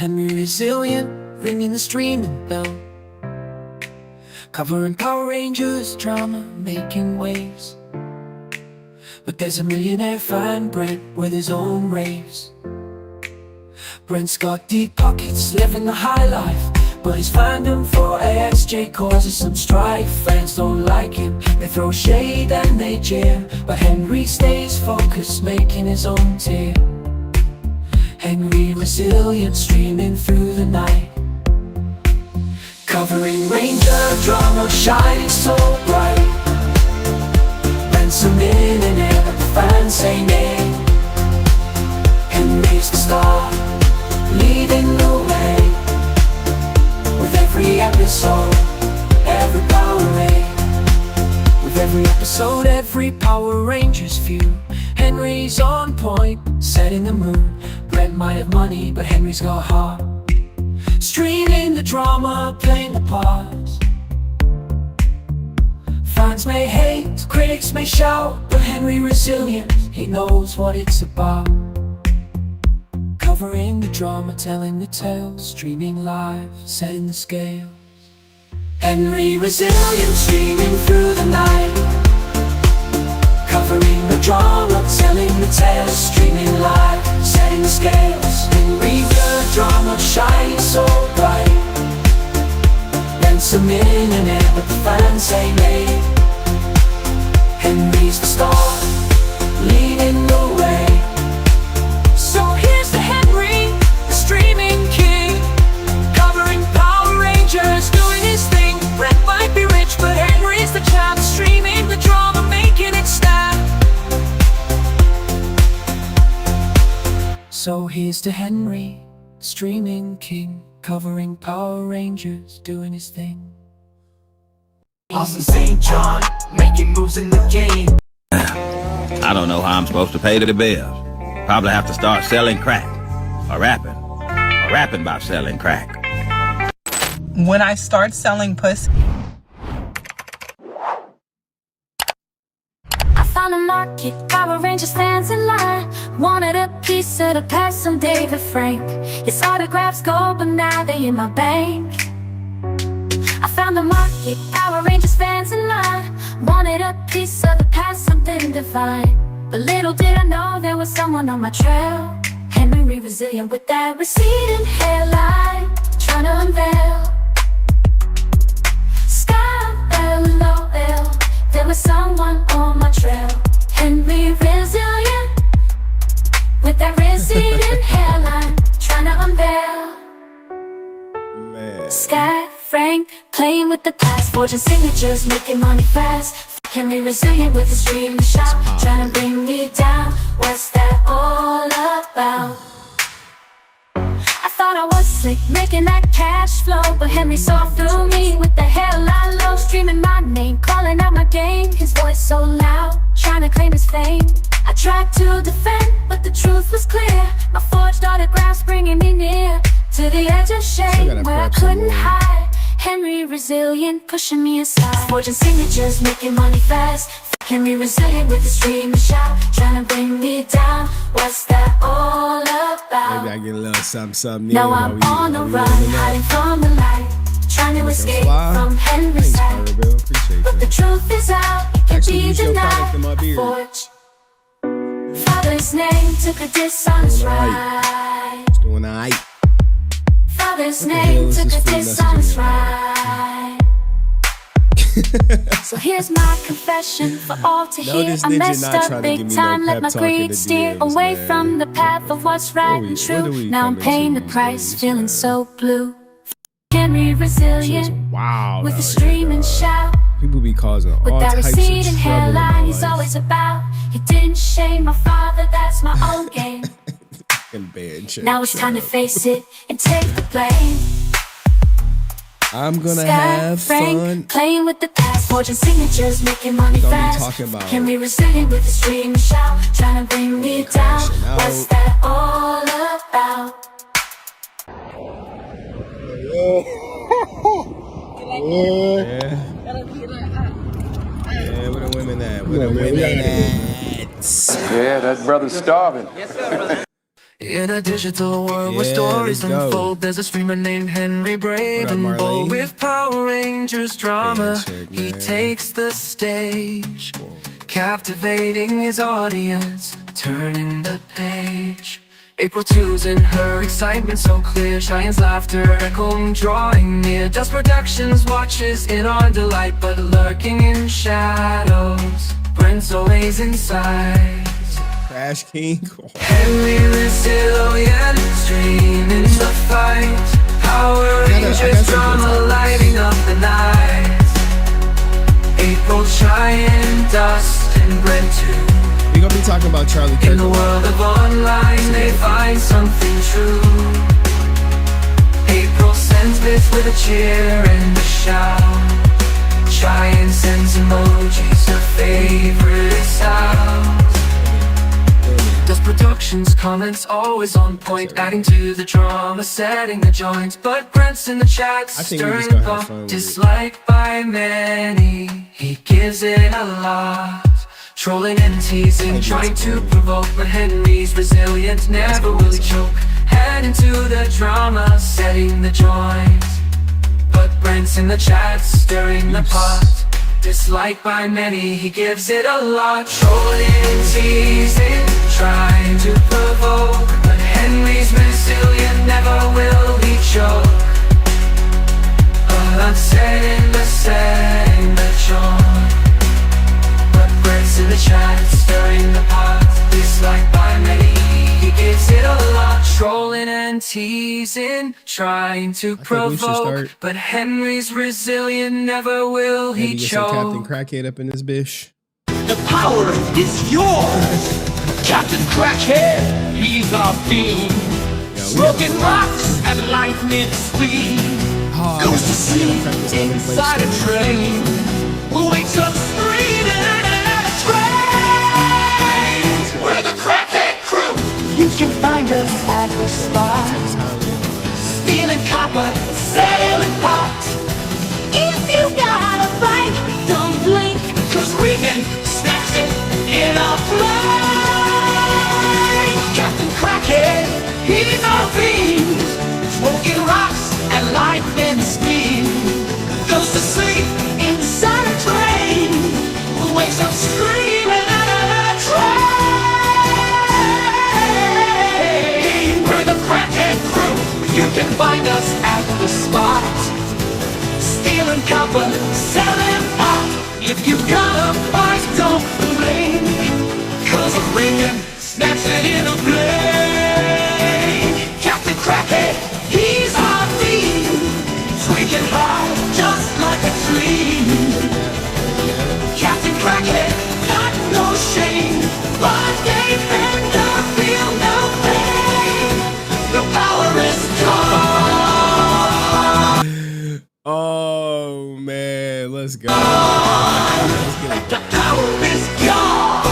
Henry Resilient, ringing the streaming bell, covering Power Rangers drama, making waves. But there's a millionaire find Brent with his own raves. Brent's got deep pockets, living the high life, but his fandom for AXJ causes some strife. Fans don't like him, they throw shade and they jeer, but Henry stays focused, making his own tier. Henry Resilient, streaming through the night, covering Ranger drama, shining so bright. Brent's a millionaire, but the fans say nay. Henry's the star, leading the way. With every episode, every Power Ranger. With every episode, every Power Rangers view. Henry's on point, setting the mood. Brent might have money, but Henry's got heart. Streaming the drama, playing the parts. Fans may hate, critics may shout, but Henry Resilient, he knows what it's about. Covering the drama, telling the tale, streaming live, setting the scale. Henry Resilient, streaming through the night, covering the drama, telling the tale, streaming live, setting the scales. Henry the drama, shining so bright. Brent's a millionaire, but the fans say nay. Henry's the star, leading the way. So here's to Henry, the streaming king, covering Power Rangers, doing his thing. Brent might be rich, but Henry's the champ, streaming the drama, making it snap. So here's to Henry, the streaming king, covering Power Rangers, doing his thing. Austin St. John, making moves in the game. I don't know how I'm supposed to pay the bills. Probably have to start selling crack, or rapping about selling crack. When I start selling pussy, I found a market, Power Rangers fans in line, wanted a piece of the past from David Frank. His autographs go, but now they in my bank. I found the market, Power Rangers fans in line, wanted a piece of the past, something divine. But little did I know there was someone on my trail. Henry Resilient with that receding hairline, trying to unveil. Sky-L-O-L, there was someone on my trail. Henry Resilient with that receding hairline, trying to unveil. Man. Sky Frank, playing with the past, forging signatures, making money fast. Henry Resilient with his dream to shop, trying to bring me down. What's that all about? I thought I was slick, making that cash flow, but Henry saw through me with the hairline low, streaming my name, calling out my game. His voice so loud, trying to claim his fame. I tried to defend, but the truth was clear. My forged autographs bringing me near to the edge of shame where I couldn't hide. Henry Resilient pushing me aside, forging signatures, making money fast. Henry Resilient with his dream to shout, trying to bring me down. What's that all about? Maybe I get a little something. Now I'm on the run, hiding from the light, trying to escape from Henry's sight. But the truth is out, it can't be denied. Forge Father's name took a dishonest ride. It's doing alright. Father's name took a dishonest ride. So here's my confession for all to hear. I messed up big time, let my greed steer away from the path of what's right and true. Now I'm paying the price, feeling so blue. Henry Resilient with a streaming shout. People be causing all with that types of receding trouble hairline he's always about. He didn't shame my father, that's my own game. Now it's time to face it and take the blame. I'm gonna Sky have Frank, fun. playing with the past, forging signatures, making money Don't be fast. talking about Henry Resilient with his dream shout, trying to bring me down. What's that all about? Yeah, where the women at? Where the women at? Yeah, that brother's starving. In a digital world where Yeah, stories let's go. unfold, there's a streamer named Henry, brave What up, and bold. Marlene? With Power Rangers drama, Handshake, he man. takes the stage, Whoa. captivating his audience, turning the page. April 2's in her excitement so clear, Cheyenne's laughter echoing, drawing near. Dust Productions watches in our delight, but lurking in shadows, Brent's always inside. Crash King. HenryResilient, streaming the fight. Power I Rangers got some drama good lighting up the night. April, Cheyenne, Dust, and Brent too. We're gonna be talking about Charlie Kirk. In the world of online, they find something true. April sends bits with a cheer and a shout. Cheyenne sends emojis, her favorite sound. Dust Productions comments always on point, adding to the drama, setting the joint. But Brent's in the chat, I think we just stirring the gonna have pot, fun with disliked by many. He gives it a lot, trolling and teasing, trying to provoke. But Henry's resilient, never will he choke. Head into the drama, setting the joint. But Brent's in the chat, stirring the pot, disliked by many, he gives it a lot. Trolling, teasing, trying to provoke. But Henry's resilient, never will he choke. Setting the joint. But Brent's in the chat, stirring the pot, disliked by many, he gives it a lot. Trolling and teasing, trying to think we should provoke. start. But Henry's resilient, never will Maybe he get some Captain choke. Crackhead up in this bish. The power is yours. Captain Crackhead, he's our fiend. Smoking rocks at lightning speed. Goes to sleep inside a train. Wakes up screaming at a train. We're the Crackhead crew. You can find us at the spot. Stealing copper, selling pot. If you got a bite, don't blink, 'cause we can snatch it in a flash. Captain Crackhead, he's our fiend. Smoking rocks at lightning speed. Goes to sleep inside a train. Wakes up screaming at a train. We're the Crackhead crew. You can find us at the spot. Stealing copper, selling pot. If you got a fight, don't blink, 'cause we can snatch it in a blade. Captain Crackhead, he's our fiend. Tweaking hard, just like a tree. Captain Crackhead, got no shame, but they never feel no pain. The power is gone. Oh man, let's go. The power is gone.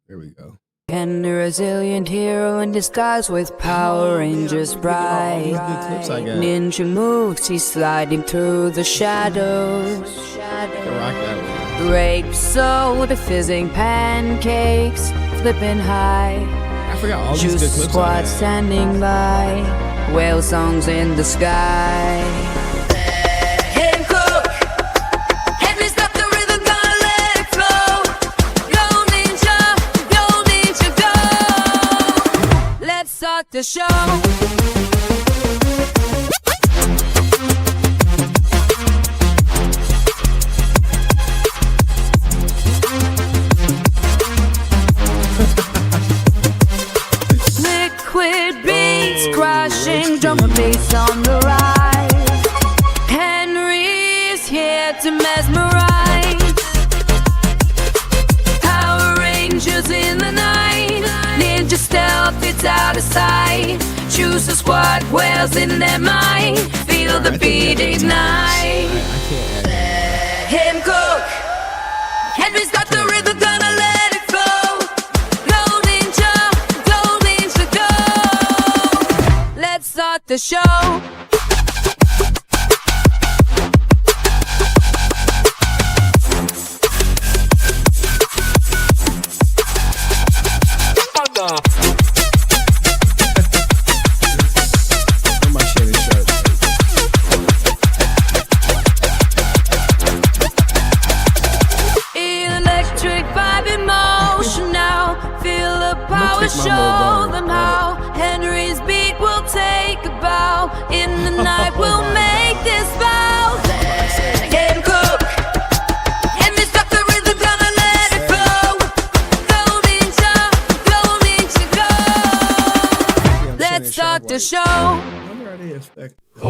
There we go. HenryResilient, hero in disguise with Power Rangers bright. Good clips I got. Ninja moves, he's sliding through the shadows. I can rock that one. Grape soda, fizzing pancakes, flipping high. I forgot all these good Juice clips I squad had. standing by. Whale songs in the sky. Hey, Cook, Henry's got the rhythm, gonna let it flow. Go ninja, go. Let's start the show. Liquid beats crashing, drum and bass on the rise. Henry's here to mesmerize. Power Rangers in the night. Ninja stealth, it's out of sight. Choose a squad, whales in their mind. Feel the beat ignite. Him Cook, Henry's got the rhythm, gonna let it flow. Go ninja, go. Let's start the show. how in the night we'll make this vow. Get Kirk, and this sucker rhythm gonna let it flow. Go ninja, go. Let's start the show. I wonder how they affect. I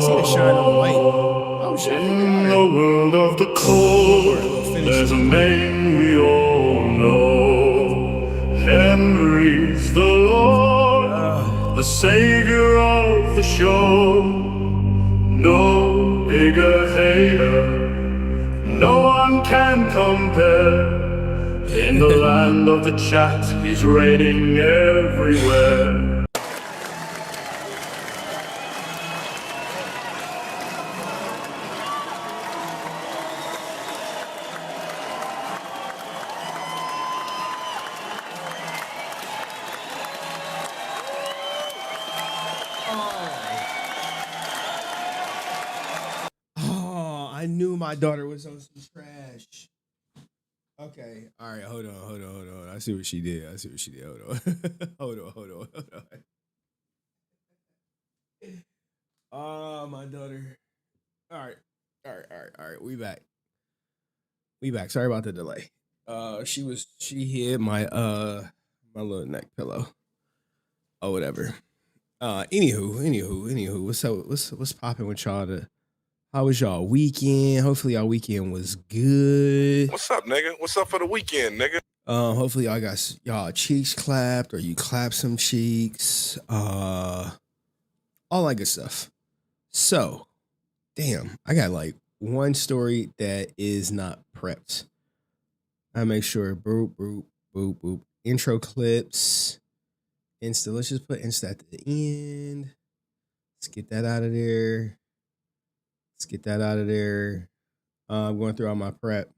see the shine on the light. Oh shit. In the world of the cold, there's a name we all know. Henry's the Lord, the savior of the show. No bigger hater, no one can compare. In the land of the chat, he's reigning everywhere. Oh, I knew my daughter was on some trash. Okay, all right, hold on. I see what she did. Hold on. hold on. Oh, my daughter. All right. We back. Sorry about the delay. She hit my little neck pillow. Oh, whatever. Anywho, what's popping with y'all? How was y'all weekend? Hopefully y'all weekend was good. What's up, nigga? What's up for the weekend, nigga? Hopefully y'all got y'all cheeks clapped or you clapped some cheeks. All that good stuff. So, damn, I got like one story that is not prepped. I make sure boop. Intro clips. Insta. Let's just put Insta at the end. Let's get that out of there. I'm going through all my prep.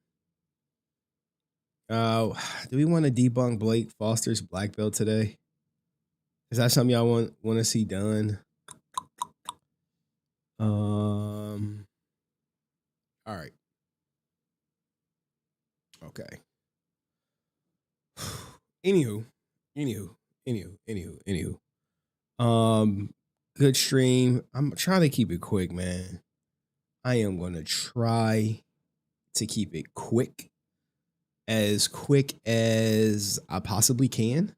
Do we want to debunk Blake Foster's black belt today? Is that something y'all want to see done? All right. Okay. Anywho. Good stream. I'm trying to keep it quick, man. I am going to try to keep it quick as I possibly can.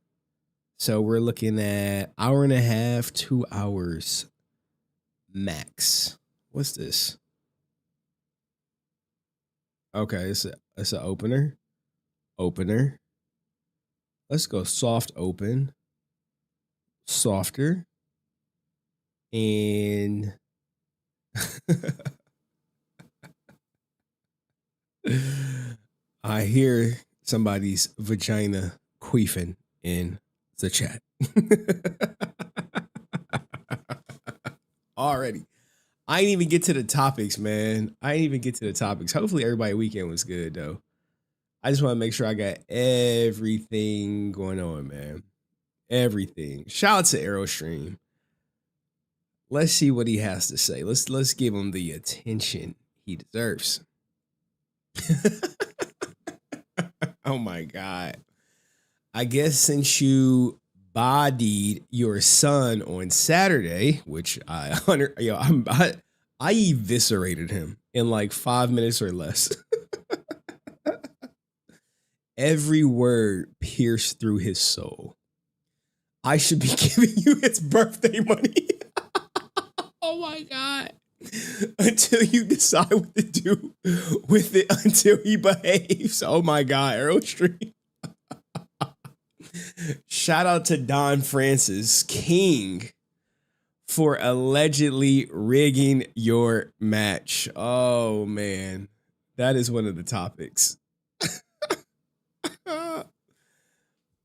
So we're looking at hour and a half, 2 hours max. What's this? Okay, it's an opener. Let's go soft open. Softer. And I hear somebody's vagina queefing in the chat. Already. I didn't even get to the topics, man. Hopefully everybody weekend was good, though. I just want to make sure I got everything going on, man. Everything. Shout out to Aerostream. Let's see what he has to say. Let's give him the attention he deserves. Oh my God. I guess since you bodied your son on Saturday, which I eviscerated him in like 5 minutes or less. Every word pierced through his soul. I should be giving you his birthday money. Oh my God. Until you decide what to do with it until he behaves. Oh my God, Aerostream. Shout out to Don Francis King for allegedly rigging your match. Oh man, that is one of the topics.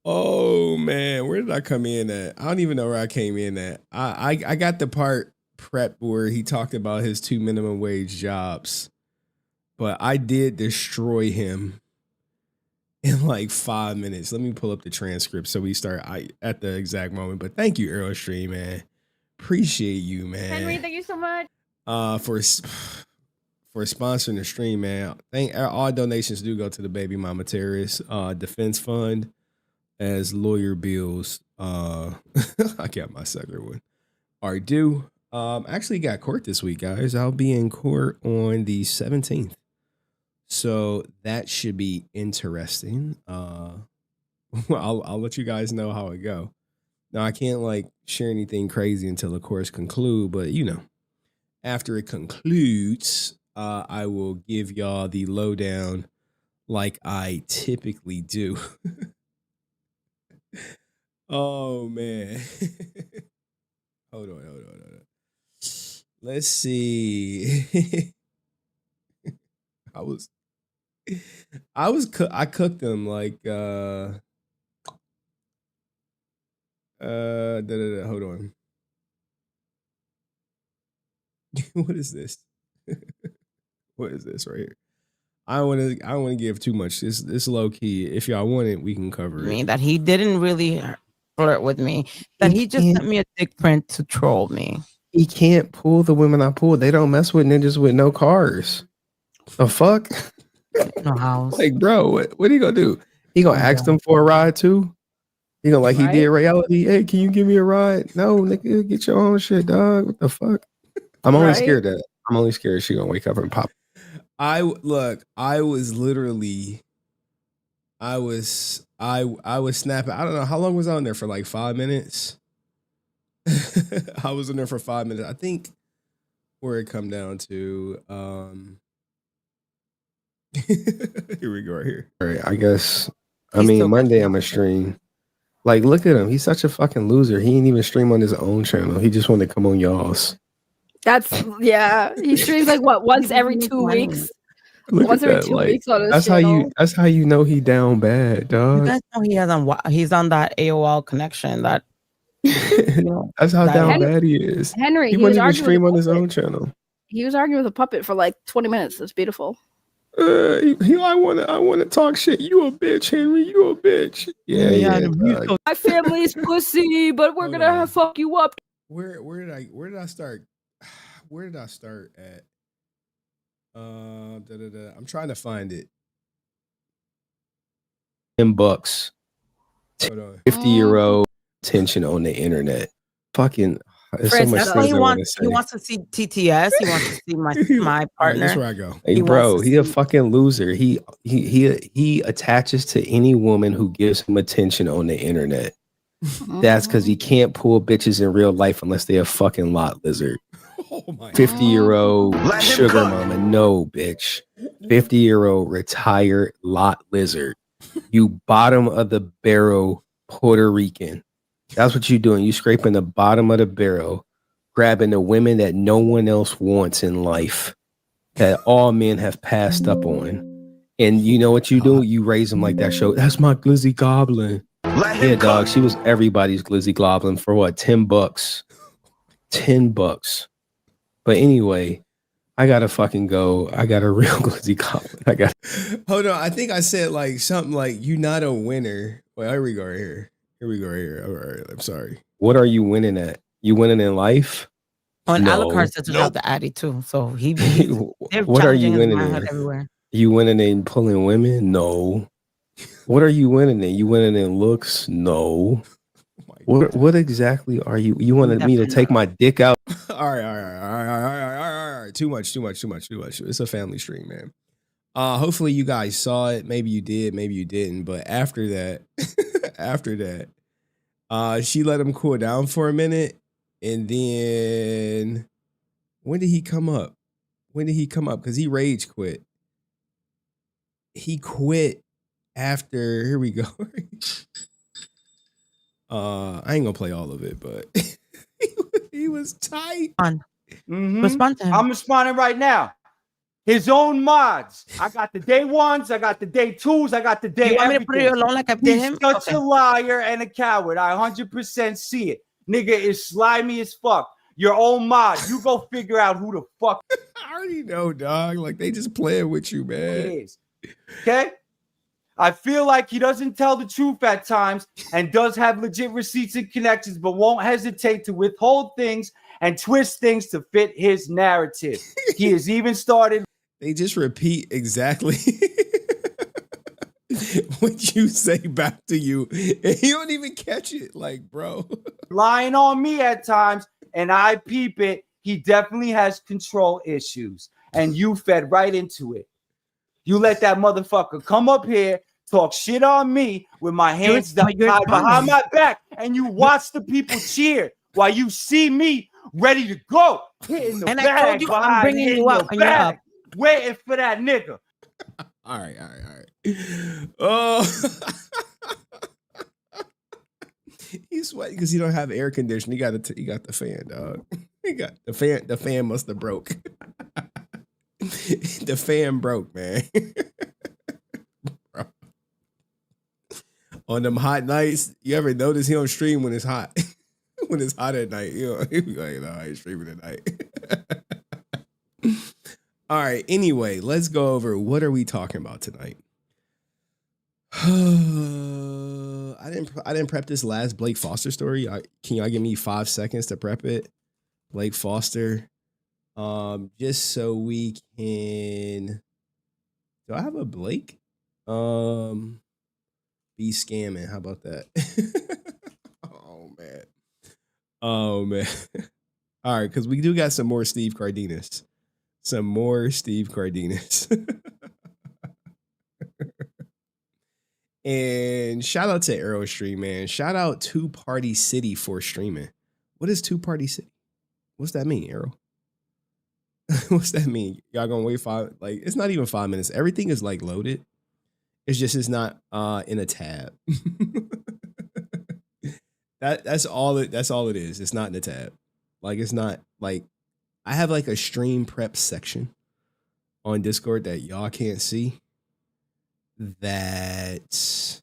Oh man, where did I come in at? I don't even know where I came in at. I got the part prep where he talked about his 2 minimum wage jobs, but I did destroy him in like 5 minutes. Let me pull up the transcript so we start at the exact moment. But thank you, Aerostream, man. Appreciate you, man. Henry, thank you so much. For sponsoring the stream, man. All donations do go to the Baby Mama Terrorist Defense Fund. as lawyer bills, I got my second one, are due. Actually got court this week, guys. I'll be in court on the 17th. So that should be interesting. I'll let you guys know how it go. Now I can't like share anything crazy until the course conclude, but you know, after it concludes, I will give y'all the lowdown like I typically do. Oh man. Hold on. Let's see. I cooked them like hold on. What is this? What is this right here? I don't want to give too much. This low key. If y'all want it, we can cover it. That he didn't really flirt with me. That he just sent me a dick print to troll me. He can't pull the women I pull. They don't mess with ninjas with no cars. The fuck? No house. Like, bro, what are you gonna do? He gonna ask them for a ride too? He gonna like he did reality? Hey, can you give me a ride? No, nigga, get your own shit, dog. What the fuck? I'm only scared that she gonna wake up and pop. I was snapping. I don't know how long was I on there for, like 5 minutes. I was in there for 5 minutes. I think where it come down to here we go right here. All right, I guess Monday I'm gonna stream. Like, look at him. He's such a fucking loser. He ain't even stream on his own channel. He just wanted to come on y'all's. He streams like what, once every 2 weeks. Once every 2 weeks on his channel. That's how you know he down bad, dog. You guys know he's on that AOL connection. That that's how down bad he is. Henry, he wouldn't even stream on his own channel. He was arguing with a puppet for like 20 minutes. It's beautiful. I want to talk shit. You a bitch, Henry. You a bitch. Yeah. My family's pussy, but we're gonna fuck you up. Where did I start? Where did I start at? I'm trying to find it. $10. 50-year-old attention on the internet. Fucking. So much he wants to see TTS. He wants to see my partner. That's where I go. Hey, bro, he a fucking loser. He attaches to any woman who gives him attention on the internet. That's because he can't pull bitches in real life unless they a fucking lot lizard. 50-year-old sugar mama. No, bitch. 50-year-old retired lot lizard. You bottom of the barrel Puerto Rican. That's what you're doing. You scraping the bottom of the barrel, grabbing the women that no one else wants in life, that all men have passed up on. And you know what you do? You raise them like that show. That's my glizzy goblin. Yeah, dog. She was everybody's glizzy goblin for what? $10. $10. But anyway, I gotta fucking go. I got a real glizzy goblin. Hold on. I think I said like something like you not a winner. Well, here we go right here. All right, I'm sorry. What are you winning at? You winning in life? And Alucard said to drop the Addy too. So he what are you winning in? Everywhere. You winning in pulling women? No. What are you winning in? You winning in looks? No. What exactly are you? You wanted me to take my dick out? All right. Too much. It's a family stream, man. Hopefully you guys saw it. Maybe you did, maybe you didn't. But after that, she let him cool down for a minute. And then when did he come up? Because he rage quit. He quit after, here we go. I ain't gonna play all of it, but he was tight. Respond to him. I'm responding right now. His own mods. I got the day ones. I got the day twos. I got the day. You want me to put it alone like I did him? He's such a liar and a coward. I 100% see it. Nigga is slimy as fuck. Your own mod. You go figure out who the fuck. I already know, dog. Like they just playing with you, man. It is. Okay. I feel like he doesn't tell the truth at times and does have legit receipts and connections, but won't hesitate to withhold things and twist things to fit his narrative. He has even started. They just repeat exactly. what you say back to you, and you don't even catch it. Like, bro, lying on me at times, and I peep it. He definitely has control issues, and you fed right into it. You let that motherfucker come up here, talk shit on me with my hands tied behind my back, and you watch the people cheer while you see me ready to go, hitting the bag I told you I'm bringing you up, and you're up. Waiting for that nigga. All right. Oh, he's sweating because he don't have air conditioning. He got the fan, dog. He got the fan. The fan must have broke. The fan broke, man. Bro. On them hot nights, you ever notice he don't stream when it's hot? When it's hot at night, you know, he be like, no, I ain't streaming at night. All right. Anyway, let's go over what are we talking about tonight. I didn't prep this last Blake Foster story. Can y'all give me 5 seconds to prep it? Blake Foster. Just so we can. Do I have a Blake? Be scamming. How about that? Oh man. All right, because we do got some more Steve Cardenas. And shout out to Aerostream, man. Shout out Two Party City for streaming. What is Two Party City? What's that mean, Arrow? What's that mean? Y'all gonna wait it's not even 5 minutes. Everything is like loaded. It's not in a tab. That's all it is. It's not in the tab. Like, it's not like I have like a stream prep section on Discord that y'all can't see. That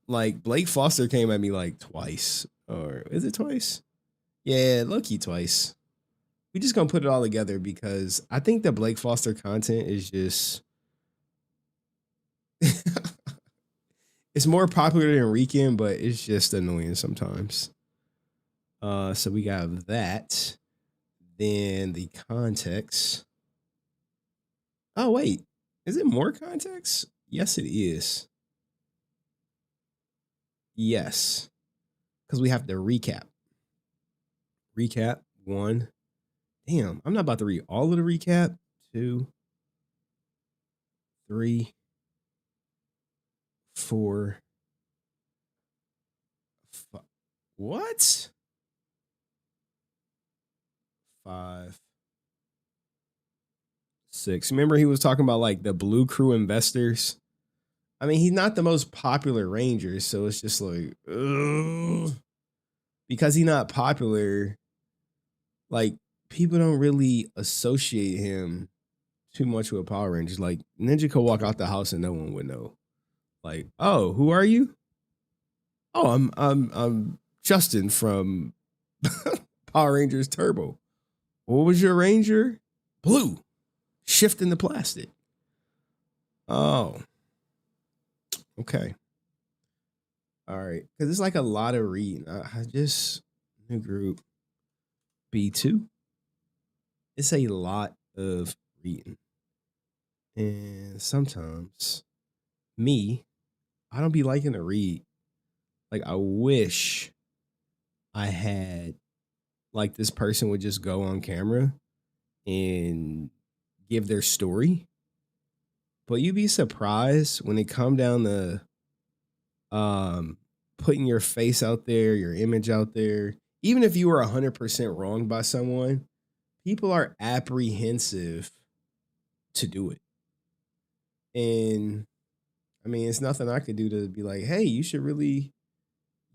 like Blake Foster came at me like twice, or is it twice? Yeah, low-key twice. We just gonna put it all together because I think the Blake Foster content is just it's more popular than Rican, but it's just annoying sometimes. So we got that. Then the context. Oh wait, is it more context? Yes, it is. Yes. Because we have to recap. Recap 1. Damn, I'm not about to read all of the recap. 2, 3, 4, 5. What? 5, 6. Remember he was talking about like the Blue Crew investors? I mean, he's not the most popular Ranger, so it's just like, ugh. Because he's not popular, like, people don't really associate him too much with Power Rangers. Like, Ninja could walk out the house and no one would know. Like, oh, who are you? Oh, I'm Justin from Power Rangers Turbo. What was your Ranger? Blue. Shifting the plastic. Oh. Okay. All right. Because it's like a lot of reading. I just, new group B2. It's a lot of reading. And sometimes I don't be liking to read. Like, I wish I had, like, this person would just go on camera and give their story. But you'd be surprised when it come down to putting your face out there, your image out there. Even if you were 100% wronged by someone, people are apprehensive to do it. And I mean, it's nothing I could do to be like, hey, you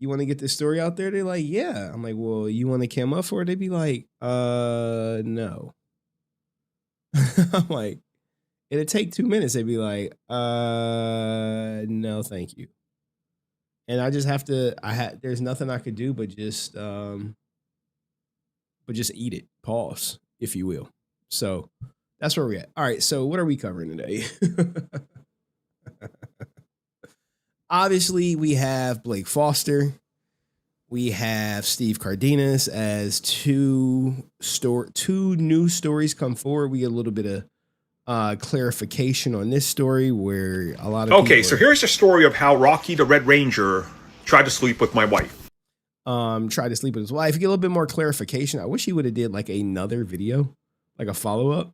want to get this story out there? They're like, yeah. I'm like, well, you want to cam up for it? They'd be like, no. I'm like, it'd take 2 minutes. They'd be like, no, thank you. And I just have to, there's nothing I could do but just eat it. Pause, if you will. So that's where we're at. All right. So what are we covering today? Obviously, we have Blake Foster. We have Steve Cardenas as two new stories come forward. We get a little bit clarification on this story where a lot of Okay, so here's the story of how Rocky the Red Ranger tried to sleep with my wife. Tried to sleep with his wife. Get a little bit more clarification. I wish he would have did like another video, like a follow-up.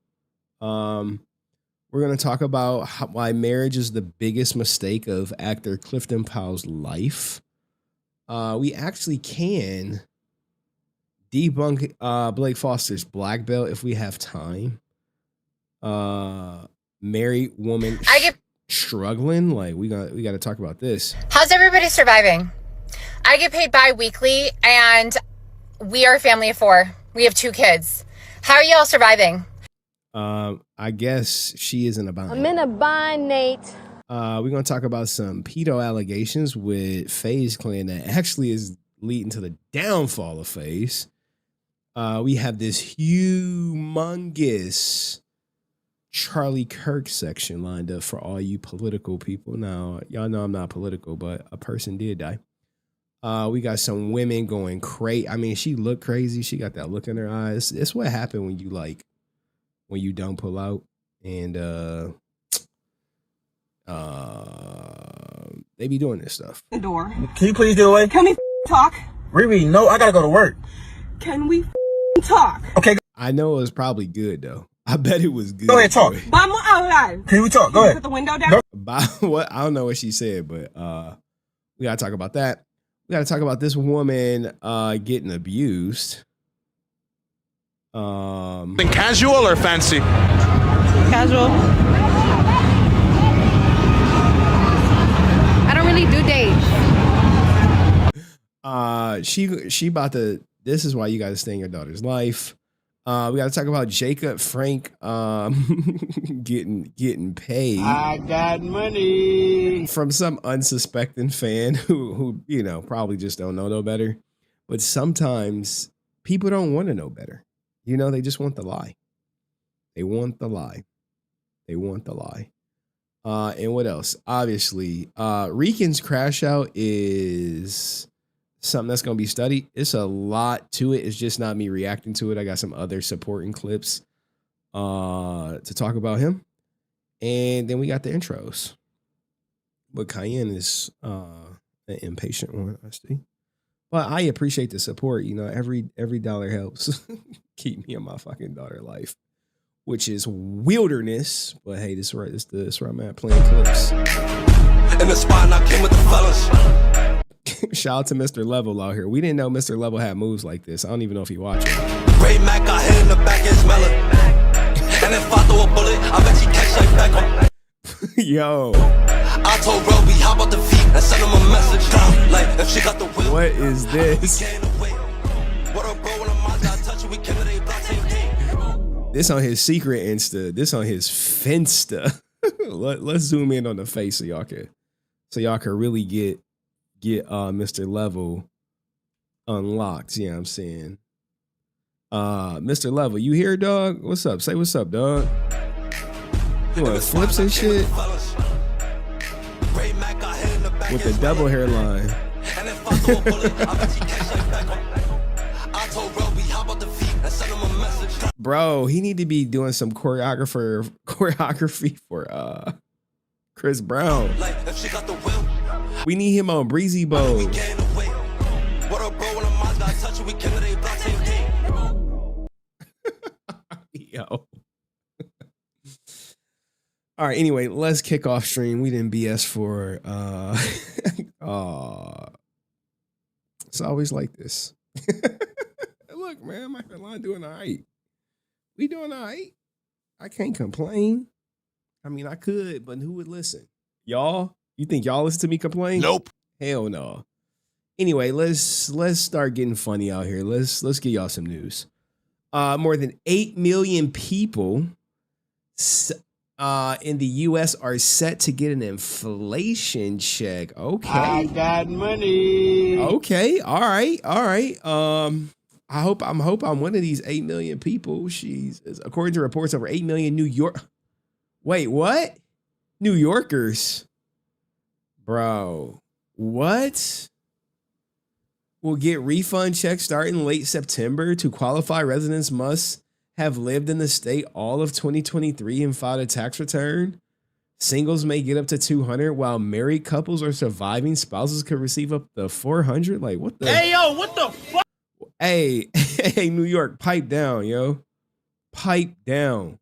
We're going to talk about why marriage is the biggest mistake of actor Clifton Powell's life. We actually can debunk Blake Foster's black belt if we have time. Married woman struggling. Like we got to talk about this. How's everybody surviving? I get paid bi-weekly and we are a family of 4. We have 2 kids. How are y'all surviving? I guess she is in a bind. I'm in a bind, Nate. We're going to talk about some pedo allegations with FaZe Clan that actually is leading to the downfall of FaZe. We have this humongous Charlie Kirk section lined up for all you political people. Now, y'all know I'm not political, but a person did die. We got some women going crazy. I mean, she looked crazy. She got that look in her eyes. It's what happened when you don't pull out. And they be doing this stuff. The door. Can you please get away? Can we talk? Riri, no, I gotta go to work. Can we talk? Okay. I know it was probably good though. I bet it was good. Go ahead, talk. Vamos a hablar. Can we talk? Go ahead. Put the window down. What? I don't know what she said, but we gotta talk about that. We gotta talk about this woman getting abused. Casual or fancy? Casual. I don't really do dates. She about to. This is why you got to stay in your daughter's life. We got to talk about Jacob Frank getting paid. I got money from some unsuspecting fan who probably just don't know no better. But sometimes people don't want to know better. They just want the lie. They want the lie. They want the lie. And what else? Obviously, Rican's crash out is something that's going to be studied. It's a lot to it. It's just not me reacting to it. I got some other supporting clips to talk about him. And then we got the intros. But Cayenne is an impatient one, I see. But I appreciate the support. Every dollar helps keep me in my fucking daughter life, which is wilderness. But hey, this is where I'm at playing clips. In the spot, I came with the fellas. Shout out to Mr. Level out here. We didn't know Mr. Level had moves like this. I don't even know if he watching. Ray Mac got hit in the back and smell it. And if I throw a bullet, I bet you catch like back on. Yo. I told Roby, how about the feet? And send him a message. Like, if she got the will. What is this? This on his secret Insta. This on his Finsta. Let's zoom in on the face so y'all can really get Mr. Level unlocked. Yeah, I'm saying. Mr. Level, you here, dog? What's up? Say what's up, dog. You want flips and shit? With the double hairline. Bro, he need to be doing some choreography for Chris Brown. We need him on Breezy Bowl. Yo. All right, anyway, let's kick off stream. We didn't BS for it's always like this. Look, man, my line doing all right. We doing all right. I can't complain. I mean, I could, but who would listen? Y'all? You think y'all listen to me complain? Nope. Hell no. Anyway, let's start getting funny out here. Let's give y'all some news. More than 8 million people in the U.S. are set to get an inflation check. Okay. I got money. Okay. All right. I hope I'm one of these 8 million people. According to reports, over 8 million Wait, what? New Yorkers. Bro, what? Will get refund checks starting late September. To qualify, residents must have lived in the state all of 2023 and filed a tax return. Singles may get up to 200, while married couples or surviving spouses could receive up to 400. Like, what the? Hey, yo, what the fuck? Hey, hey, New York, pipe down, yo. Pipe down.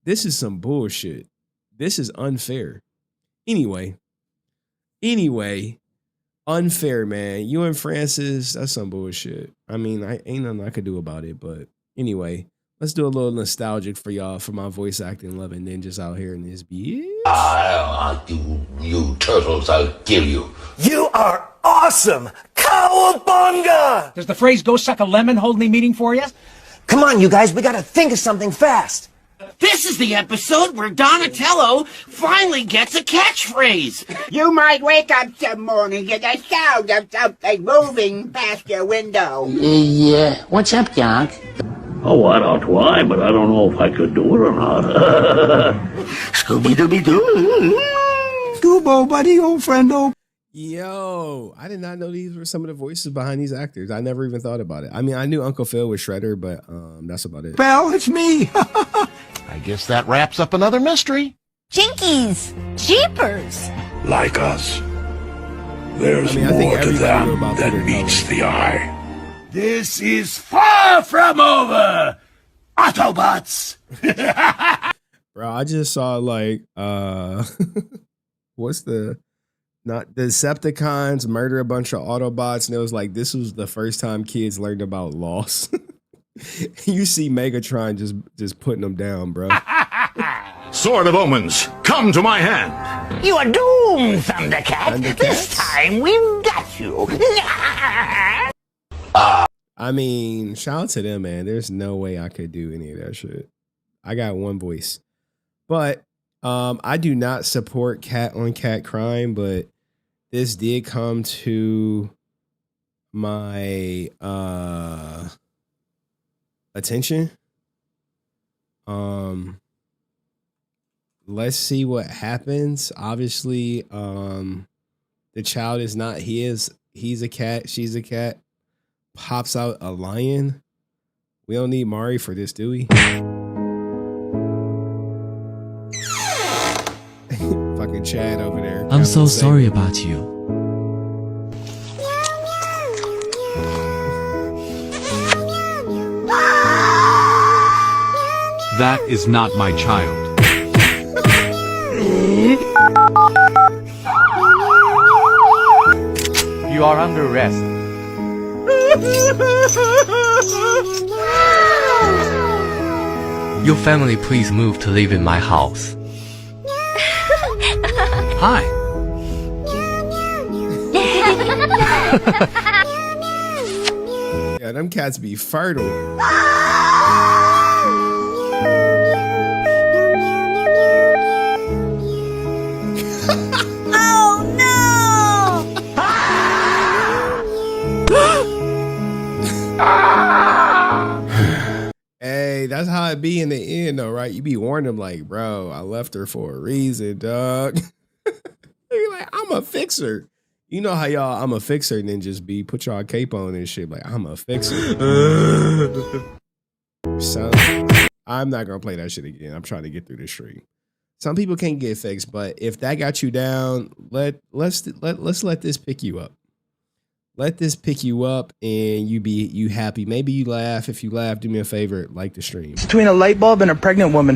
This is some bullshit. This is unfair. Anyway, unfair, man. You and Francis, that's some bullshit. I mean, I ain't nothing I could do about it, but anyway, let's do a little nostalgic for y'all for my voice acting loving ninjas out here in this bitch. I'll do you turtles, I'll kill you. You are awesome! Cowabunga! Does the phrase "go suck a lemon" hold any meaning for you? Come on, you guys, we gotta think of something fast. This is the episode where Donatello finally gets a catchphrase. You might wake up some morning to the sound of something moving past your window. Yeah, what's up, Doc? Oh, I don't try, but I don't know if I could do it or not. Scooby-Dooby-Doo. Scoobo, buddy, old friendo. Yo, I did not know these were some of the voices behind these actors. I never even thought about it. I mean, I knew Uncle Phil was Shredder, but that's about it. Well, it's me. I guess that wraps up another mystery. Jinkies! Jeepers! Like us, there's more to them than meets the eye. This is far from over, Autobots. Bro, I just saw like what's the not Decepticons murder a bunch of Autobots, and it was like this was the first time kids learned about loss. You see Megatron just putting them down, bro. Sword of Omens, come to my hand. You are doomed, Thundercat. This time we've got you. I mean, shout out to them, man. There's no way I could do any of that shit. I got one voice. But I do not support cat on cat crime, but this did come to my attention. Let's see what happens. Obviously, the child is not his. He's a cat. She's a cat. Pops out a lion. We don't need Mari for this, do we? Fucking Chad over there. I'm so sorry about you. That is not my child. You are under arrest. Your family please move to live in my house. Hi. Yeah, them cats be fertile. Hey, that's how it be in the end, though, right? You be warning them, like, bro, I left her for a reason, dog. You're like, I'm a fixer. You know how y'all, I'm a fixer, and then just be put y'all cape on and shit. Like, I'm a fixer. So, I'm not gonna play that shit again. I'm trying to get through this stream. Some people can't get fixed, but if that got you down, let's let this pick you up. Let this pick you up and you happy. Maybe you laugh. If you laugh, do me a favor, like the stream. Between a light bulb and a pregnant woman.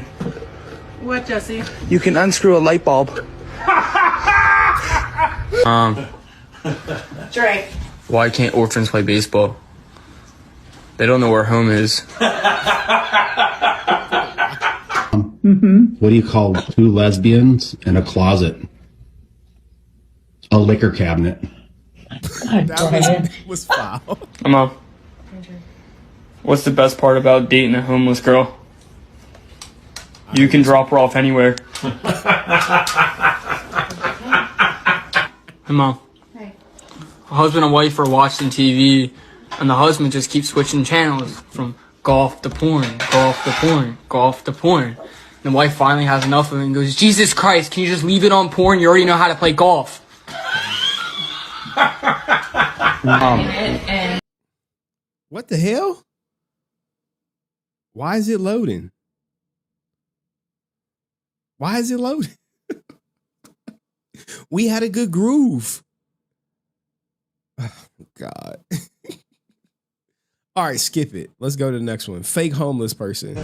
What, Jesse? You can unscrew a light bulb. Drake. Why can't orphans play baseball? They don't know where home is. What do you call two lesbians in a closet? A liquor cabinet. That was foul. Mom, what's the best part about dating a homeless girl? You can drop her off anywhere. Hey, Mom. Hey. A husband and wife are watching TV, and the husband just keeps switching channels from golf to porn, golf to porn, golf to porn. And the wife finally has enough of it and goes, Jesus Christ, can you just leave it on porn? You already know how to play golf. What the hell? Why is it loading? Why is it loading? We had a good groove. Oh, God. All right, skip it. Let's go to the next one. Fake homeless person.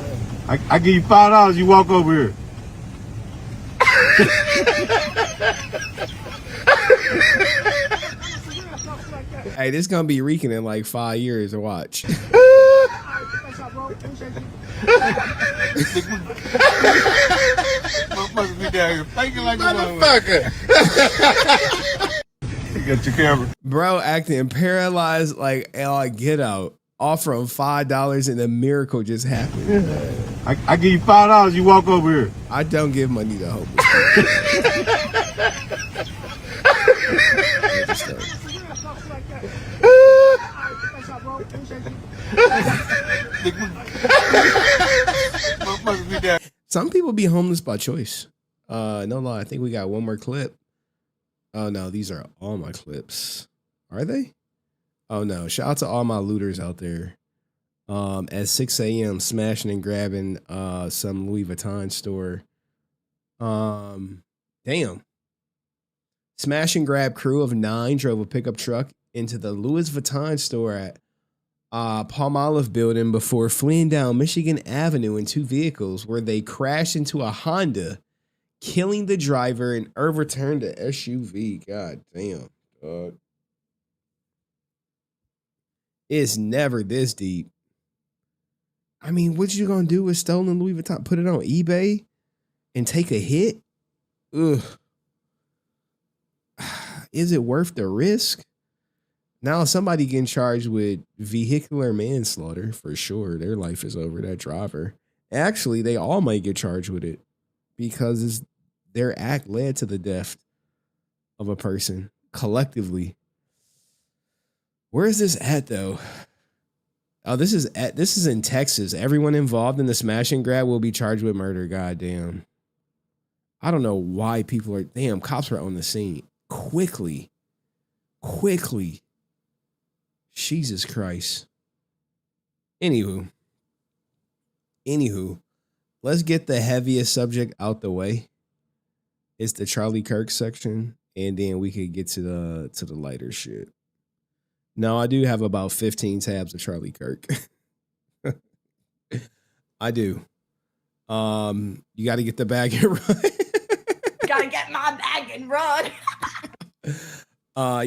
I give you $5, you walk over here. Hey, this gonna be Rican in like 5 years to watch. Motherfucker be down here faking like a motherfucker. You got your camera. Bro acting paralyzed like get out. Offer him $5 and a miracle just happened. I give you $5, you walk over here. I don't give money to homeless people. Some people be homeless by choice. No lie. I think we got one more clip. Oh no, these are all my clips. Are they? Oh no. Shout out to all my looters out there. At 6 a.m. smashing and grabbing some Louis Vuitton store. Damn. Smash and grab crew of 9 drove a pickup truck into the Louis Vuitton store at Palmolive building before fleeing down Michigan Avenue in 2 vehicles where they crashed into a Honda, killing the driver and overturned the SUV. God damn, dog. It's never this deep. I mean, what you gonna do with stolen Louis Vuitton? Put it on eBay and take a hit? Ugh. Is it worth the risk? Now somebody getting charged with vehicular manslaughter for sure. Their life is over, that driver. Actually, they all might get charged with it because their act led to the death of a person collectively. Where is this at though? Oh, this is in Texas. Everyone involved in the smash and grab will be charged with murder. Goddamn. I don't know why people are. Damn, cops were on the scene quickly. Jesus Christ. Anywho, let's get the heaviest subject out the way. It's the Charlie Kirk section, and then we could get to the lighter shit. Now, I do have about 15 tabs of Charlie Kirk. I do. You got to get the bag and run. Gotta get my bag and run.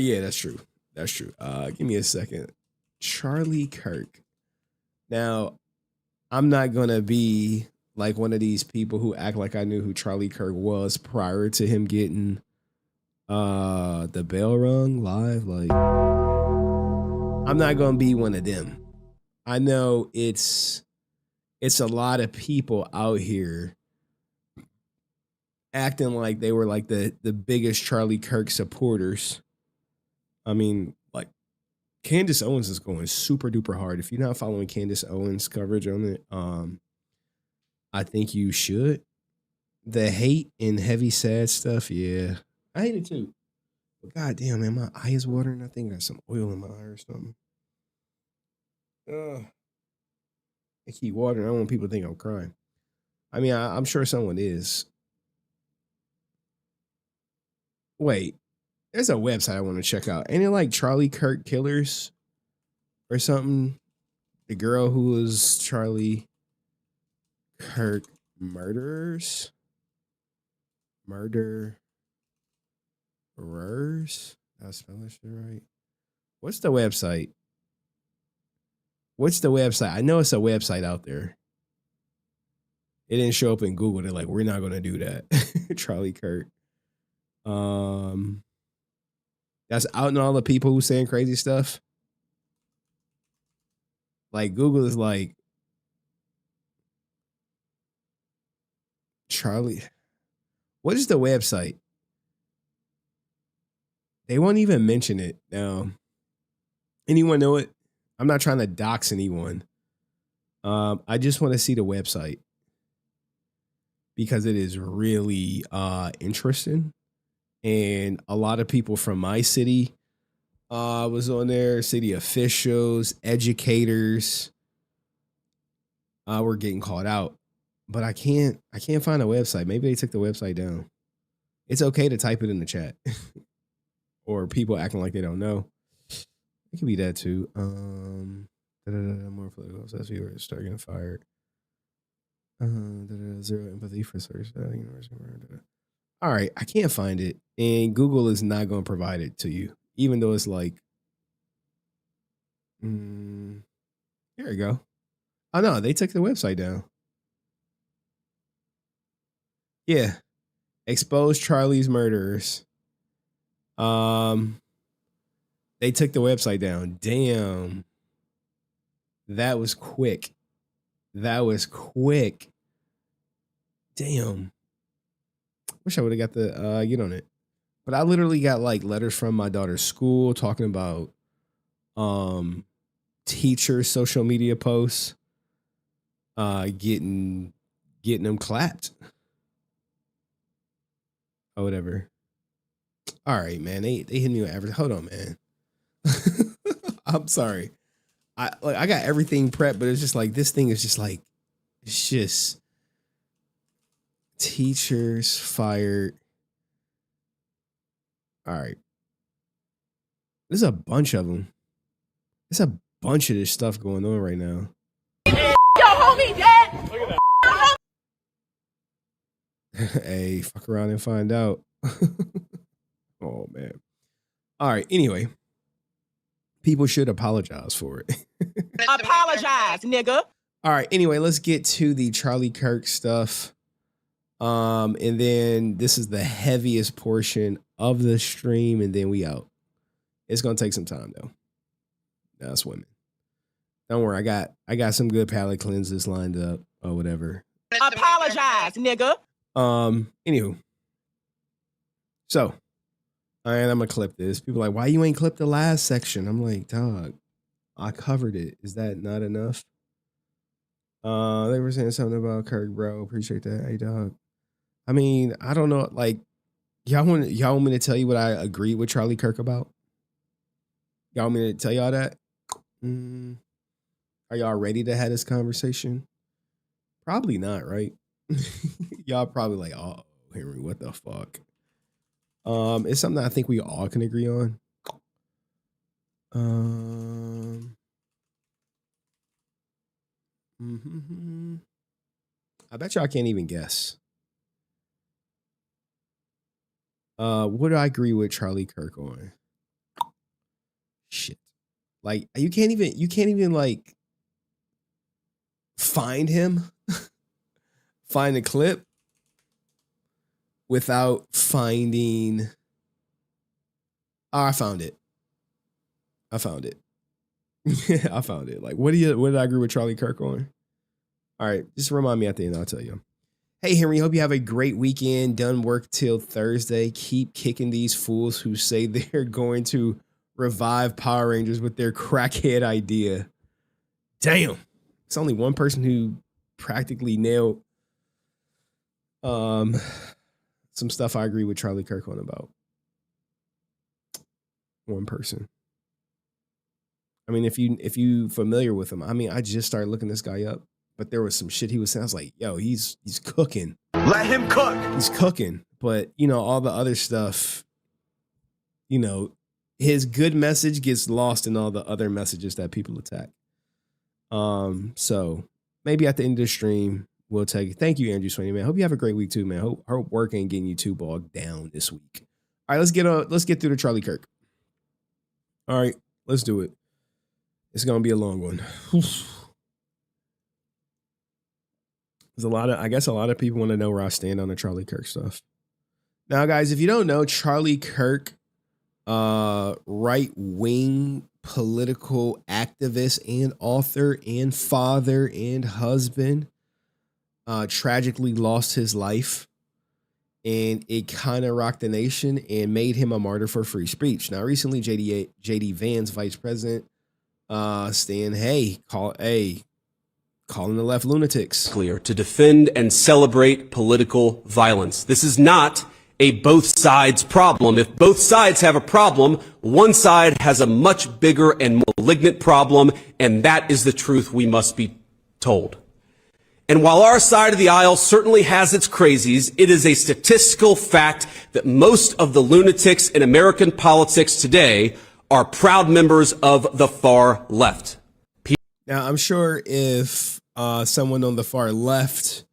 Yeah, that's true. Give me a second. Charlie Kirk. Now, I'm not gonna be like one of these people who act like I knew who Charlie Kirk was prior to him getting the bell rung live. Like, I'm not gonna be one of them. I know it's a lot of people out here acting like they were like the biggest Charlie Kirk supporters. I mean, like, Candace Owens is going super duper hard. If you're not following Candace Owens coverage on it, I think you should. The hate and heavy sad stuff, yeah, I hate it too. But goddamn, man, my eye is watering. I think I got some oil in my eye or something. I keep watering. I don't want people to think I'm crying. I mean, I'm sure someone is. Wait, there's a website I want to check out. Ain't it like Charlie Kirk Killers or something? The girl who was Charlie Kirk Murderers? Murderers? Did I spell that shit right? What's the website? I know it's a website out there. It didn't show up in Google. They're like, we're not going to do that. Charlie Kirk. That's outing all the people who saying crazy stuff. Like, Google is like, Charlie. What is the website? They won't even mention it. Now, anyone know it? I'm not trying to dox anyone. I just want to see the website because it is really interesting. And a lot of people from my city was on there, city officials, educators. were getting called out, but I can't find a website. Maybe they took the website down. It's okay to type it in the chat, or people acting like they don't know. It could be that too. More political obsessed viewers start getting fired. Zero empathy for search. All right, I can't find it, and Google is not going to provide it to you, even though it's like, here we go. Oh no, they took the website down. Yeah, expose Charlie's murderers. They took the website down. Damn, that was quick. Damn. Wish I would have got the get on it. But I literally got like letters from my daughter's school talking about teachers' social media posts getting them clapped. Or whatever. All right, man. They hit me with everything. Hold on, man. I'm sorry. I got everything prepped, but it's just like this thing is just like it's just teachers fired. All right. There's a bunch of them. There's a bunch of this stuff going on right now. Yo, homie, Dad! Look at that. Hey, fuck around and find out. Oh, man. All right. Anyway, people should apologize for it. Apologize, nigga. All right. Anyway, let's get to the Charlie Kirk stuff. And then this is the heaviest portion of the stream, and then we out. It's gonna take some time though. That's women. Don't worry, I got some good palate cleanses lined up or whatever. Apologize, nigga. Anywho. So, and I'm gonna clip this. People are like, why you ain't clipped the last section? I'm like, dog, I covered it. Is that not enough? They were saying something about Kirk, bro. Appreciate that. Hey, dog. I mean, I don't know. Like, y'all want me to tell you what I agree with Charlie Kirk about? Y'all want me to tell y'all that? Are y'all ready to have this conversation? Probably not, right? Y'all probably like, oh, Henry, what the fuck? It's something I think we all can agree on. I bet y'all can't even guess. What do I agree with Charlie Kirk on? Shit. Like you can't even like find him, find a clip without finding. Oh, I found it. I found it. Like, what did I agree with Charlie Kirk on? All right, just remind me at the end. I'll tell you. Hey, Henry, hope you have a great weekend. Done work till Thursday. Keep kicking these fools who say they're going to revive Power Rangers with their crackhead idea. Damn. It's only one person who practically nailed some stuff I agree with Charlie Kirk on about. One person. I mean, if you familiar with him, I mean, I just started looking this guy up. But there was some shit he was saying. I was like, yo, he's cooking. Let him cook. He's cooking. But, you know, all the other stuff, you know, his good message gets lost in all the other messages that people attack. So maybe at the end of the stream, we'll take it. Thank you, Andrew Swaney, man. Hope you have a great week too, man. Hope work ain't getting you too bogged down this week. All right, let's get through to Charlie Kirk. All right, let's do it. It's gonna be a long one. There's I guess a lot of people want to know where I stand on the Charlie Kirk stuff. Now, guys, if you don't know, Charlie Kirk, right-wing political activist and author and father and husband, tragically lost his life, and it kind of rocked the nation and made him a martyr for free speech. Now, recently, JD Vance, vice president, saying, calling the left lunatics. Clear to defend and celebrate political violence. This is not a both sides problem. If both sides have a problem, one side has a much bigger and malignant problem, and that is the truth we must be told. And while our side of the aisle certainly has its crazies, it is a statistical fact that most of the lunatics in American politics today are proud members of the far left. Now, I'm sure if someone on the far left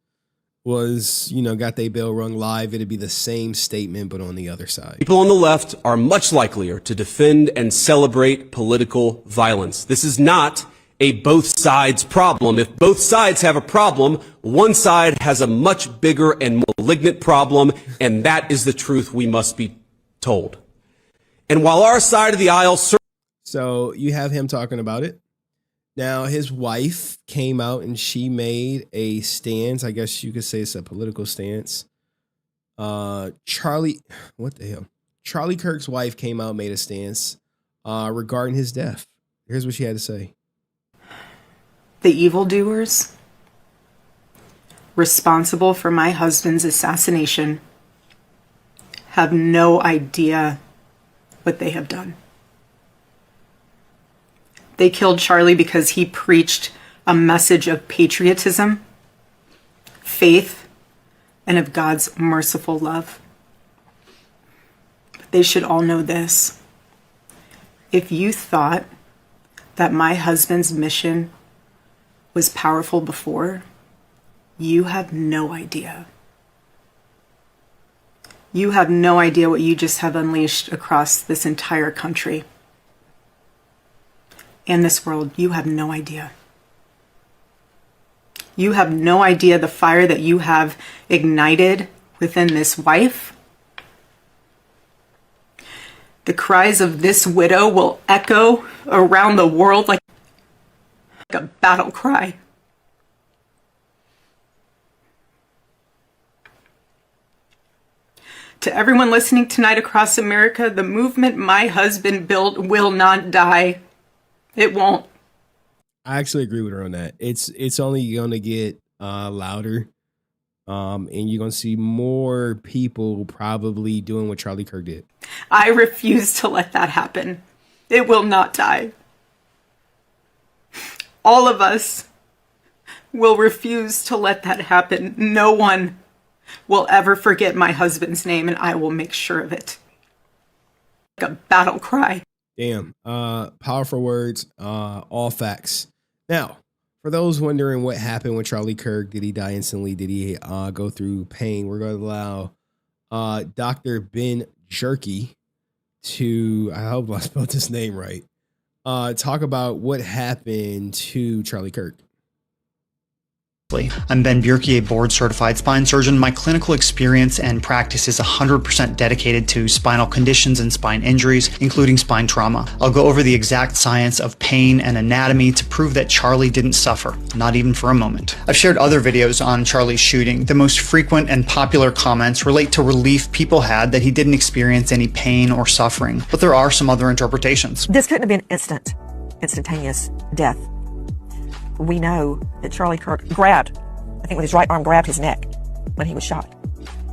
was, got their bell rung live, it'd be the same statement, but on the other side. People on the left are much likelier to defend and celebrate political violence. This is not a both sides problem. If both sides have a problem, one side has a much bigger and malignant problem, and that is the truth we must be told. And while our side of the aisle... So you have him talking about it. Now, his wife came out and she made a stance. I guess you could say it's a political stance. Charlie Kirk's wife came out and made a stance regarding his death. Here's what she had to say. The evildoers responsible for my husband's assassination have no idea what they have done. They killed Charlie because he preached a message of patriotism, faith, and of God's merciful love. But they should all know this. If you thought that my husband's mission was powerful before, you have no idea. You have no idea what you just have unleashed across this entire country. In this world, you have no idea. You have no idea the fire that you have ignited within this wife. The cries of this widow will echo around the world like a battle cry. To everyone listening tonight across America, the movement my husband built will not die. It won't. I actually agree with her on that. It's only going to get louder, and you're going to see more people probably doing what Charlie Kirk did. I refuse to let that happen. It will not die. All of us will refuse to let that happen. No one will ever forget my husband's name, and I will make sure of it. Like a battle cry. Damn. Powerful words. All facts. Now, for those wondering what happened with Charlie Kirk, did he die instantly? Did he go through pain? We're going to allow Dr. Ben Jerky to, I hope I spelled his name right, talk about what happened to Charlie Kirk. I'm Ben Bierke, a board-certified spine surgeon. My clinical experience and practice is 100% dedicated to spinal conditions and spine injuries, including spine trauma. I'll go over the exact science of pain and anatomy to prove that Charlie didn't suffer, not even for a moment. I've shared other videos on Charlie's shooting. The most frequent and popular comments relate to relief people had that he didn't experience any pain or suffering, but there are some other interpretations. This couldn't have been instantaneous death. We know that Charlie Kirk grabbed, I think with his right arm, grabbed his neck when he was shot.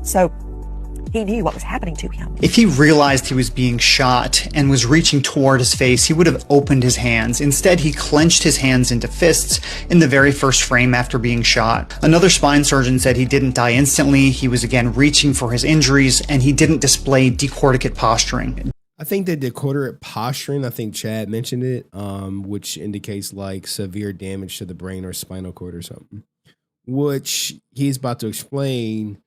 So he knew what was happening to him. If he realized he was being shot and was reaching toward his face, he would have opened his hands. Instead, he clenched his hands into fists in the very first frame after being shot. Another spine surgeon said he didn't die instantly. He was again reaching for his injuries, and he didn't display decorticate posturing. I think that decorticate posturing, I think Chad mentioned it, which indicates like severe damage to the brain or spinal cord or something, which he's about to explain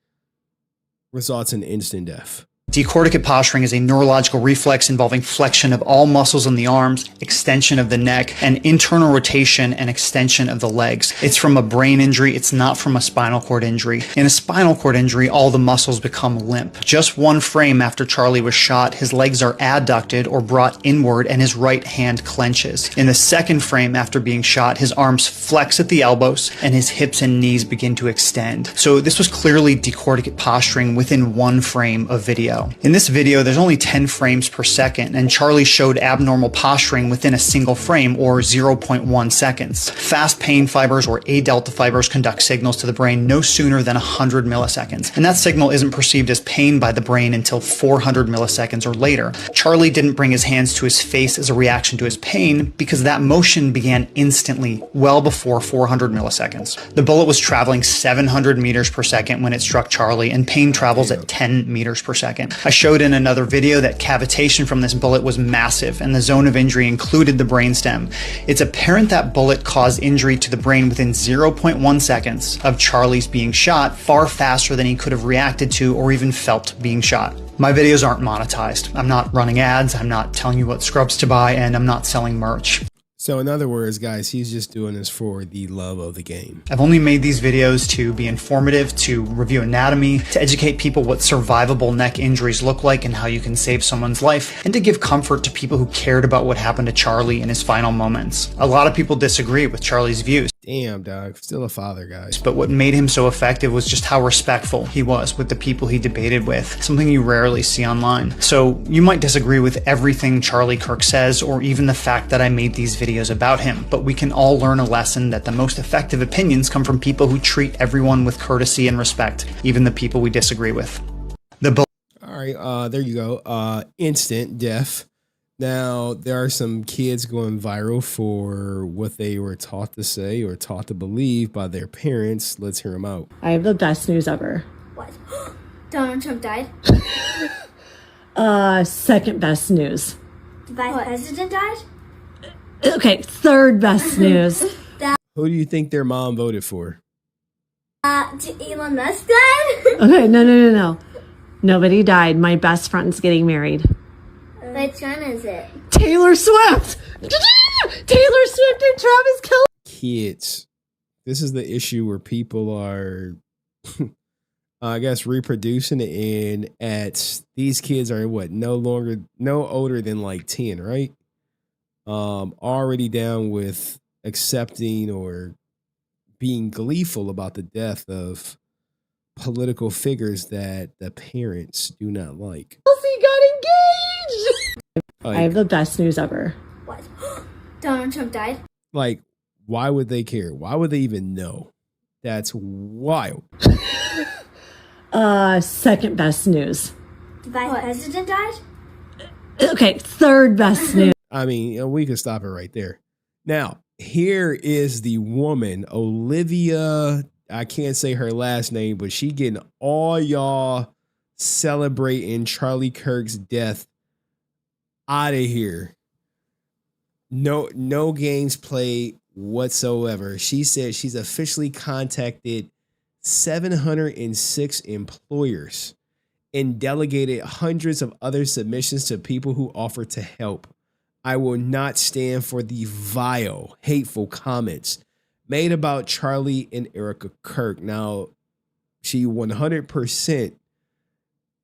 results in instant death. Decorticate posturing is a neurological reflex involving flexion of all muscles in the arms, extension of the neck, and internal rotation and extension of the legs. It's from a brain injury, it's not from a spinal cord injury. In a spinal cord injury, all the muscles become limp. Just one frame after Charlie was shot, his legs are adducted or brought inward and his right hand clenches. In the second frame after being shot, his arms flex at the elbows and his hips and knees begin to extend. So this was clearly decorticate posturing within one frame of video. though. In this video, there's only 10 frames per second, and Charlie showed abnormal posturing within a single frame, or 0.1 seconds. Fast pain fibers, or A delta fibers, conduct signals to the brain no sooner than 100 milliseconds, and that signal isn't perceived as pain by the brain until 400 milliseconds or later. Charlie didn't bring his hands to his face as a reaction to his pain because that motion began instantly, well before 400 milliseconds. The bullet was traveling 700 meters per second when it struck Charlie, and pain travels at 10 meters per second. I showed in another video that cavitation from this bullet was massive, and the zone of injury included the brainstem. It's apparent that bullet caused injury to the brain within 0.1 seconds of Charlie's being shot, far faster than he could have reacted to or even felt being shot. My videos aren't monetized. I'm not running ads, I'm not telling you what scrubs to buy, and I'm not selling merch. So in other words, guys, he's just doing this for the love of the game. I've only made these videos to be informative, to review anatomy, to educate people what survivable neck injuries look like and how you can save someone's life, and to give comfort to people who cared about what happened to Charlie in his final moments. A lot of people disagree with Charlie's views. Damn, dog. Still a father, guys. But what made him so effective was just how respectful he was with the people he debated with, something you rarely see online. So you might disagree with everything Charlie Kirk says, or even the fact that I made these videos about him, but we can all learn a lesson that the most effective opinions come from people who treat everyone with courtesy and respect, even the people we disagree with. All right, there you go. Instant death. Now, there are some kids going viral for what they were taught to say or taught to believe by their parents. Let's hear them out. I have the best news ever. What? Donald Trump died? Second best news. The vice president died? Okay, third best news. Who do you think their mom voted for? Did Elon Musk died? Okay, no. Nobody died. My best friend's getting married. Which one is it? Taylor Swift! Taylor Swift and Travis Kelce! Kids. This is the issue where people are, I guess, reproducing it, and these kids are what, no older than like 10, right? Already down with accepting or being gleeful about the death of political figures that the parents do not like. Kelsey got engaged! I have the best news ever. What? Donald Trump died? Like, why would they care? Why would they even know? That's wild. Second best news. The vice president died? Okay, third best news. I mean, we could stop it right there. Now, here is the woman, Olivia. I can't say her last name, but she getting all y'all celebrating Charlie Kirk's death out of here. No games played whatsoever. She said she's officially contacted 706 employers and delegated hundreds of other submissions to people who offer to help. I will not stand for the vile, hateful comments made about Charlie and Erica Kirk. Now, she 100%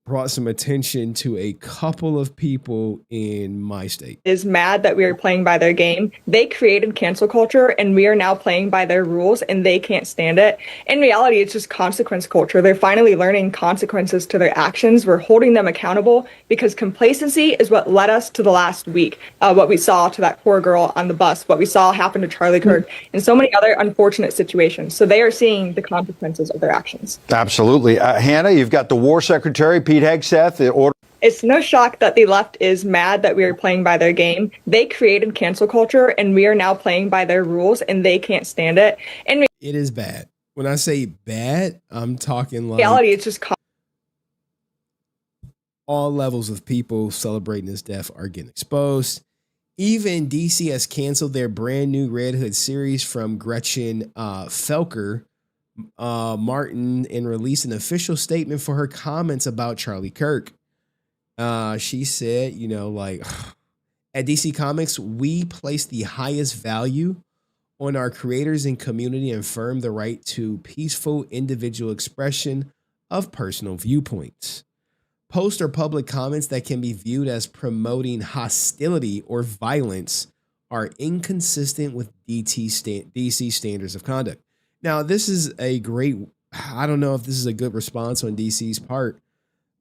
brought some attention to a couple of people in my state. Is mad that we are playing by their game. They created cancel culture and we are now playing by their rules and they can't stand it. In reality, it's just consequence culture. They're finally learning consequences to their actions. We're holding them accountable because complacency is what led us to the last week. What we saw to that poor girl on the bus, what we saw happen to Charlie Kirk, and so many other unfortunate situations. So they are seeing the consequences of their actions. Absolutely. Hannah, you've got the War Secretary, Pete Hegseth. It's no shock that the left is mad that we are playing by their game. They created cancel culture and we are now playing by their rules and they can't stand it. And it is bad. When I say bad, I'm talking like reality, it's just all levels of people celebrating his death are getting exposed. Even DC has canceled their brand new Red Hood series from Gretchen Felker Martin and released an official statement for her comments about Charlie Kirk. She said, at DC Comics, we place the highest value on our creators and community and affirm the right to peaceful individual expression of personal viewpoints. Post or public comments that can be viewed as promoting hostility or violence are inconsistent with DC standards of conduct. Now, this is a great, I don't know if this is a good response on DC's part,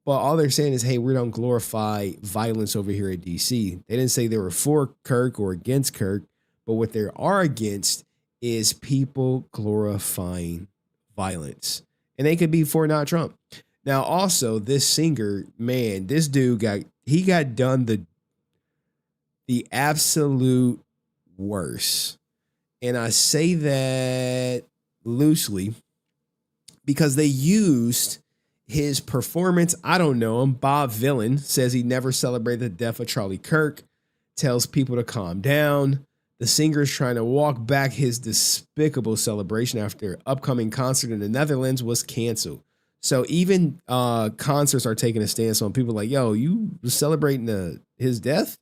But all they're saying is, hey, we don't glorify violence over here at DC. They didn't say they were for Kirk or against Kirk, but what they are against is people glorifying violence. And they could be for not Trump. Now, also, this singer, man, this dude got done the absolute worst. And I say that loosely because they used his performance. I don't know him. Bob Villain says he never celebrated the death of Charlie Kirk, tells people to calm down. The singer is trying to walk back his despicable celebration after upcoming concert in the Netherlands was canceled. So even concerts are taking a stance on people like, yo, you celebrating his death?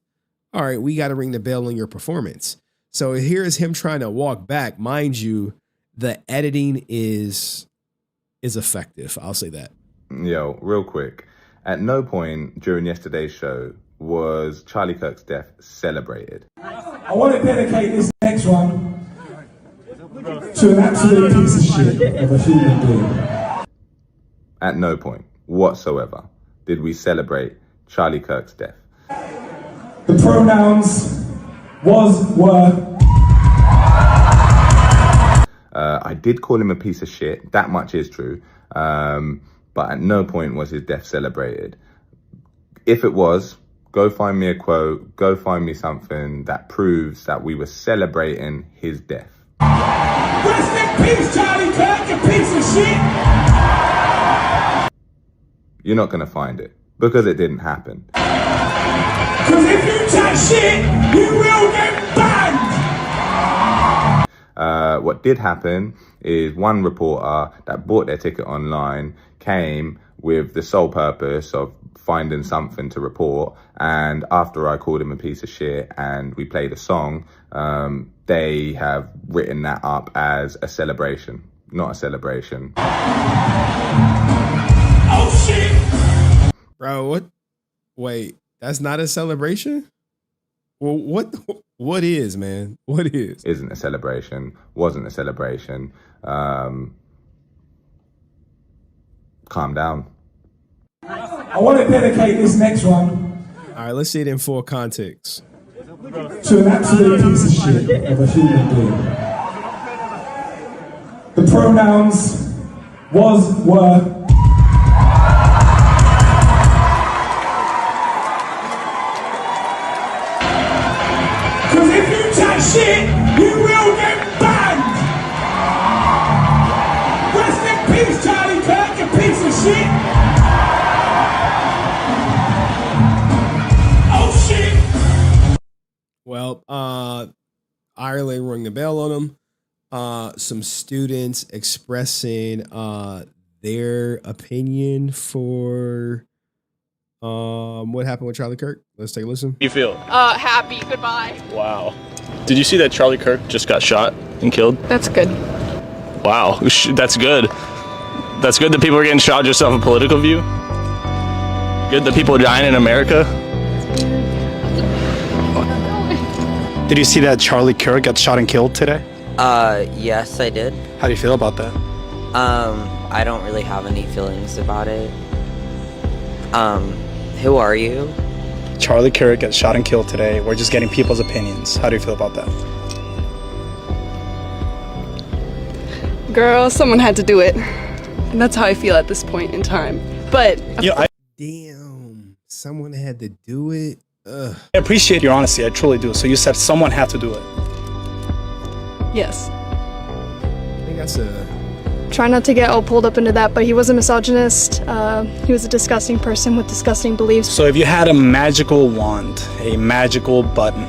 All right, we got to ring the bell on your performance. So here's him trying to walk back. Mind you, the editing is effective. I'll say that. Yo, real quick. At no point during yesterday's show was Charlie Kirk's death celebrated. I want to dedicate this next one to an absolute piece of shit of a human being. At no point whatsoever did we celebrate Charlie Kirk's death. The pronouns was, were. I did call him a piece of shit. That much is true. But at no point was his death celebrated. If it was, go find me a quote, go find me something that proves that we were celebrating his death. Rest in peace, Charlie Kirk, you piece of shit! You're not going to find it because it didn't happen. Because if you chat shit, you will get banned! What did happen is one reporter that bought their ticket online came with the sole purpose of finding something to report, and after I called him a piece of shit and we played a song, they have written that up as a celebration, not a celebration. Oh shit! Bro, what? Wait, that's not a celebration? Well, what is, man? What is? Isn't a celebration, wasn't a celebration. Calm down. I want to dedicate this next one. All right, let's see it in full context. To an absolute piece of shit of a human being. The pronouns was, were. Because if you chat shit, you will get banned! Rest in peace, Charlie Kirk, you piece of shit! Oh shit! Well, Ireland rang the bell on them. Some students expressing their opinion for what happened with Charlie Kirk. Let's take a listen. You feel? Happy. Goodbye. Wow. Did you see that Charlie Kirk just got shot and killed? That's good. Wow. That's good. That's good that people are getting shot just off a political view. Good that people are dying in America. Did you see that Charlie Kirk got shot and killed today? Yes, I did. How do you feel about that? I don't really have any feelings about it. Who are you? Charlie Kirk got shot and killed today. We're just getting people's opinions. How do you feel about that? Girl, someone had to do it. And that's how I feel at this point in time. But damn, someone had to do it. Ugh. I appreciate your honesty. I truly do. So you said someone had to do it. yes. I think that's a. Try not to get all pulled up into that, but he was a misogynist. He was a disgusting person with disgusting beliefs. So if you had a magical wand, a magical button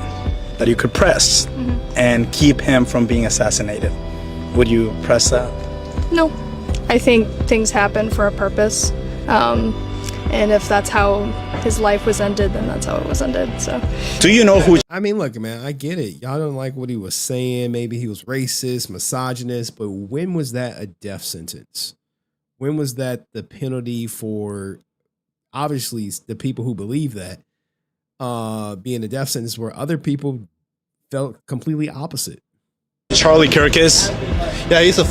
that you could press and keep him from being assassinated, would you press that? No. I think things happen for a purpose. And if that's how his life was ended, then that's how it was ended. So, do you know who? I mean, look, man, I get it. Y'all don't like what he was saying. Maybe he was racist, misogynist. But when was that a death sentence? When was that the penalty for, obviously, the people who believe that being a death sentence, where other people felt completely opposite? Charlie Kirk is? Yeah, he's a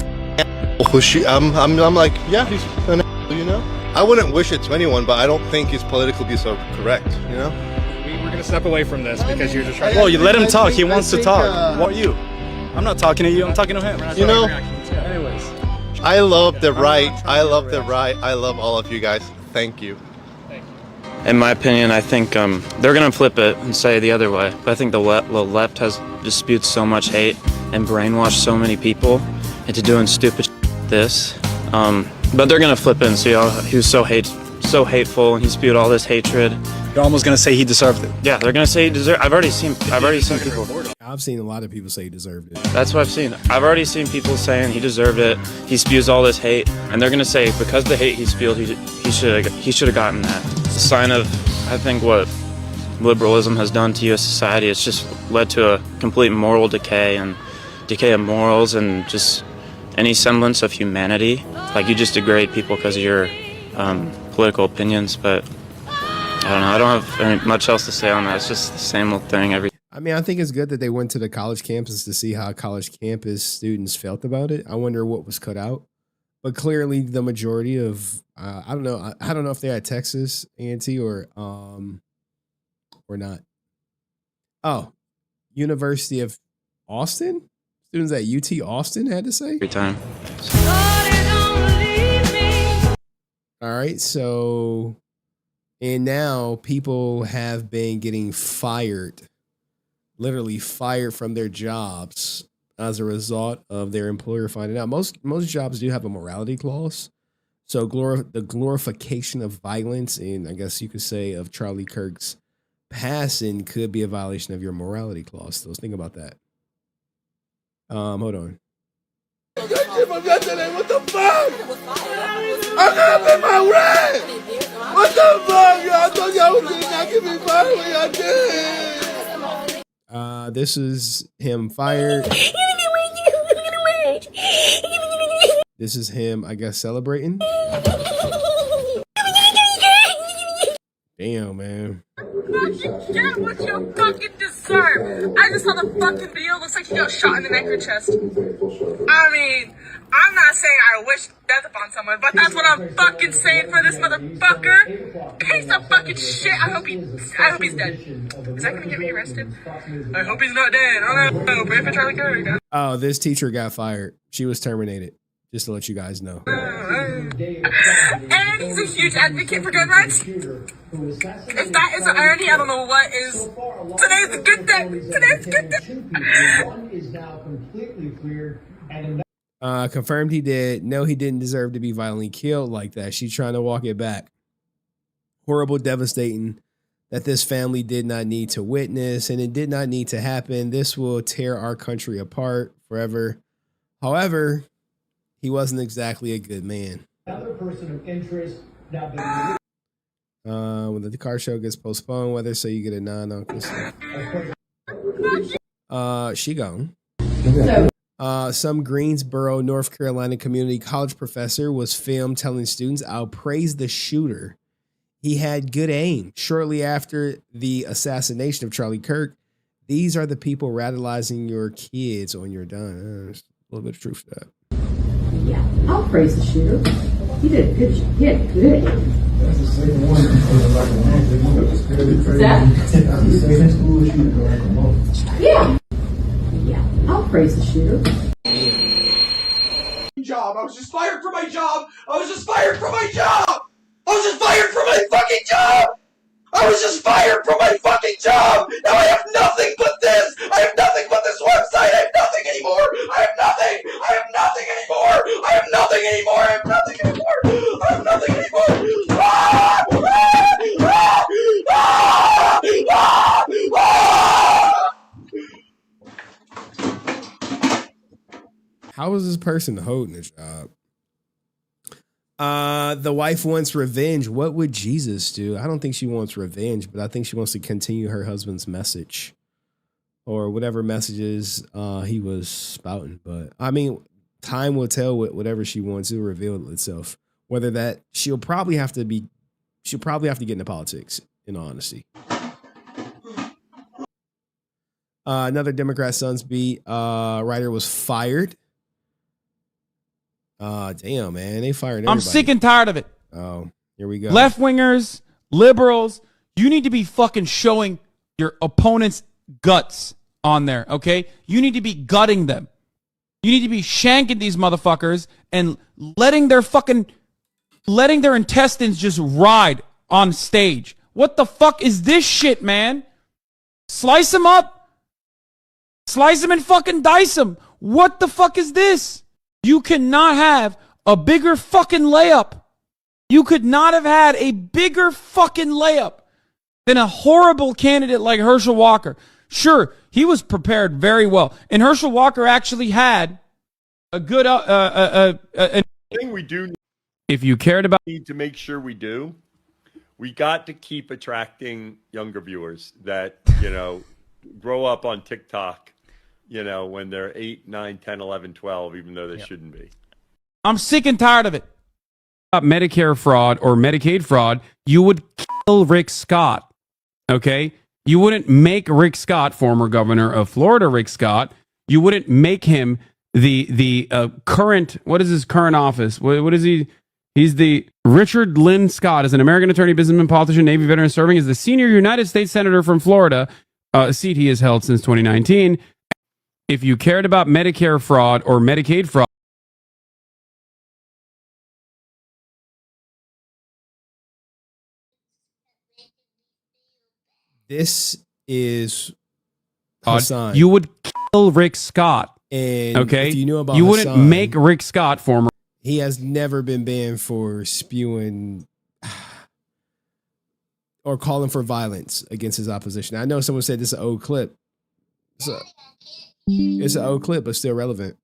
who I'm like, yeah, he's an you know. I wouldn't wish it to anyone, but I don't think his political views are correct, you know? We're going to step away from this because you're just trying to... Well, you let him talk. He wants to talk. What are you? I'm not talking to you. I'm talking to him. You know, anyways. I love the right. I love the right. I love all of you guys. Thank you. In my opinion, I think they're going to flip it and say the other way. But I think the left has just spewed so much hate and brainwashed so many people into doing stupid like this. But they're going to flip it and see how he was so hateful and he spewed all this hatred. You're almost going to say he deserved it. Yeah, they're going to say he deserved it. I've already seen people. I've seen a lot of people say he deserved it. That's what I've seen. I've already seen people saying he deserved it. He spews all this hate, and they're gonna say because the hate he spewed, he should have gotten that. It's a sign of, I think, what liberalism has done to U.S. society. It's just led to a complete moral decay and decay of morals and just any semblance of humanity. Like you just degrade people because of your political opinions, but I don't know. I don't have much else to say on that. It's just the same old thing every. I mean, I think it's good that they went to the college campus to see how college campus students felt about it. I wonder what was cut out, but clearly the majority of I don't know. I don't know if they're at Texas A&T or not. Oh, University of Austin. Students at UT Austin had to say every time. All right, so. And now people have been getting fired, literally fired from their jobs as a result of their employer finding out. Most jobs do have a morality clause. So the glorification of violence, and I guess you could say of Charlie Kirk's passing, could be a violation of your morality clause. So let's think about that. Hold on. What the fuck? I gotta pay my rent! What the fuck? I thought y'all was gonna give me money when y'all did. This is him fired. This is him, I guess, celebrating. Damn, man. Fucking get what you fucking deserve. I just saw the fucking video. Looks like he got shot in the neck or chest. I mean, I'm not saying I wish death upon someone, but that's what I'm fucking saying for this motherfucker. Piece of fucking shit. I hope he's dead. Is that gonna get me arrested? I hope he's not dead. I don't know. Pray for Charlie Kirk. Oh, this teacher got fired. She was terminated. Just to let you guys know. And he's a huge advocate for gun rights. If that is an irony, I don't know what is. Today's a good day. Today's a good day. Confirmed he did. No, he didn't deserve to be violently killed like that. She's trying to walk it back. Horrible, devastating that this family did not need to witness, and it did not need to happen. This will tear our country apart forever. However, he wasn't exactly a good man. Another person of interest now when the car show gets postponed, whether so you get a non-uncle. She gone. Some Greensboro, North Carolina community college professor was filmed telling students, "I'll praise the shooter. He had good aim." Shortly after the assassination of Charlie Kirk, these are the people radicalizing your kids when you're done. There's a little bit of truth to that. Yeah, I'll praise the shooter. He did a good job. He had good aim. That's the second one. Yeah. Yeah, I'll praise the shooter. Job. I was just fired from my job. I was just fired from my job. I was just fired from my fucking job. I was just fired from my fucking job. Now I have nothing but this. I have nothing but this website. I have nothing anymore. I have nothing. I have nothing anymore. I have nothing anymore. I have nothing anymore. I have nothing anymore. Ah! Ah! Ah! Ah! Ah! How is this person holding a job? The wife wants revenge. What would Jesus do? I don't think she wants revenge, but I think she wants to continue her husband's message or whatever messages he was spouting. But I mean, time will tell whatever she wants to reveal itself. Whether that she'll probably have to get into politics, in all honesty. Another Democrat Sons beat writer was fired. Damn, man, they fired everybody. I'm sick and tired of it. Oh, Here we go. Left wingers, liberals, you need to be fucking showing your opponent's guts on there, okay? You need to be gutting them. You need to be shanking these motherfuckers and letting their intestines just ride on stage. What the fuck is this shit, man? Slice them up. Slice them and fucking dice them. What the fuck is this? You cannot have a bigger fucking layup. You could not have had a bigger fucking layup than a horrible candidate like Herschel Walker. Sure, he was prepared very well. And Herschel Walker actually had a good thing we do if you cared about need to make sure we do, we got to keep attracting younger viewers that, grow up on TikTok, when they're 8, 9, 10, 11, 12, even though they shouldn't be. I'm sick and tired of it. Medicare fraud or Medicaid fraud, you would kill Rick Scott. Okay? You wouldn't make Rick Scott, former governor of Florida, Rick Scott, you wouldn't make him the current, what is his current office? What is he? He's the Richard Lynn Scott, is an American attorney, businessman, politician, Navy veteran, serving as the senior United States Senator from Florida, a seat he has held since 2019. If you cared about Medicare fraud or Medicaid fraud, This is Hassan. you would kill Rick Scott. And okay, if you knew about you wouldn't Hassan, make Rick Scott former. He has never been banned for spewing or calling for violence against his opposition. I know someone said this is an old clip. It's an old clip, but still relevant.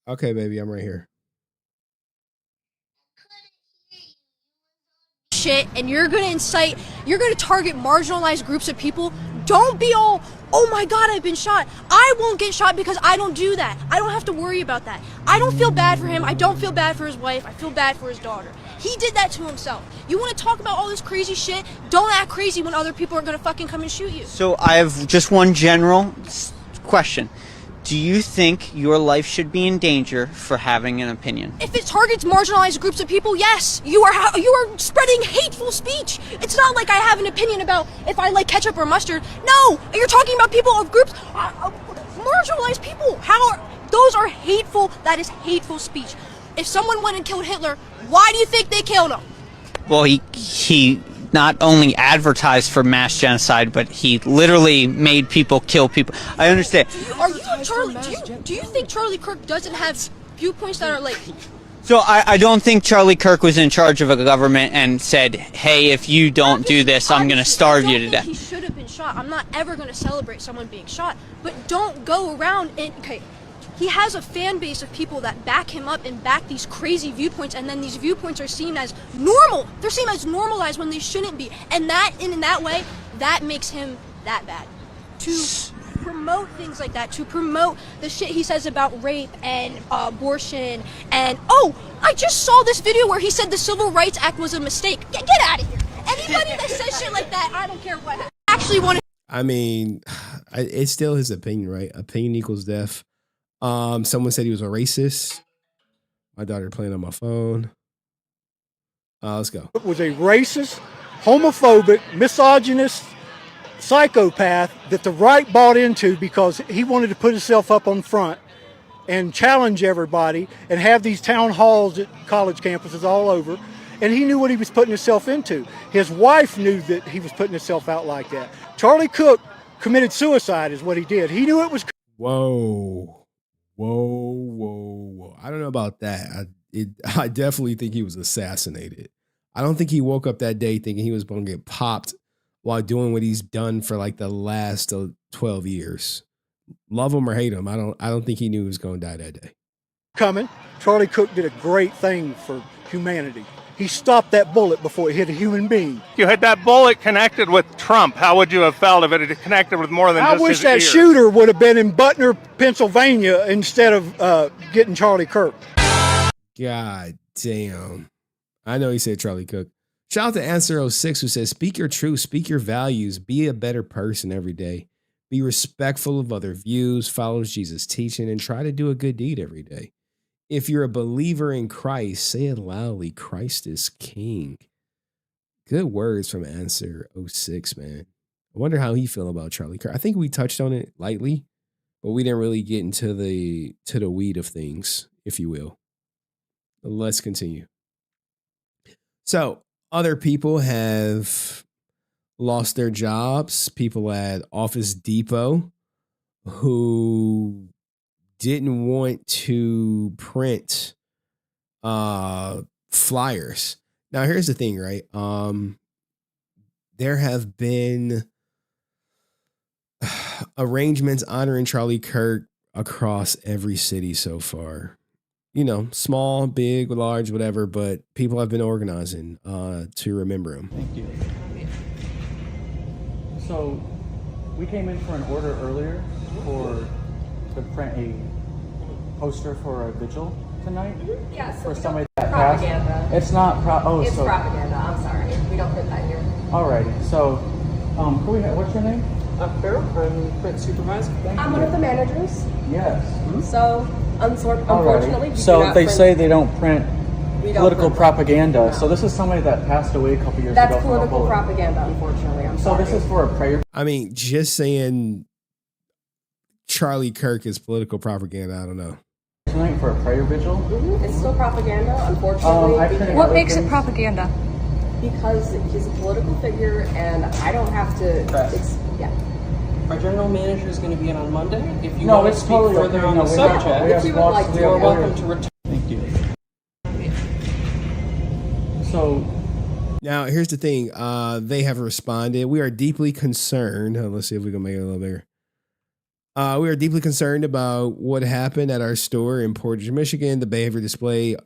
Okay, baby, I'm right here. Shit, and you're gonna target marginalized groups of people. Don't be all, oh my god, I've been shot. I won't get shot because I don't do that. I don't have to worry about that. I don't feel bad for him. I don't feel bad for his wife. I feel bad for his daughter. He did that to himself. You want to talk about all this crazy shit? Don't act crazy when other people are gonna fucking come and shoot you. So I have just one general question. Do you think your life should be in danger for having an opinion? If it targets marginalized groups of people, yes, you are spreading hateful speech. It's not like I have an opinion about if I like ketchup or mustard. No, you're talking about people of groups, marginalized people. Those are hateful. That is hateful speech. If someone went and killed Hitler, why do you think they killed him? Well, he not only advertised for mass genocide, but he literally made people kill people. I understand. Do you think Charlie Kirk doesn't have viewpoints that are like? So I don't think Charlie Kirk was in charge of a government and said, hey, if you don't do this, I'm going to starve you to death. He should have been shot. I'm not ever going to celebrate someone being shot, but don't go around and, okay, he has a fan base of people that back him up and back these crazy viewpoints, and then these viewpoints are seen as normal. They're seen as normalized when they shouldn't be. And in that way, that makes him that bad. To promote things like that, to promote the shit he says about rape and abortion, and I just saw this video where he said the Civil Rights Act was a mistake. Get out of here. Anybody that says shit like that, I don't care what. I actually want to. I mean, it's still his opinion, right? Opinion equals death. Someone said he was a racist. My daughter playing on my phone. Let's go. Was a racist, homophobic, misogynist psychopath that the right bought into because he wanted to put himself up on front and challenge everybody and have these town halls at college campuses all over. And he knew what he was putting himself into. His wife knew that he was putting himself out like that. Charlie Cook committed suicide is what he did. He knew it was. Whoa. I don't know about that. I definitely think he was assassinated. I don't think he woke up that day thinking he was going to get popped while doing what he's done for like the last 12 years. Love him or hate him, I don't think he knew he was going to die that day. Coming. Charlie Cook did a great thing for humanity. He stopped that bullet before it hit a human being. You had that bullet connected with Trump. How would you have felt if it had connected with more than just his I wish that ear? shooter would have been in Butner, Pennsylvania, instead of getting Charlie Kirk. God damn. I know he said Charlie Cook. Shout out to Answer06 who says, speak your truth, speak your values, be a better person every day. Be respectful of other views, follow Jesus' teaching, and try to do a good deed every day. If you're a believer in Christ, say it loudly. Christ is King. Good words from Answer 06, man. I wonder how he feel about Charlie Kirk. I think we touched on it lightly, but we didn't really get into the weed of things, if you will. Let's continue. So, other people have lost their jobs. People at Office Depot who didn't want to print flyers. Now, here's the thing, right? There have been arrangements honoring Charlie Kirk across every city so far. You know, small, big, large, whatever, but people have been organizing to remember him. Thank you. So, we came in for an order earlier to print a poster for a vigil tonight. Yes. For somebody that Propaganda. passed. It's not It's propaganda. I'm sorry. We don't put that here. Alrighty. So, what's your name? I'm print supervisor. I'm one of the managers. Yes. So, unfortunately, we do So not they print- say they don't print we don't political print- propaganda. No. So this is somebody that passed away a couple years That's ago. from a political bullet. propaganda, unfortunately. I'm So sorry. this is for a prayer. I mean, just saying Charlie Kirk is political propaganda, I don't know. Tonight for a prayer vigil. It's still propaganda, unfortunately. What makes it propaganda? Because he's a political figure, and I don't have to. Yeah. Our general manager is going to be in on Monday. If you No, want to it's speak totally further okay. on No, the we have- subject, we have you lots- we are have welcome orders. to return. Thank you. So now here's the thing. They have responded. We are deeply concerned. Let's see if we can make it a little bigger. We are deeply concerned about what happened at our store in Portage, Michigan. The behavior displayed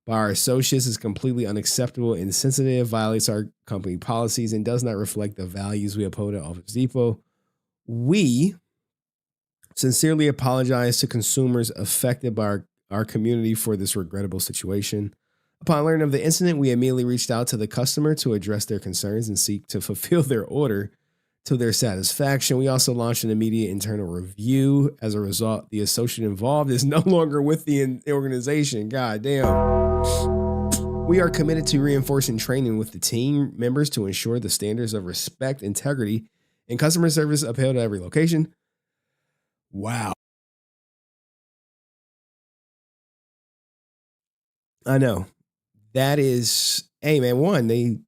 by our associates is completely unacceptable, insensitive, violates our company policies, and does not reflect the values we uphold at Office Depot. We sincerely apologize to consumers affected by our community for this regrettable situation. Upon learning of the incident, we immediately reached out to the customer to address their concerns and seek to fulfill their order to their satisfaction. We also launched an immediate internal review. As a result, the associate involved is no longer with the organization. God damn. We are committed to reinforcing training with the team members to ensure the standards of respect, integrity, and customer service upheld at every location. Wow. I know. That is, hey man, one, they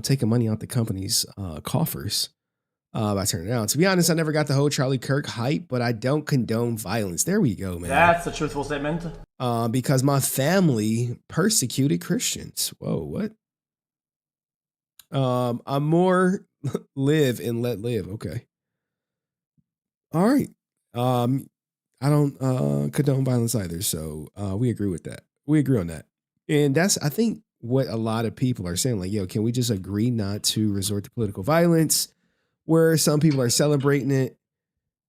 taking money out the company's coffers by turning it out. To be honest, I never got the whole Charlie Kirk hype, but I don't condone violence. There we go, man. That's a truthful statement. Because my family persecuted Christians. Whoa, what? I'm more live and let live. Okay. All right. I don't condone violence either. So we agree with that. We agree on that. And that's, I think, what a lot of people are saying. Like, yo, can we just agree not to resort to political violence where some people are celebrating it,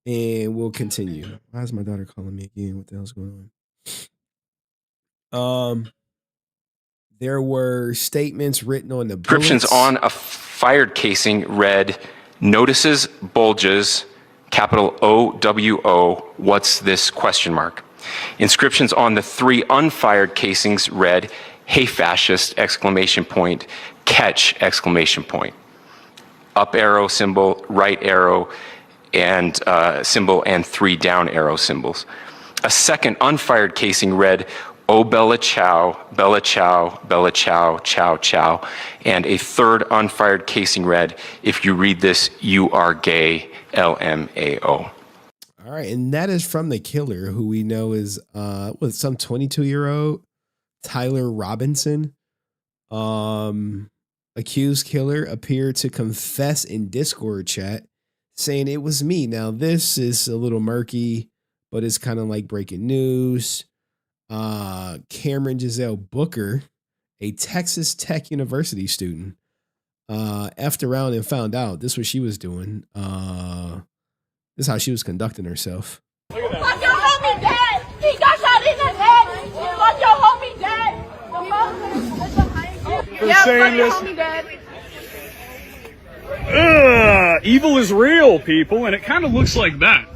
and we'll continue. Why is my daughter calling me again? What the hell's going on? There were statements written on the Inscriptions bullets. on a fired casing read, "Notices, bulges, capital OWO, what's this question mark?" Inscriptions on the 3 unfired casings read, "Hey fascist, exclamation point, catch, exclamation point." Up arrow symbol, right arrow and symbol, and 3 down arrow symbols. A second unfired casing read, "Oh Bella Chow, Bella Chow, Bella Chow, Chow Chow." And a third unfired casing read, "If you read this, you are gay, LMAO." All right, and that is from the killer, who we know is with some 22-year-old Tyler Robinson. Accused killer appeared to confess in Discord chat, saying it was me. Now this is a little murky, but it's kind of like breaking news. Cameron Giselle Booker, a Texas Tech University student, effed around and found out this is what she was doing. This is how she was conducting herself. Fuck your homie dead! He got shot in the head! Fuck your homie dead! Yeah, fuck your homie dead! Evil is real, people, and it kind of looks like that.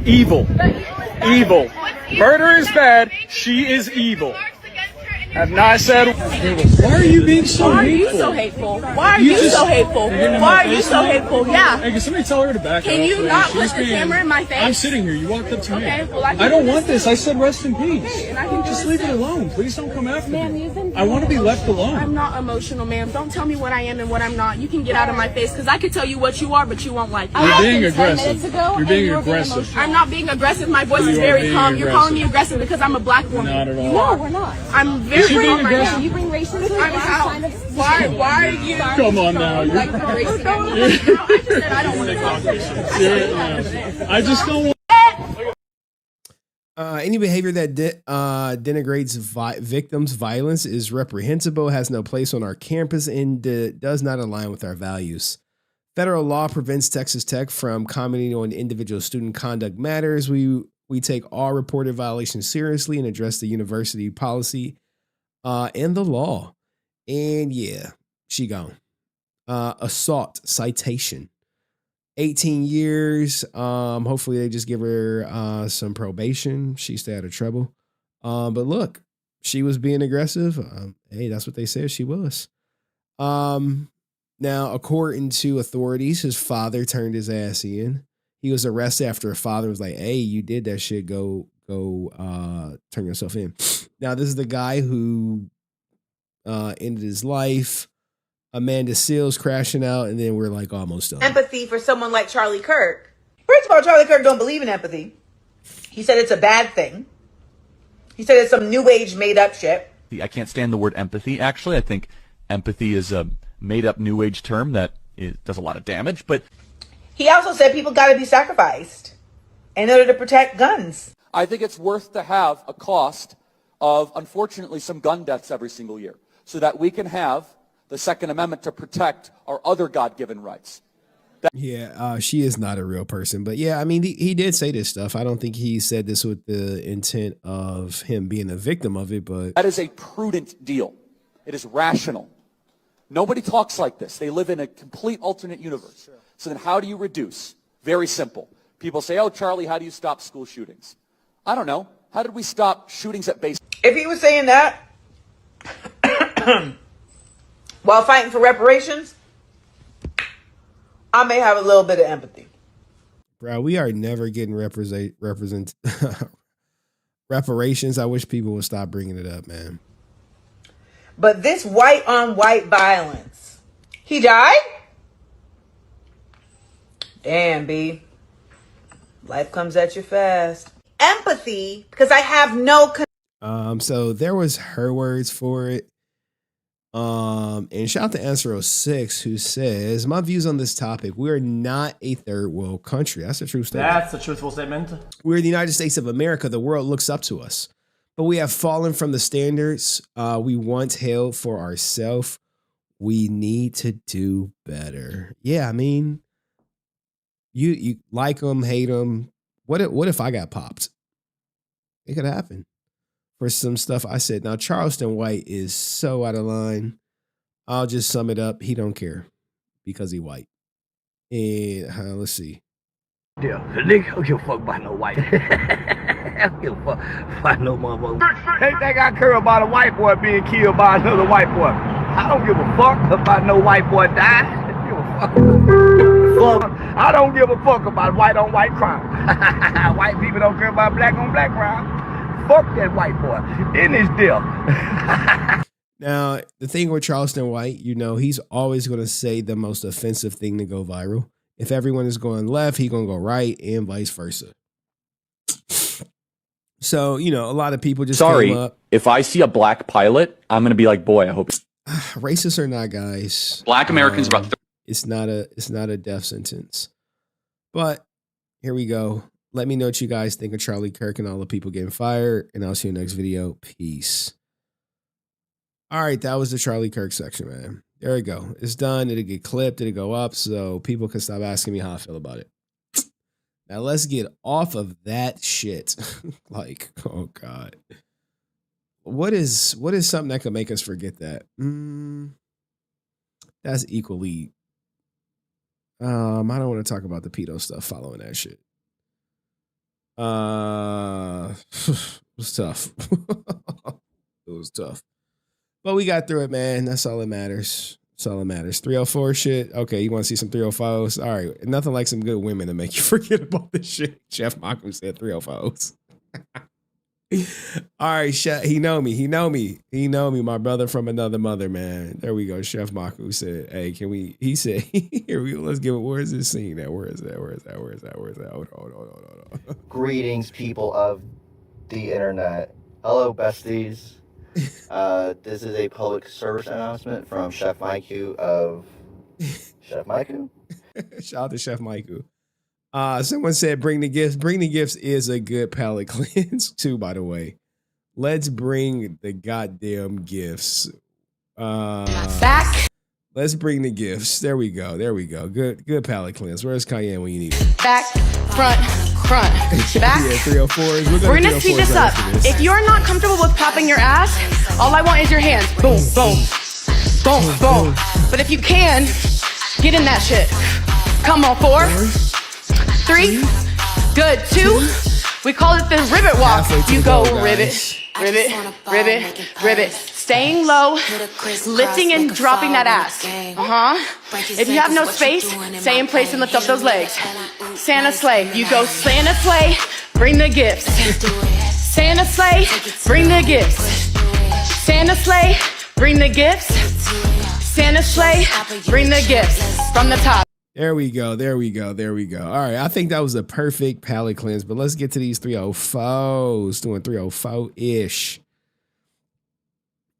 Evil. Evil. Murder is bad. She is evil. Have not said. Why are you being so hateful? Why are you so hateful? Why are you so hateful? Yeah. Hey, can somebody tell her to back up? Can you not put the camera in my face? I'm sitting here. You walked up to me. Okay, well, I don't want this. I said rest in peace. And I can Just leave it alone. Please don't come after Ma'am, me. you've been I want to be left alone. I'm not emotional, ma'am. Don't tell me what I am and what I'm not. You can get out of my face because I could tell you what you are, but you won't like it. You're being aggressive. You're being aggressive. I'm not being aggressive. My voice is You are very being calm. You're calling me aggressive. aggressive because I'm a black woman. Not at all. You are. we're not. I'm Is very she being calm right aggressive? now. You bring race into it. I'm out. Why are you? Come on now. You're Like racing at me? No, I just said I don't want to talk to you. I just don't want. Any behavior that denigrates victims' violence is reprehensible, has no place on our campus, and does not align with our values. Federal law prevents Texas Tech from commenting on individual student conduct matters. We take all reported violations seriously and address the university policy and the law. And yeah, she gone. Assault citation. 18 years. Hopefully they just give her some probation. She stayed out of trouble. But look, she was being aggressive. Hey, that's what they said she was. Now, according to authorities, his father turned his ass in. He was arrested after a father was like, hey, you did that shit. Go turn yourself in. Now, this is the guy who ended his life. Amanda Seals crashing out, and then we're like almost done. Empathy for someone like Charlie Kirk. First of all, Charlie Kirk don't believe in empathy. He said it's a bad thing. He said it's some new age made up shit. I can't stand the word empathy, actually. I think empathy is a made up new age term that does a lot of damage, but He also said people got to be sacrificed in order to protect guns. I think it's worth to have a cost of, unfortunately, some gun deaths every single year so that we can have the Second Amendment to protect our other God-given rights. She is not a real person. But yeah, I mean, he did say this stuff. I don't think he said this with the intent of him being a victim of it, but That is a prudent deal. It is rational. Nobody talks like this. They live in a complete alternate universe. So then how do you reduce? Very simple. People say, oh, Charlie, how do you stop school shootings? I don't know. How did we stop shootings at base? If he was saying that while fighting for reparations, I may have a little bit of empathy. bro, we are never getting reparations. I wish people would stop bringing it up, man. But this white on white violence, he died? Damn, B. Life comes at you fast. Empathy, because I have no... So there was her words for it. And shout out to Answer 06 who says, my views on this topic, we are not a third world country. That's a true statement. That's a truthful statement. We're the United States of America. The world looks up to us. But we have fallen from the standards we once held for ourselves. We need to do better. Yeah, I mean, you like them, hate them. What if I got popped? It could happen for some stuff I said. Now, Charleston White is so out of line. I'll just sum it up. He don't care because he white. And let's see. Yeah, nigga, don't give a fuck about no white. I don't give a fuck about no motherfucker. They think I care about a white boy being killed by another white boy. I don't give a fuck about no white boy dying. I don't give a fuck. I don't give a fuck about white on white crime. White people don't care about black on black crime. Fuck that white boy in his deal. Now, the thing with Charleston White, he's always going to say the most offensive thing to go viral. If everyone is going left, he's going to go right and vice versa. So, a lot of people just Sorry, came up. if I see a black pilot, I'm going to be like, boy, I hope. Racist or not, guys. Black Americans about it's not a death sentence. But here we go. Let me know what you guys think of Charlie Kirk and all the people getting fired. And I'll see you next video. Peace. All right, that was the Charlie Kirk section, man. There we go. It's done. It'll get clipped. It'll go up so people can stop asking me how I feel about it. Now let's get off of that shit. Like, oh God. What is something that could make us forget that? That's equally. I don't want to talk about the pedo stuff following that shit. It was tough. It was tough. But we got through it, man. That's all that matters. That's all that matters. 304 shit. Okay, you want to see some 305s? All right. Nothing like some good women to make you forget about this shit. Chef Malcolm said 305s. All right, Chef. He know me. He know me. He know me. My brother from another mother, man. There we go. Chef Maku said, hey, can we? He said, here we go. Let's give it. Where is this scene at? Where is that? Where is that? Where is that? Where is that? Hold on. Greetings, people of the internet. Hello, besties. This is a public service announcement from Chef Maiku of Chef Maiku. Shout out to Chef Maiku. Someone said, bring the gifts. Bring the gifts is a good palate cleanse too, by the way. Let's bring the goddamn gifts. Back. Let's bring the gifts. There we go. There we go. Good palate cleanse. Where's Cayenne when you need it? Back, front, back. Yeah, 304s. We're gonna speed this up. If you're not comfortable with popping your ass, all I want is your hands. Boom, boom, boom, boom. But if you can, get in that shit. Come on, 4, 3, good, 2. We call it the ribbit walk. You go ribbit, ribbit, ribbit, ribbit. Staying low, lifting and dropping that ass. If you have no space, stay in place and lift up those legs. Santa sleigh. You go Santa sleigh, bring the gifts. Santa sleigh, bring the gifts. Santa sleigh, bring the gifts. Santa sleigh, bring the gifts from the top. There we go. There we go. There we go. All right. I think that was a perfect palate cleanse, but let's get to these 304s. Doing 304-ish.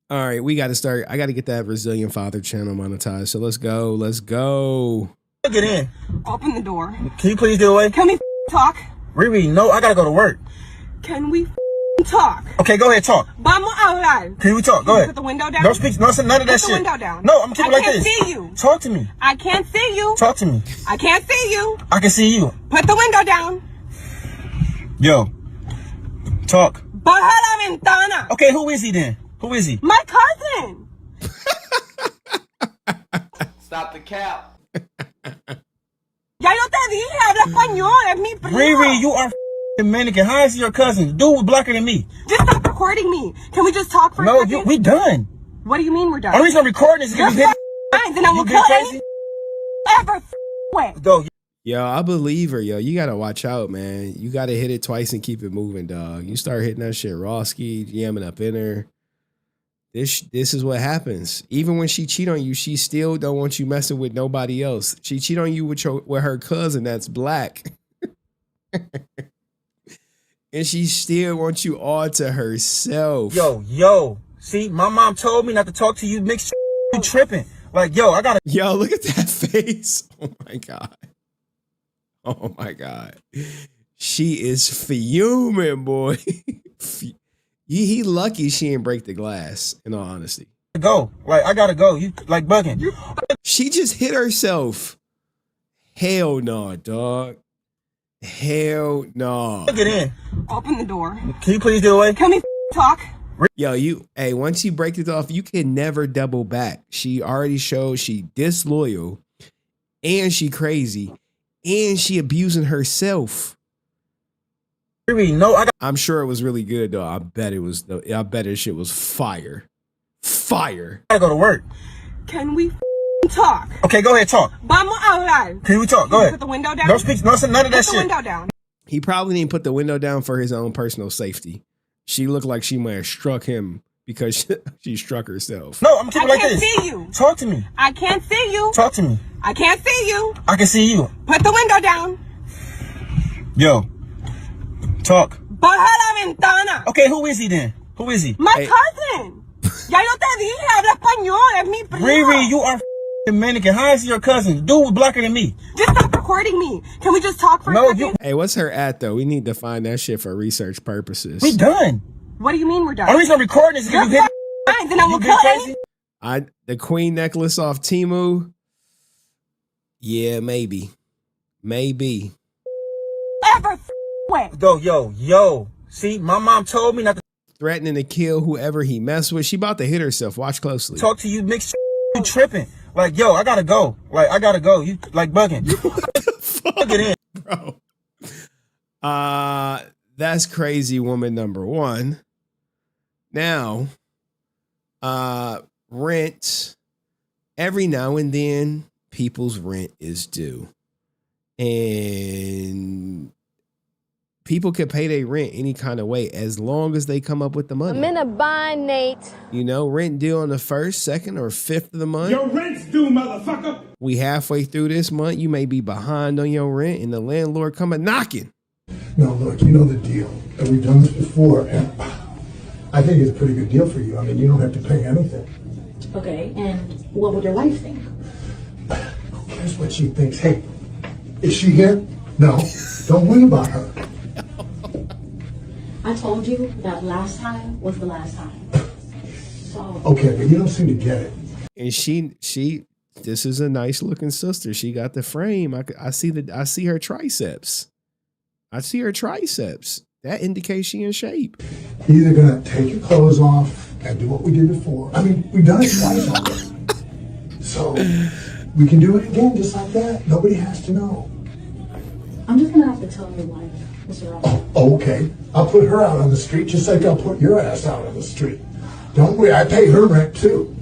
All right. We got to start. I got to get that Resilient Father channel monetized. So let's go. Let's go. Get in. Open the door. Can you please get away? Can we talk? Riri, no, I gotta go to work. Can we talk? Okay, go ahead, talk. Vamos a hablar. Can we talk? Go ahead. Put the window down. Don't speak, none of that Put shit. the window down. No, I'm keeping like this. I can't see you. Talk to me. I can't see you. Talk to me. I can't see you. I can see you. Put the window down. Yo, talk. Baja la ventana. Okay, who is he then? Who is he? My cousin. Stop the cap. Ya yo te dije, habla español, es mi primo. Riri, you are Dominican. How is he your cousin? Dude was blacker than me. Just stop recording me. Can we just talk for a second? No, we done. What do you mean we're done? Only reason I'm recording is because you hit fine, then I will kill any ever with. Go. Yo, I believe her, yo. You got to watch out, man. You got to hit it twice and keep it moving, dog. You start hitting that shit raw ski, jamming up in her. This is what happens. Even when she cheat on you, she still don't want you messing with nobody else. She cheat on you with her cousin that's black. And she still wants you all to herself. Yo. See, my mom told me not to talk to you mixed. You tripping. Like, yo, I gotta. Yo, look at that face. Oh my God. Oh my God. She is fuming, boy. He lucky she didn't break the glass, in all honesty. Go. Like, I gotta go. You like bugging. She just hit herself. Hell no, dog. Hell no. Get in. Open the door. Can you please get away? Can we talk? Yo, once you break it off, you can never double back. She already showed she disloyal, and she crazy, and she abusing herself. No, I'm sure it was really good though. I bet it was. I bet this shit was fire. Fire. I gotta go to work. Can we talk? Okay, go ahead, talk. Vamos a hablar. Can we talk? Go ahead. Put the window down. Don't speak. None of that shit. Put the window down. He probably didn't put the window down for his own personal safety. She looked like she might have struck him because she struck herself. No, I'm keeping like this. I can't see you. Talk to me. I can't see you. Talk to me. I can't see you. I can see you. Put the window down. Yo, talk. Baja la ventana. Okay, who is he then? Who is he? My cousin. Ya yo te dije, habla español, es mi primo. Riri, you are Dominican. How is he your cousin? Dude was blacker than me. Just stop recording me. Can we just talk for a second? Hey, what's her at though? We need to find that shit for research purposes. We done. What do you mean we're done? Only reason I'm recording is because you hit. Fine, then I will kill any. The queen necklace off Temu. Yeah, maybe. Ever with. Go, yo. See, my mom told me not to. Threatening to kill whoever he messed with. She about to hit herself. Watch closely. Talk to you mixed. You tripping. Like, yo, I gotta go. Like, I gotta go. You like bugging. Fuck it in. Bro. That's crazy woman number one. Now, rent. Every now and then, people's rent is due. And people can pay their rent any kind of way as long as they come up with the money. I'm in a bind, Nate. You know, rent due on the 1st, 2nd, or 5th of the month. Your rent's due, motherfucker. We halfway through this month, you may be behind on your rent and the landlord coming knocking. No, look, you know the deal. And we've done this before, and I think it's a pretty good deal for you. I mean, you don't have to pay anything. Okay, and what would your wife think? Who cares what she thinks? Hey, is she here? No, don't worry about her. I told you that last time was the last time. So Okay, but you don't seem to get it. And she, this is a nice looking sister. She got the frame. I see her triceps. I see her triceps. That indicates she in shape. You're either gonna take your clothes off and do what we did before. I mean, we've done it twice already. So we can do it again just like that. Nobody has to know. I'm just gonna have to tell your wife, Mr. Ross. Okay, I'll put her out on the street just like I'll put your ass out on the street. Don't worry, I pay her rent too.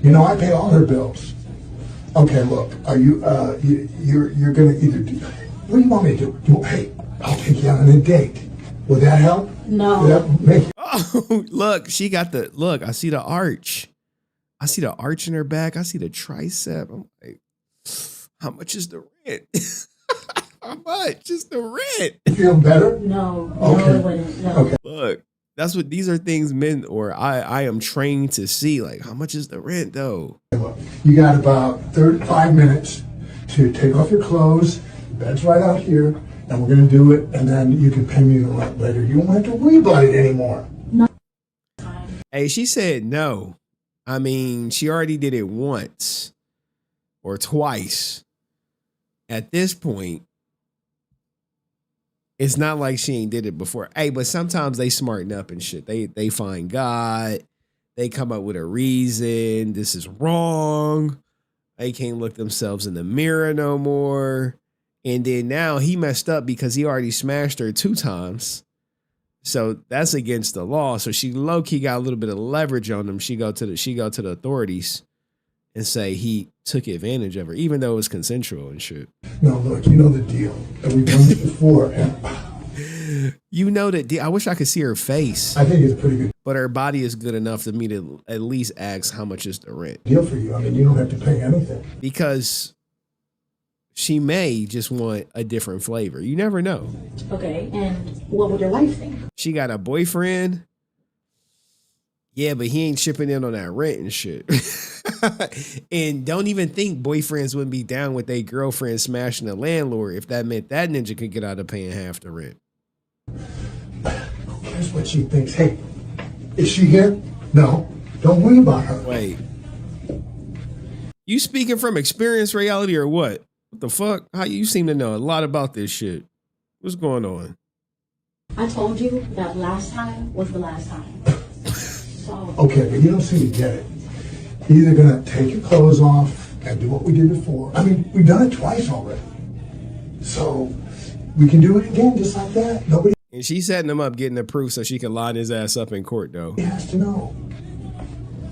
You know, I pay all her bills. Okay, look, are you, you're gonna either do, what do you want me to do? Hey, I'll take you out on a date. Will that help? No. Will that make Oh, look, she got the look. I see the arch. I see the arch in her back. I see the tricep. I'm like, how much is the rent? How much is the rent? you feel better? No. Okay. No, it wouldn't. No. Okay. Look, that's what these are things men or I am trained to see. Like, how much is the rent though? You got about 35 minutes to take off your clothes. Bed's right out here, and we're gonna do it, and then you can pay me the rent later. You won't have to worry about it anymore. Hey, she said no. I mean, she already did it once or twice. At this point, it's not like she ain't did it before. Hey, but sometimes they smarten up and shit. They find God. They come up with a reason. This is wrong. They can't look themselves in the mirror no more. And then now he messed up because he already smashed her 2 times. So that's against the law. So she low-key got a little bit of leverage on him. She go to the authorities and say he took advantage of her, even though it was consensual and shit. No, look, you know the deal. And we've done this before, and You know that I wish I could see her face. I think it's pretty good But her body is good enough for me to at least ask how much is the rent. deal for you. I mean, you don't have to pay anything. Because she may just want a different flavor. You never know. Okay, and what would your wife think? She got a boyfriend. Yeah, but he ain't chipping in on that rent and shit. And don't even think boyfriends wouldn't be down with their girlfriend smashing the landlord if that meant that ninja could get out of paying half the rent. Who cares what she thinks? Hey, is she here? No, don't worry about her. Wait. You speaking from experience, reality, or what? What the fuck? How you seem to know a lot about this shit. What's going on? I told you that last time was the last time. So Okay, but you don't seem to get it. You're either gonna take your clothes off and do what we did before. I mean, we've done it twice already. So we can do it again just like that. Nobody And she's setting him up, getting the proof so she can line his ass up in court, though. has to know.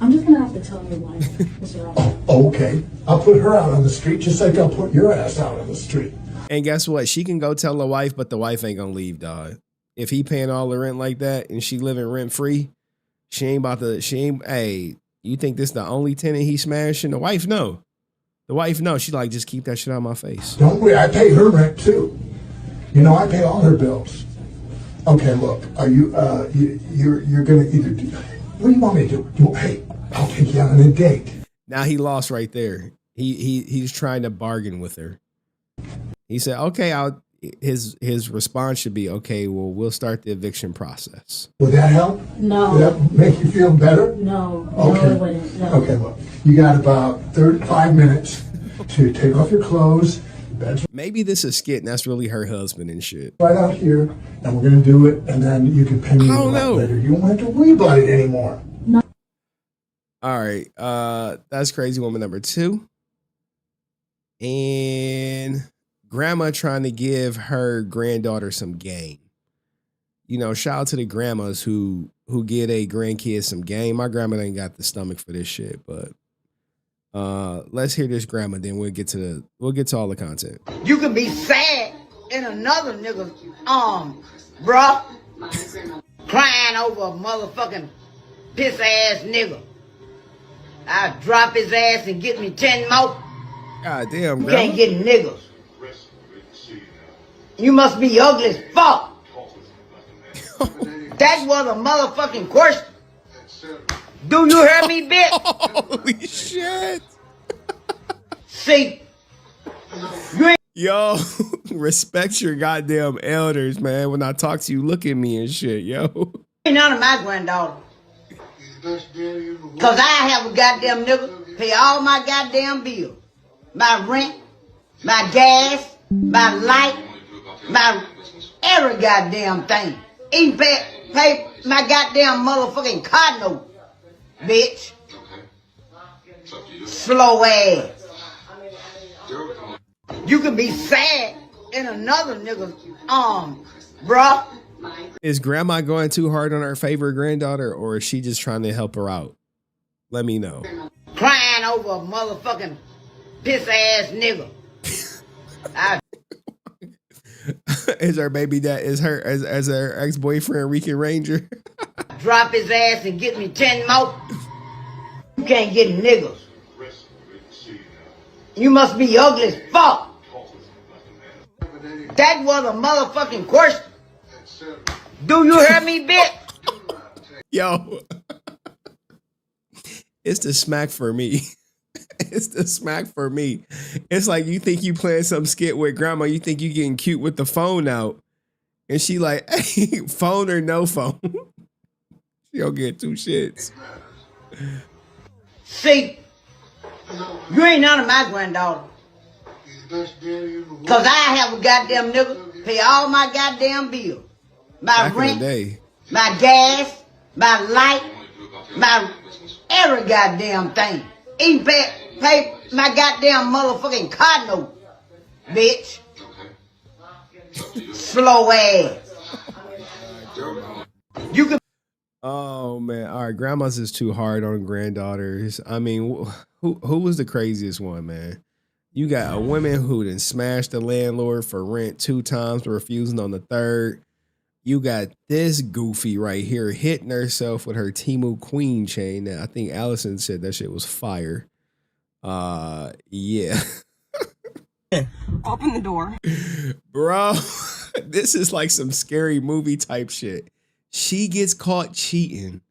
I'm just gonna have to tell your wife, Mr. Ross. Okay, I'll put her out on the street just like I'll put your ass out on the street. And guess what? She can go tell the wife, but the wife ain't gonna leave, dog. If he paying all the rent like that and she living rent free, hey, you think this the only tenant he smashing? The wife know. The wife know. She like, just keep that shit out of my face. Don't worry, I pay her rent too. You know, I pay all her bills. Okay, look, are you, you're gonna either do, what do you want me to do? Hey, I'll take you out on a date. Now he lost right there. He's trying to bargain with her. He said, okay, his response should be, okay, well, we'll start the eviction process. Would that help? No. Would that make you feel better? No. Okay. No, it wouldn't. No. Okay, look, you got about 35 minutes to take off your clothes. Bed's Maybe this is skit and that's really her husband and shit. right out here, and we're gonna do it, and then you can pay me I don't the rent know. later. You won't have to worry about it anymore. All right. That's crazy woman number 2. And grandma trying to give her granddaughter some game. shout out to the grandmas who give their grandkids some game. My grandma ain't got the stomach for this shit, but let's hear this grandma, then we'll get to all the content. You can be sad in another nigga's arm, bruh. Crying over a motherfucking piss ass nigga. I drop his ass and get me 10 more. God damn, You grandma. can't get niggas. You must be ugly as fuck. That was a motherfucking question. Do you hear me, bitch? Holy shit. See, you ain't Yo, respect your goddamn elders, man. When I talk to you, look at me and shit, yo. none of my granddaughter. Cause I have a goddamn nigga pay all my goddamn bills. My rent, my gas, my light, my every goddamn thing. Even pay my goddamn motherfucking car note, bitch. Slow ass. You can be sad in another nigga's arm, bruh. Is grandma going too hard on her favorite granddaughter, or is she just trying to help her out? Let me know. Crying over a motherfucking piss ass nigga. Is her baby dad, is her ex-boyfriend Rican Ranger? Drop his ass and get me 10 more. You can't get niggas. You must be ugly as fuck. That was a motherfucking question. Do you hear me, bitch? Yo. It's the smack for me. It's the smack for me. It's like you think you playing some skit with grandma. You think you getting cute with the phone out. And she like, hey, phone or no phone? She don't get two shits. See, you ain't none of my granddaughter. Cause I have a goddamn nigga pay all my goddamn bills. My Back in rent, the day. my gas, my light, my every goddamn thing. Even pay my goddamn motherfucking car note, bitch. Slow ass. You can. Oh man, all right. Grandmas is too hard on granddaughters. I mean, who was the craziest one, man? You got a woman who done smashed the landlord for rent 2 times, refusing on the third. You got this goofy right here hitting herself with her Temu Queen chain. Now, I think Allison said that shit was fire. Yeah. Open the door. Bro, this is like some scary movie type shit. She gets caught cheating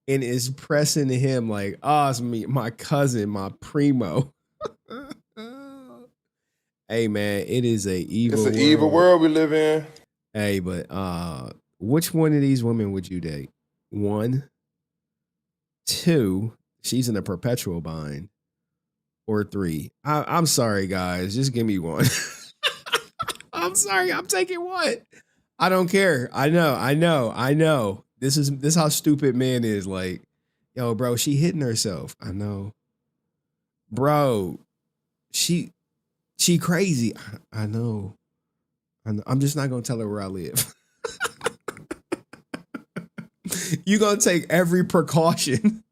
and is pressing to him like, oh, it's me, my cousin, my primo. Hey man, it is a evil. It's an evil world we live in. Hey, but which one of these women would you date? 1, 2, she's in a perpetual bind, or 3. I'm sorry, guys, just give me one. I'm sorry, I'm taking one. I don't care. I know. This is how stupid man is. Like, yo, bro, she hitting herself. I know, bro. She crazy. I know. I'm just not gonna tell her where I live. You gonna take every precaution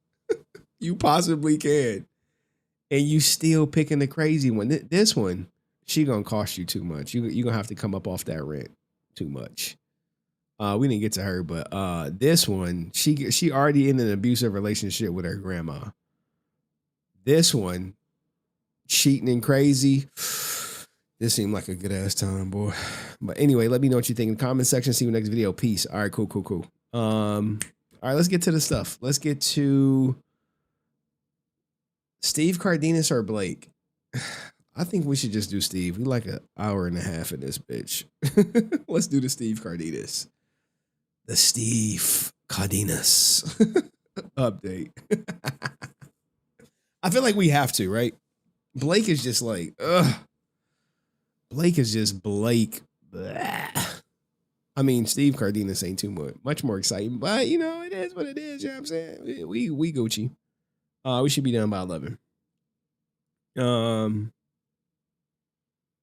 you possibly can, and you still picking the crazy one. This one, she gonna cost you too much. You gonna have to come up off that rent too much. We didn't get to her, but this one, she already in an abusive relationship with her grandma. This one, cheating and crazy. This seemed like a good ass time, boy. But anyway, let me know what you think in the comment section. See you next video. Peace. All right, cool. All right, let's get to the stuff. Let's get to Steve Cardenas or Blake. I think we should just do Steve. We like an hour and a half in this bitch. Let's do the Steve Cardenas. The Steve Cardenas update. I feel like we have to, right? Blake is just like, ugh. Blake is just Blake. Blah. I mean, Steve Cardenas ain't too much more exciting, but you know, it is what it is. You know what I'm saying? We Gucci. We should be done by 11.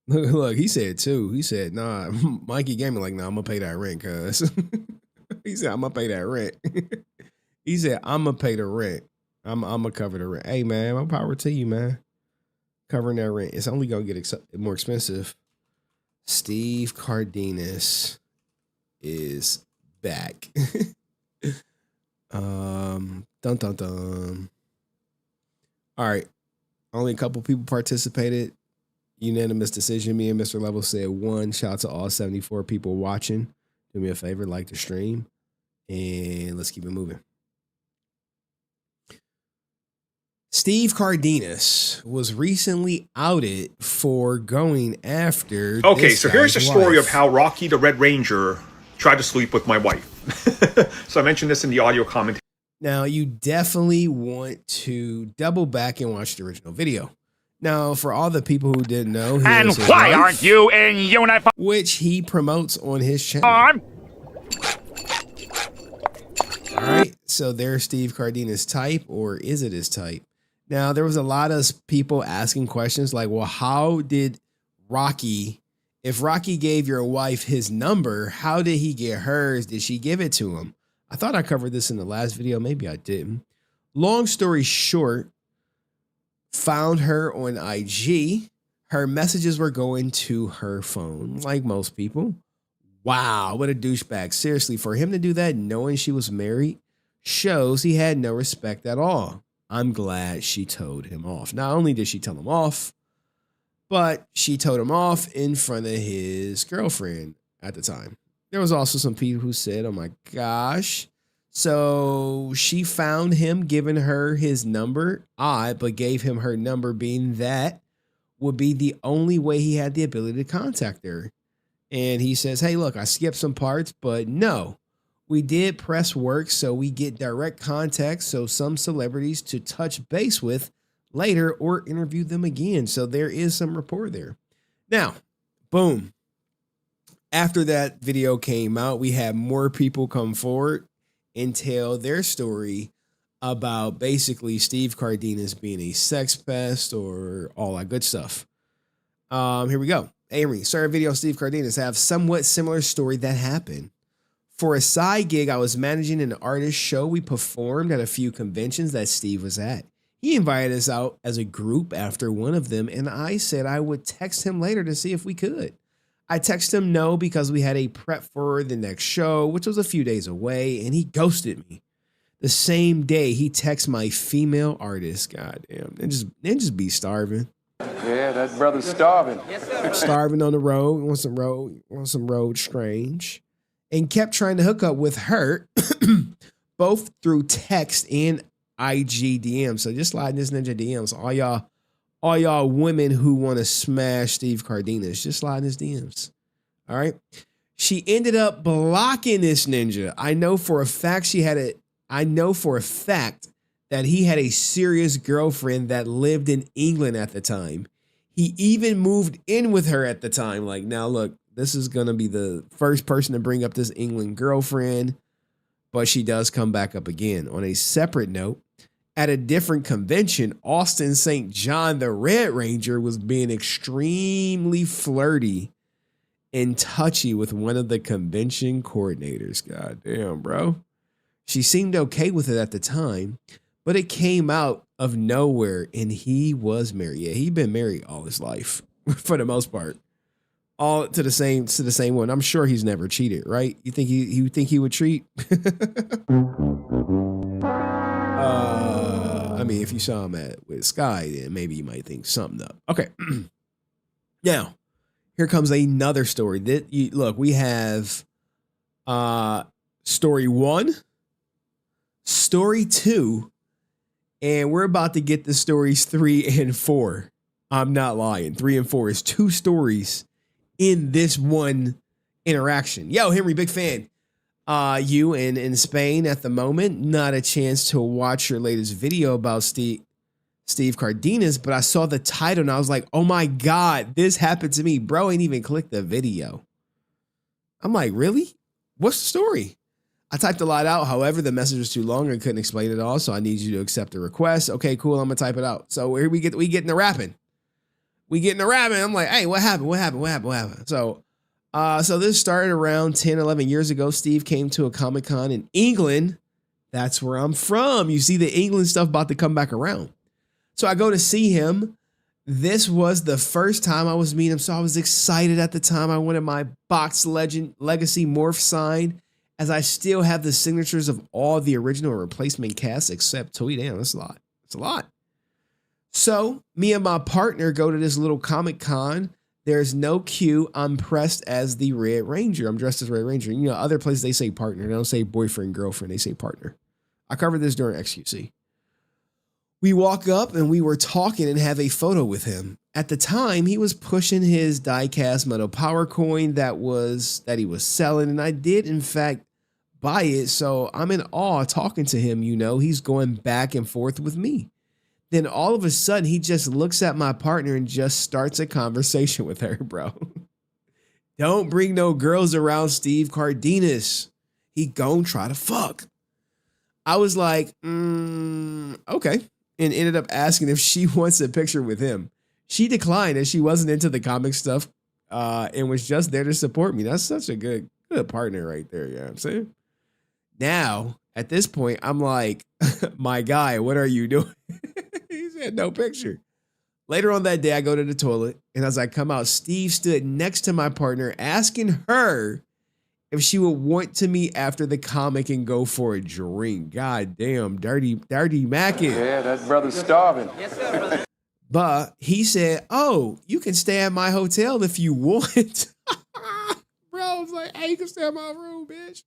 Look, he said too. He said, nah, Mikey gave me like, nah, I'm gonna pay that rent, cuz. He said, I'm gonna pay that rent. He said, I'm gonna pay the rent. I'm gonna cover the rent. Hey man, more power to you, man. Covering that rent. It's only gonna get more expensive. Steve Cardenas is back. Dun dun dun. All right. Only a couple people participated. Unanimous decision. Me and Mr. Level said 1. Shout out to all 74 people watching. Do me a favor, like the stream. And let's keep it moving. Steve Cardenas was recently outed for going after. Okay, so here's the story of how Rocky the Red Ranger tried to sleep with my wife. So I mentioned this in the audio comment. Now, you definitely want to double back and watch the original video. Now, for all the people who didn't know, And why aren't you in uniform? Which he promotes on his channel. All right, so there's Steve Cardenas' type, or is it his type? Now, there was a lot of people asking questions like, well, how did Rocky, if Rocky gave your wife his number, how did he get hers? Did she give it to him? I thought I covered this in the last video. Maybe I didn't. Long story short, found her on IG. Her messages were going to her phone, like most people. Wow, what a douchebag. Seriously, for him to do that, knowing she was married, shows he had no respect at all. I'm glad she told him off. Not only did she tell him off, but she told him off in front of his girlfriend at the time. There was also some people who said, oh my gosh. So she found him giving her his number, odd, but gave him her number, being that would be the only way he had the ability to contact her. And he says, hey, look, I skipped some parts, but no, we did press work so we get direct contact. So some celebrities to touch base with later or interview them again. So there is some rapport there. Now, boom. After that video came out, we had more people come forward and tell their story about basically Steve Cardenas being a sex pest or all that good stuff. Here we go. Henry, sorry, video Steve Cardenas have somewhat similar story that happened. For a side gig, I was managing an artist show. We performed at a few conventions that Steve was at. He invited us out as a group after one of them, and I said I would text him later to see if we could. I texted him no because we had a prep for the next show, which was a few days away, and he ghosted me. The same day, he texted my female artist. Goddamn, and just be starving. Yeah, that brother's starving. Yes, sir. Starving on the road, want some road strange, and kept trying to hook up with her, both through text and IG DMs. So just slide this ninja DMs, all y'all women who want to smash Steve Cardenas, just slide his DMs. All right. She ended up blocking this ninja. I know for a fact that he had a serious girlfriend that lived in England at the time. He even moved in with her at the time. Like, now look, this is going to be the first person to bring up this England girlfriend, but she does come back up again. On a separate note, at a different convention, Austin St. John, the Red Ranger, was being extremely flirty and touchy with one of the convention coordinators. God damn, bro. She seemed okay with it at the time, but it came out of nowhere, and he was married. Yeah, he'd been married all his life, for the most part. All to the same one. I'm sure he's never cheated, right? You think he would cheat? I mean, if you saw him with Sky, then maybe you might think something up. Okay. Now, here comes another story. Look, we have story 1, story 2, and we're about to get the stories 3 and 4. I'm not lying. 3 and 4 is 2 stories in this one interaction. Yo, Henry, big fan. You in Spain at the moment, not a chance to watch your latest video about Steve Cardenas, but I saw the title and I was like, oh my God, this happened to me. Bro ain't even clicked the video. I'm like, really? What's the story? I typed a lot out. However, the message was too long and couldn't explain it all. So I need you to accept the request. Okay, cool. I'm gonna type it out. So here we get into rapping. I'm like, hey, what happened? So So this started around 10, 11 years ago. Steve came to a Comic-Con in England. That's where I'm from. You see the England stuff about to come back around. So I go to see him. This was the first time I was meeting him, so I was excited at the time. I wanted my Box Legend Legacy Morph signed, as I still have the signatures of all the original replacement casts except Toy. Damn, that's a lot. It's a lot. So me and my partner go to this little Comic-Con. There's no queue. I'm pressed as the Red Ranger. I'm dressed as Red Ranger. You know, other places they say partner. They don't say boyfriend, girlfriend. They say partner. I covered this during XQC. We walk up and we were talking and have a photo with him. At the time, he was pushing his diecast metal power coin that he was selling, and I did in fact buy it. So I'm in awe talking to him. You know, he's going back and forth with me. Then all of a sudden, he just looks at my partner and just starts a conversation with her, bro. Don't bring no girls around Steve Cardenas. He gon' try to fuck. I was like, okay. And ended up asking if she wants a picture with him. She declined, as she wasn't into the comic stuff and was just there to support me. That's such a good partner right there. You know what I'm saying? Now, at this point, I'm like, my guy, what are you doing? He said, no picture. Later on that day, I go to the toilet, and as I come out, Steve stood next to my partner, asking her if she would want to meet after the comic and go for a drink. God damn, dirty Mackin. Yeah, that brother's starving. Yes, sir. But he said, oh, you can stay at my hotel if you want. Bro, I was like, hey, you can stay in my room, bitch.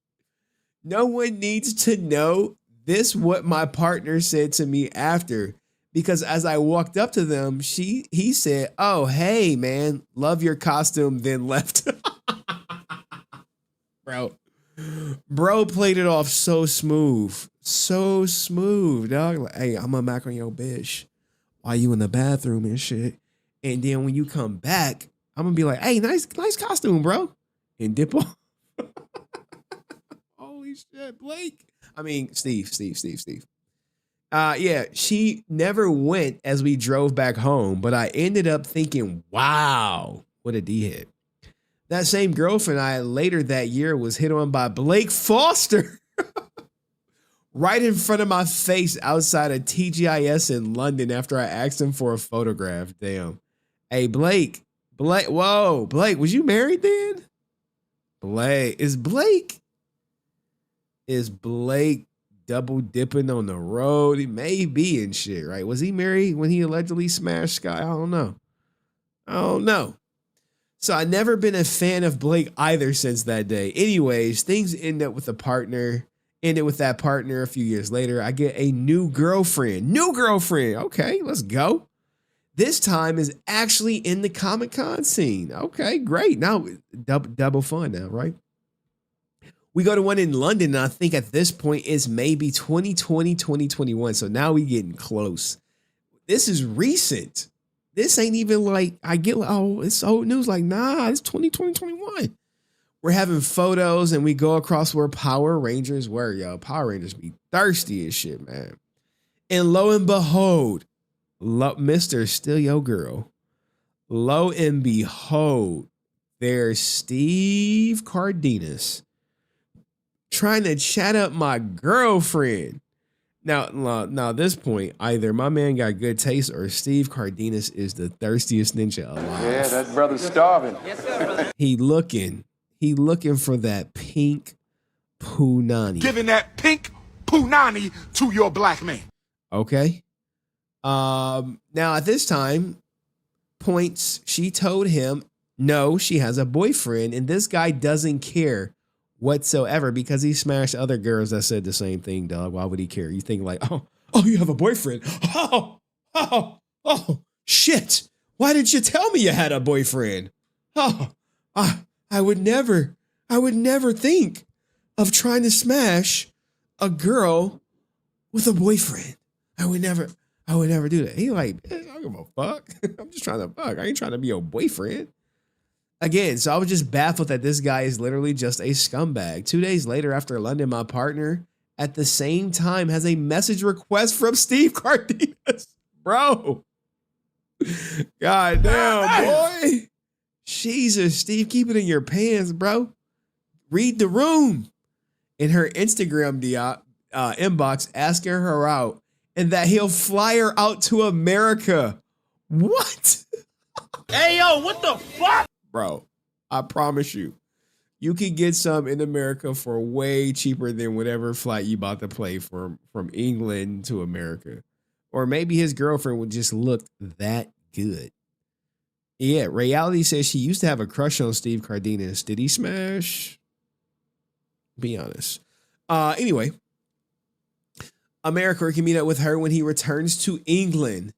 No one needs to know this, what my partner said to me after. Because as I walked up to them, he said, oh, hey, man, love your costume, then left. Bro played it off so smooth. So smooth, dog. Like, hey, I'm gonna back on your bitch while you in the bathroom and shit. And then when you come back, I'm gonna be like, hey, nice costume, bro. And dip off. Holy shit, Blake. I mean, Steve. Yeah, she never went as we drove back home, but I ended up thinking, wow, what a D-hit. That same girlfriend I later that year was hit on by Blake Foster right in front of my face outside of TGIS in London after I asked him for a photograph. Damn. Hey, Blake, whoa, Blake, was you married then? Is Blake double dipping on the road? He may be and shit, right? Was he married when he allegedly smashed Sky? I don't know. So I never been a fan of Blake either since that day. Anyways, things end up with that partner a few years later. I get a new girlfriend. Okay, let's go. This time is actually in the Comic-Con scene. Okay, great. Now double fun now, right? We go to one in London, and I think at this point it's maybe 2020, 2021. So now we getting close. This is recent. This ain't even like it's old news. Like, nah, it's 2020, 2021. We're having photos and we go across where Power Rangers were, yo. Power Rangers be thirsty as shit, man. And lo and behold, Mr. Still Yo Girl. Lo and behold, there's Steve Cardenas trying to chat up my girlfriend. Now, at this point, either my man got good taste or Steve Cardenas is the thirstiest ninja alive. Yeah, that brother's starving. Yes, sir, brother. He looking for that pink punani. Giving that pink punani to your black man. Okay. Now at this time, points, she told him no, she has a boyfriend, and this guy doesn't care whatsoever because he smashed other girls that said the same thing, dog. Why would he care? You think like, oh, you have a boyfriend. Oh, shit. Why didn't you tell me you had a boyfriend? I would never think of trying to smash a girl with a boyfriend. I would never do that. He like, I don't give a fuck. I'm just trying to fuck. I ain't trying to be your boyfriend. Again, so I was just baffled that this guy is literally just a scumbag. 2 days later, after London, my partner at the same time has a message request from Steve Cardenas. Bro. God damn, boy. Jesus, Steve, keep it in your pants, bro. Read the room. In her Instagram inbox, asking her out, and that he'll fly her out to America. What? Hey, yo, what the fuck? Bro, I promise you, you can get some in America for way cheaper than whatever flight you about to play from England to America. Or maybe his girlfriend would just look that good. Yeah, Reality says she used to have a crush on Steve Cardenas. Did he smash? Be honest. Anyway, America can meet up with her when he returns to England.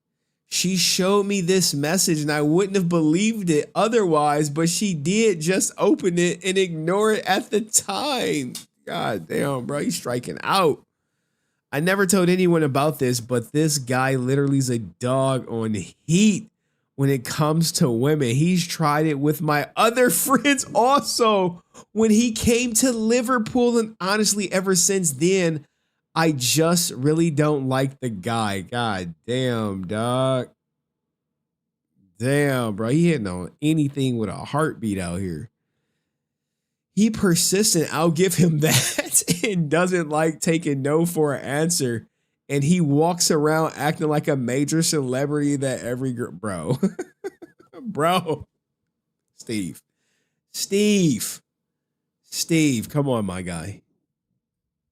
She showed me this message and I wouldn't have believed it otherwise, but she did just open it and ignore it at the time. God damn, bro, he's striking out. I never told anyone about this, but this guy literally is a dog on heat when it comes to women. He's tried it with my other friends also when he came to Liverpool. And honestly, ever since then, I just really don't like the guy. God damn, dog. Damn, bro. He hitting on anything with a heartbeat out here. He persistent. I'll give him that. And doesn't like taking no for an answer. And he walks around acting like a major celebrity that every girl, bro. Bro. Steve, come on, my guy.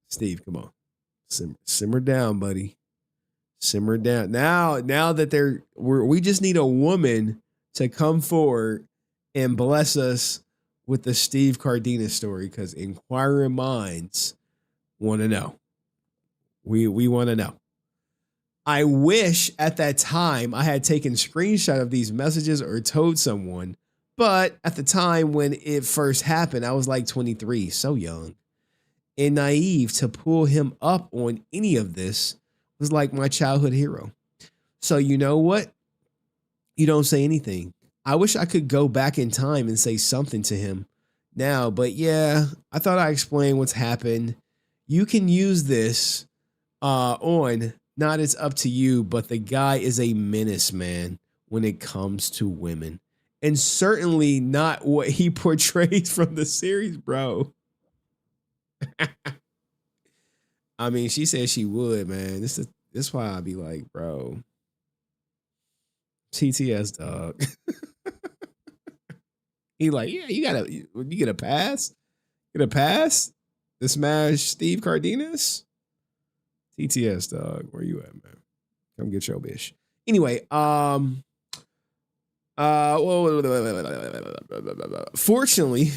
Steve, come on. Simmer down, buddy. Simmer down. Now that we just need a woman to come forward and bless us with the Steve Cardenas story, because inquiring minds want to know. We want to know. I wish at that time I had taken screenshot of these messages or told someone, but at the time when it first happened, I was like 23, so young and naive to pull him up on any of this was like my childhood hero. So you know what? You don't say anything. I wish I could go back in time and say something to him now, but yeah, I thought I explained what's happened. You can use this on, not it's up to you, but the guy is a menace, man, when it comes to women. And certainly not what he portrays from the series, bro. I mean, she said she would, man. This is why I'd be like, bro, TTS, dog. He like, yeah, you get a pass? Get a pass to smash Steve Cardenas? TTS, dog. Where you at, man? Come get your bitch. Anyway, fortunately,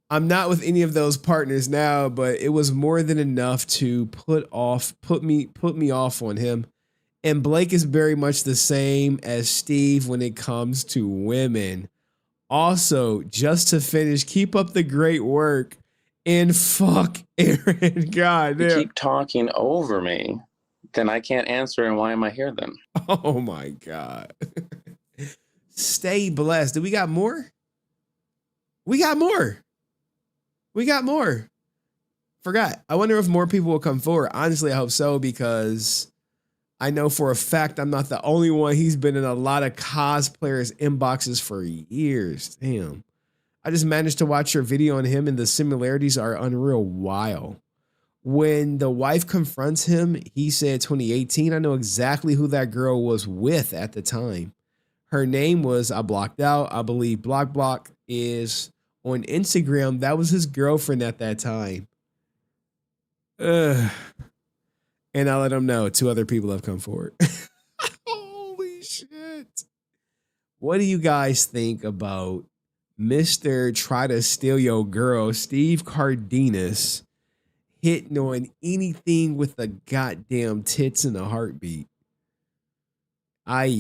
I'm not with any of those partners now, but it was more than enough to put me off on him. And Blake is very much the same as Steve when it comes to women. Also, just to finish, keep up the great work and fuck Aaron. God damn. You keep talking over me, then I can't answer. And why am I here then? Oh my God. Stay blessed. Do we got more? We got more. Forgot. I wonder if more people will come forward. Honestly, I hope so, because I know for a fact I'm not the only one. He's been in a lot of cosplayers' inboxes for years. Damn. I just managed to watch your video on him, and the similarities are unreal. Wow. When the wife confronts him, he said 2018. I know exactly who that girl was with at the time. Her name was, I blocked out, I believe Block is on Instagram. That was his girlfriend at that time. And I let him know 2 other people have come forward. Holy shit. What do you guys think about Mr. Try to Steal Your Girl, Steve Cardenas, hitting on anything with the goddamn tits and a heartbeat? Ay.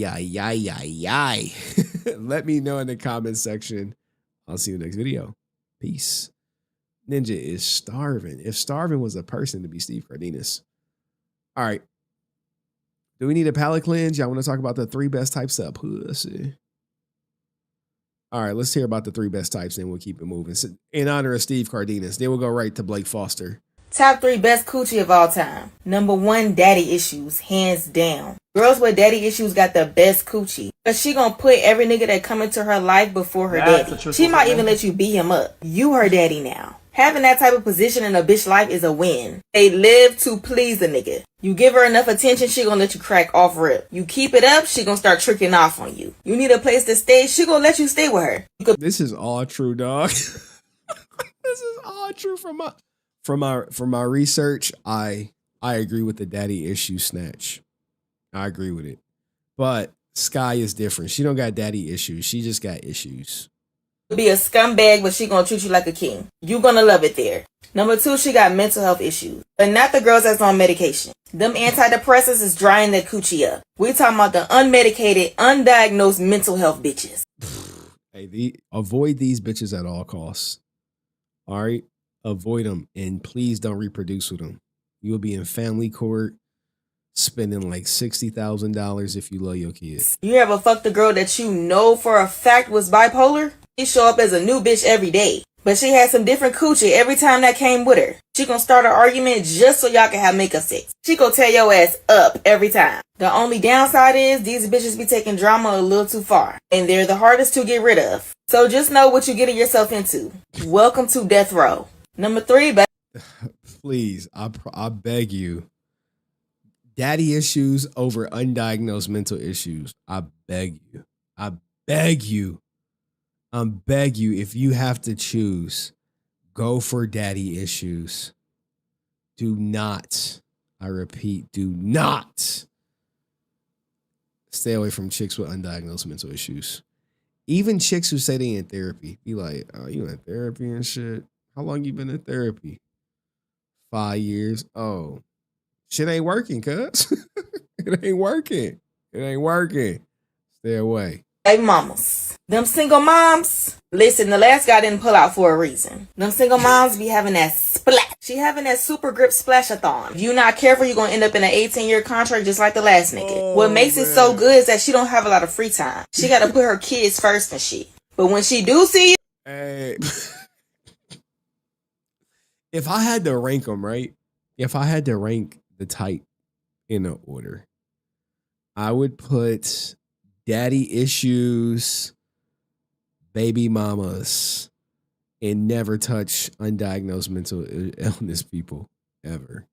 Let me know in the comment section. I'll see you next video. Peace. Ninja is starving. If starving was a person, to be Steve Cardenas. All right. Do we need a palate cleanse? Y'all want to talk about the 3 best types of pussy? All right, let's hear about the 3 best types, and we'll keep it moving. So, in honor of Steve Cardenas, then we'll go right to Blake Foster. Top 3 best coochie of all time. Number 1, daddy issues, hands down. Girls with daddy issues got the best coochie. Cause she gonna put every nigga that come into her life before her daddy. She might even let you beat him up. You her daddy now. Having that type of position in a bitch life is a win. They live to please the nigga. You give her enough attention, she gonna let you crack off rip. You keep it up, she gonna start tricking off on you. You need a place to stay, she gonna let you stay with her. This is all true, dog. This is all true from my research. I agree with the daddy issue snatch. I agree with it. But Sky is different. She don't got daddy issues. She just got issues. Be a scumbag, but she gonna treat you like a king. You gonna love it there. Number 2, she got mental health issues, but not the girls that's on medication. Them antidepressants is drying that coochie up. We talking about the unmedicated, undiagnosed mental health bitches. Hey, avoid these bitches at all costs. All right, avoid them, and please don't reproduce with them. You'll be in family court, spending like $60,000 if you love your kids. You ever fucked a girl that you know for a fact was bipolar? She show up as a new bitch every day, but she had some different coochie every time that came with her. She gonna start an argument just so y'all can have makeup sex. She gonna tear your ass up every time. The only downside is these bitches be taking drama a little too far, and they're the hardest to get rid of. So just know what you're getting yourself into. Welcome to death row. Number 3, Please, I beg you. Daddy issues over undiagnosed mental issues. I beg you. I beg you. Beg you, if you have to choose, go for daddy issues. Do not, I repeat, do not stay away from chicks with undiagnosed mental issues. Even chicks who say they in therapy. Be like, oh, you in therapy and shit? How long you been in therapy? 5 years. Oh, shit ain't working, cuz. It ain't working. It ain't working. Stay away. Baby mamas. Them single moms. Listen, the last guy didn't pull out for a reason. Them single moms be having that splash. She having that super grip splashathon. If you not careful, you're going to end up in an 18-year contract just like the last nigga. What makes it so good is that she don't have a lot of free time. She got to put her kids first and shit. But when she do see you. Hey. If I had to rank them, right? If I had to rank the type in an order, I would put daddy issues, baby mamas, and never touch undiagnosed mental illness people ever.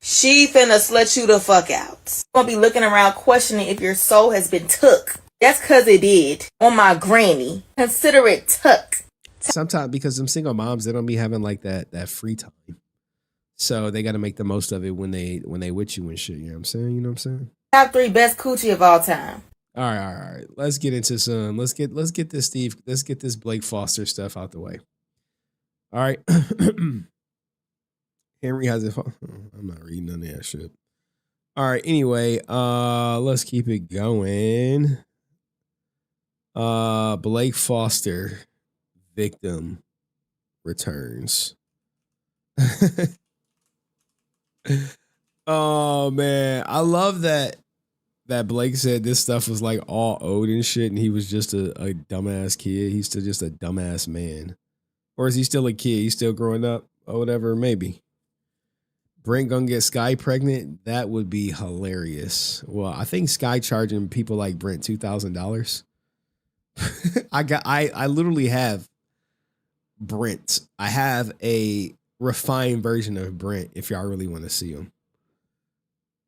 She finna slut you the fuck out. Gonna be looking around questioning if your soul has been took. That's cause it did. On my granny. Consider it took. Sometimes because them single moms, they don't be having like that free time. So they gotta make the most of it when they with you and shit. You know what I'm saying? You know what I'm saying? Top 3 best coochie of all time. All right. Let's get into some. Let's get this Blake Foster stuff out the way. All right. Henry has it. I'm not reading none of that shit. All right. Anyway, let's keep it going. Blake Foster victim returns. Oh man, I love that Blake said this stuff was like all owed and shit, and he was just a dumbass kid. He's still just a dumbass man. Or is he still a kid? He's still growing up or whatever, maybe. Brent gonna get Sky pregnant? That would be hilarious. Well, I think Sky charging people like Brent $2,000. I literally have Brent. I have a refined version of Brent if y'all really want to see him.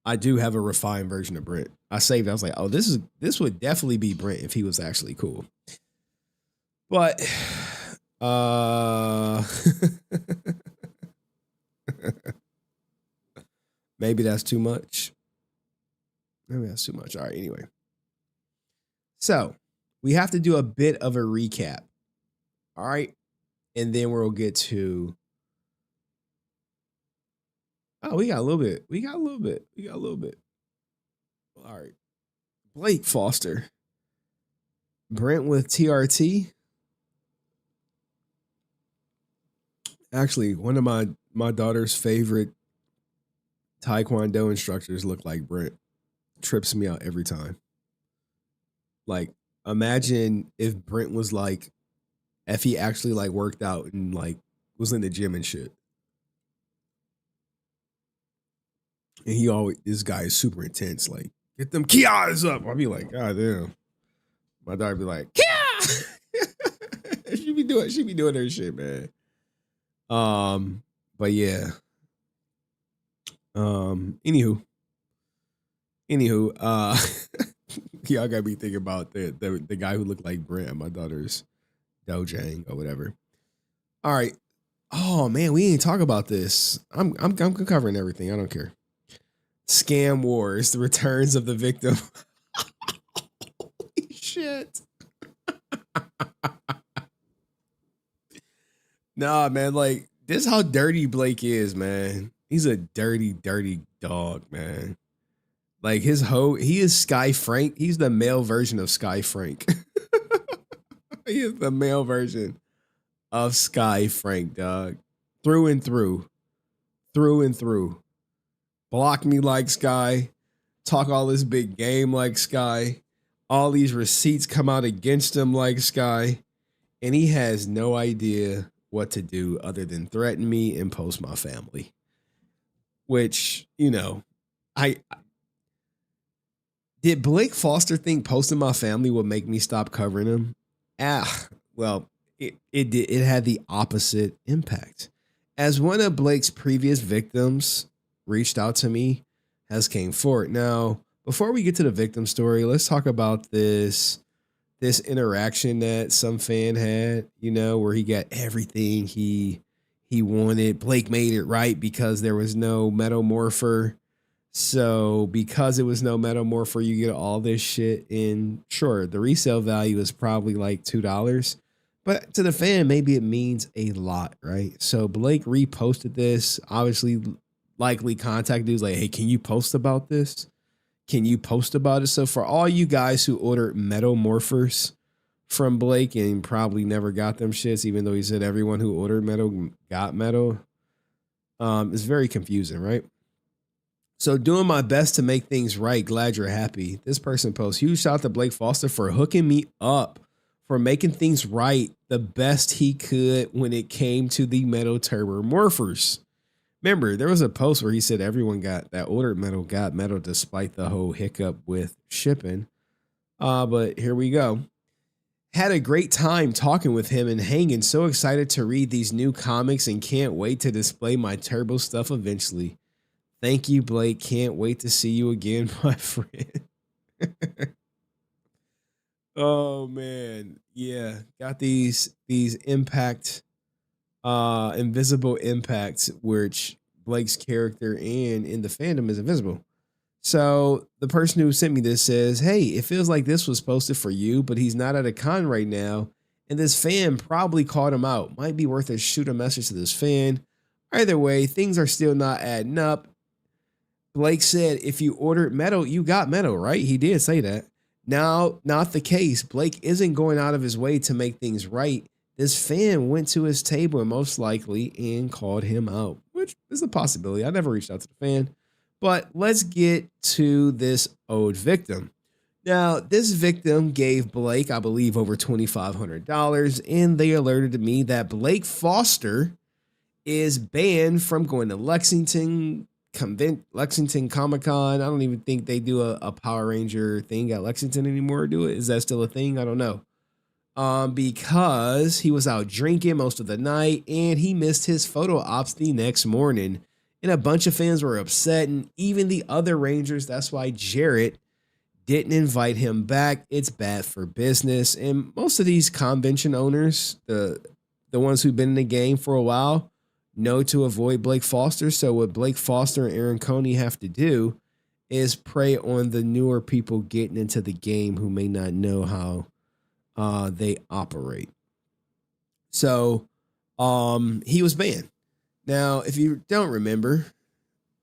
I do have a refined version of Brent. I saved it. I was like, oh, this would definitely be Brent if he was actually cool. But maybe that's too much. Maybe that's too much. All right, anyway. So we have to do a bit of a recap. All right. And then we'll get to. Oh, we got a little bit. All right. Blake Foster. Brent with TRT. Actually, one of my daughter's favorite Taekwondo instructors look like Brent. Trips me out every time. Like, imagine if Brent was like, if he actually like worked out and like was in the gym and shit. And he always, this guy is super intense. Like, get them Kias up. I'll be like, God damn. My daughter be like, Kia. she be doing her shit, man. But yeah. Anywho, y'all gotta be thinking about the guy who looked like Brent, my daughter's Dojang or whatever. All right. Oh man, we ain't talk about this. I'm covering everything. I don't care. Scam Wars, the returns of the victim. Holy shit. Nah, man, like this is how dirty Blake is, man. He's a dirty, dirty dog, man. Like he is Sky Frank. He's the male version of Sky Frank. He is the male version of Sky Frank, dog. Through and through. Through and through. Block me like Sky. Talk all this big game like Sky. All these receipts come out against him like Sky. And he has no idea what to do other than threaten me and post my family. Which, you know, did Blake Foster think posting my family would make me stop covering him? Well, it did. It had the opposite impact. As one of Blake's previous victims reached out to me, has came forward. Now, before we get to the victim story, let's talk about this interaction that some fan had, you know, where he got everything he wanted. Blake made it right because there was no metamorpher. So because it was no metamorpher, you get all this shit. And sure, the resale value is probably like $2. But to the fan, maybe it means a lot, right? So Blake reposted this, obviously likely contact dudes like, hey, can you post about this? Can you post about it? So for all you guys who ordered metamorphers from Blake and probably never got them shits, even though he said everyone who ordered metal got metal, it's very confusing, right? So doing my best to make things right. Glad you're happy. This person posts, huge shout out to Blake Foster for hooking me up, for making things right the best he could when it came to the metal turbo morphers. Remember, there was a post where he said everyone got that ordered metal got metal despite the whole hiccup with shipping. But here we go. Had a great time talking with him and hanging. So excited to read these new comics and can't wait to display my turbo stuff eventually. Thank you, Blake. Can't wait to see you again, my friend. Oh man. Yeah. Got these impact, invisible impacts, which Blake's character and in the fandom is invisible. So the person who sent me this says, hey, it feels like this was posted for you, but he's not at a con right now. And this fan probably called him out. Might be worth a shoot a message to this fan. Either way, things are still not adding up. Blake said, if you ordered metal, you got metal, right? He did say that. Now, not the case. Blake isn't going out of his way to make things right. This fan went to his table and most likely and called him out, which is a possibility. I never reached out to the fan, but let's get to this owed victim. Now, this victim gave Blake, I believe, over $2,500, and they alerted me that Blake Foster is banned from going to Lexington Comic-Con. I don't even think they do a Power Ranger thing at Lexington anymore. Do it? Is that still a thing? I don't know. Because he was out drinking most of the night and he missed his photo ops the next morning. And a bunch of fans were upset, and even the other Rangers. That's why Jarrett didn't invite him back. It's bad for business. And most of these convention owners, the ones who've been in the game for a while, know to avoid Blake Foster. So what Blake Foster and Aaron Coney have to do is prey on the newer people getting into the game who may not know how they operate. So he was banned. Now, if you don't remember,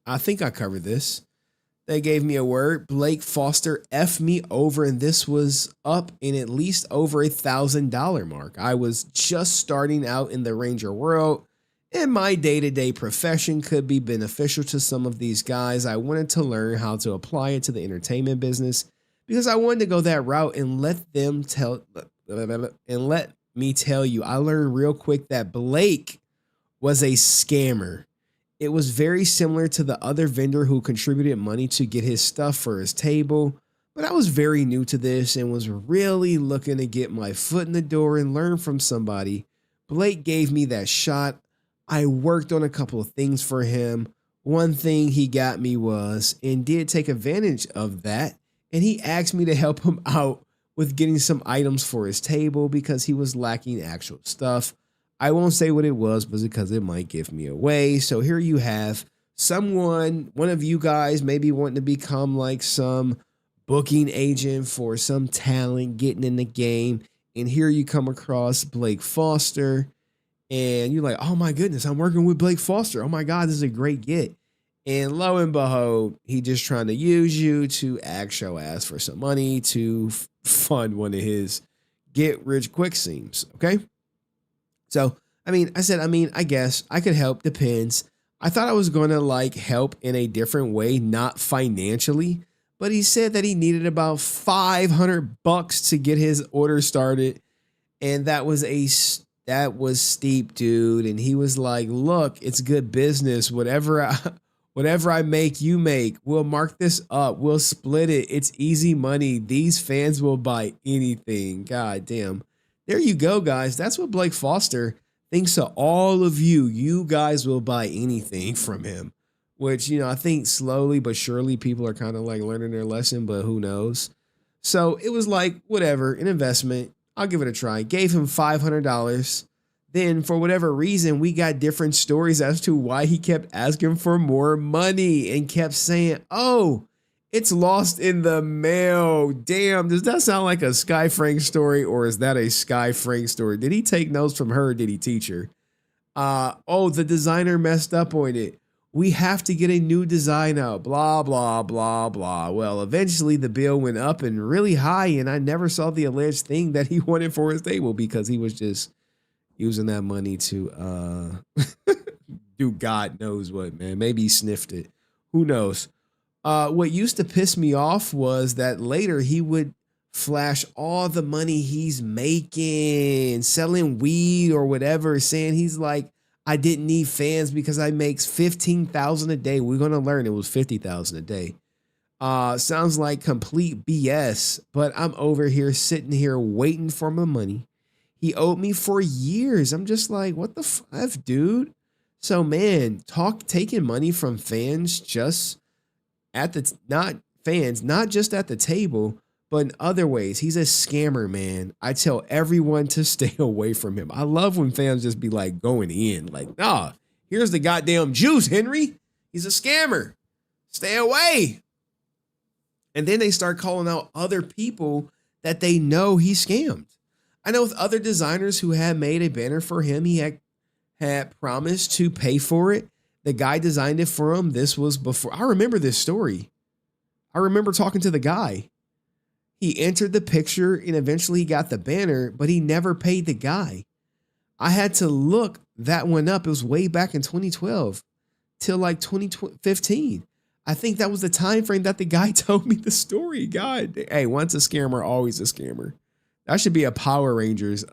I think I covered this. They gave me a word. Blake Foster F me over, and this was up in at least over $1,000 mark. I was just starting out in the Ranger world, and my day-to-day profession could be beneficial to some of these guys. I wanted to learn how to apply it to the entertainment business because I wanted to go that route and let me tell you, I learned real quick that Blake was a scammer It was very similar to the other vendor who contributed money to get his stuff for his table, but I was very new to this and was really looking to get my foot in the door and learn from somebody. Blake gave me that shot. I worked on a couple of things for him. One thing he got me was, and did take advantage of that, and he asked me to help him out with getting some items for his table because he was lacking actual stuff. I won't say what it was, but because it might give me away. So here you have someone, one of you guys maybe wanting to become like some booking agent for some talent getting in the game. And here you come across Blake Foster and you're like, oh my goodness, I'm working with Blake Foster. Oh my God, this is a great get. And lo and behold, he just trying to use you to ask your ass for some money to fund one of his get rich quick schemes. Okay. So, I guess I could help. Depends. I thought I was going to like help in a different way, not financially, but he said that he needed about $500 to get his order started. And that was steep, dude. And he was like, look, it's good business. Whatever I make, you make. We'll mark this up. We'll split it. It's easy money. These fans will buy anything. God damn. There you go, guys. That's what Blake Foster thinks of all of you. You guys will buy anything from him, which, I think slowly but surely people are kind of like learning their lesson, but who knows? So it was like, whatever, an investment. I'll give it a try. Gave him $500. Then for whatever reason, we got different stories as to why he kept asking for more money and kept saying, oh, it's lost in the mail. Damn, does that sound like a Sky Frank story, or is that a Sky Frank story? Did he take notes from her, or did he teach her? Oh, the designer messed up on it. We have to get a new design out. Blah, blah, blah, blah. Well, eventually the bill went up and really high, and I never saw the alleged thing that he wanted for his table because he was just using that money to do God knows what, man. Maybe he sniffed it. Who knows? What used to piss me off was that later he would flash all the money he's making, selling weed or whatever, saying he's like, I didn't need fans because I makes $15,000 a day. We're going to learn it was $50,000 a day. Sounds like complete BS, but I'm over here sitting here waiting for my money. He owed me for years. I'm just like, what the f, dude? So man, taking money from fans just at the, not just at the table, but in other ways. He's a scammer, man. I tell everyone to stay away from him. I love when fans just be like going in, like, nah, here's the goddamn juice, Henry. He's a scammer. Stay away. And then they start calling out other people that they know he scammed. I know with other designers who had made a banner for him, he had promised to pay for it. The guy designed it for him. This was before. I remember this story. I remember talking to the guy. He entered the picture and eventually he got the banner, but he never paid the guy. I had to look that one up. It was way back in 2012 till like 2015. I think that was the time frame that the guy told me the story. God, hey, once a scammer, always a scammer. That should be a Power Rangers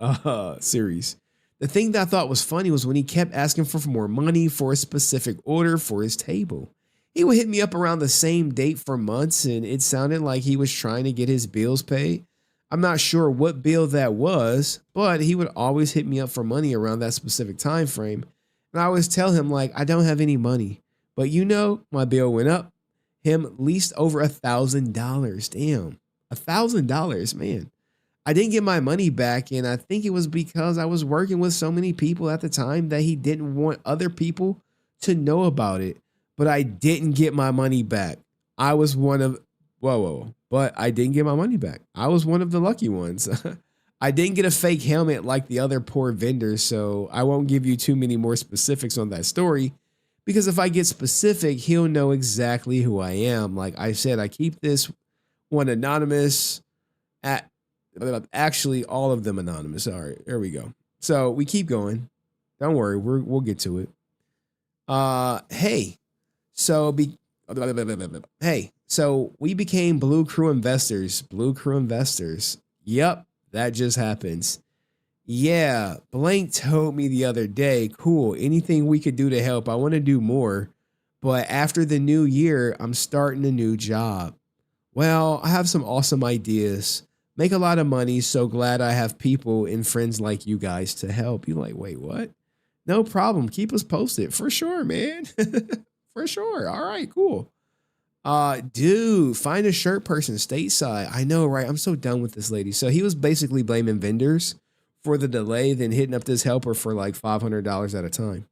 series. The thing that I thought was funny was when he kept asking for more money for a specific order for his table. He would hit me up around the same date for months, and it sounded like he was trying to get his bills paid. I'm not sure what bill that was, but he would always hit me up for money around that specific time frame. And I always tell him, like, I don't have any money. But my bill went up. Him at least over $1,000. Damn, $1,000, man. I didn't get my money back, and I think it was because I was working with so many people at the time that he didn't want other people to know about it. But I didn't get my money back. I was one of, but I didn't get my money back. I was one of the lucky ones. I didn't get a fake helmet like the other poor vendors, so I won't give you too many more specifics on that story, because if I get specific, he'll know exactly who I am. Like I said, I keep this one anonymous. Actually, all of them anonymous. All right, there we go. So we keep going. Don't worry, we'll get to it. Hey, so we became Blue Crew investors. Blue Crew investors. Yep, that just happens. Yeah, Blank told me the other day, cool, anything we could do to help. I want to do more. But after the new year, I'm starting a new job. Well, I have some awesome ideas. Make a lot of money. So glad I have people and friends like you guys to help. You like, wait, what? No problem. Keep us posted. For sure, man. For sure. All right, cool. Dude, find a shirt person stateside. I know, right? I'm so done with this lady. So he was basically blaming vendors for the delay, then hitting up this helper for like $500 at a time.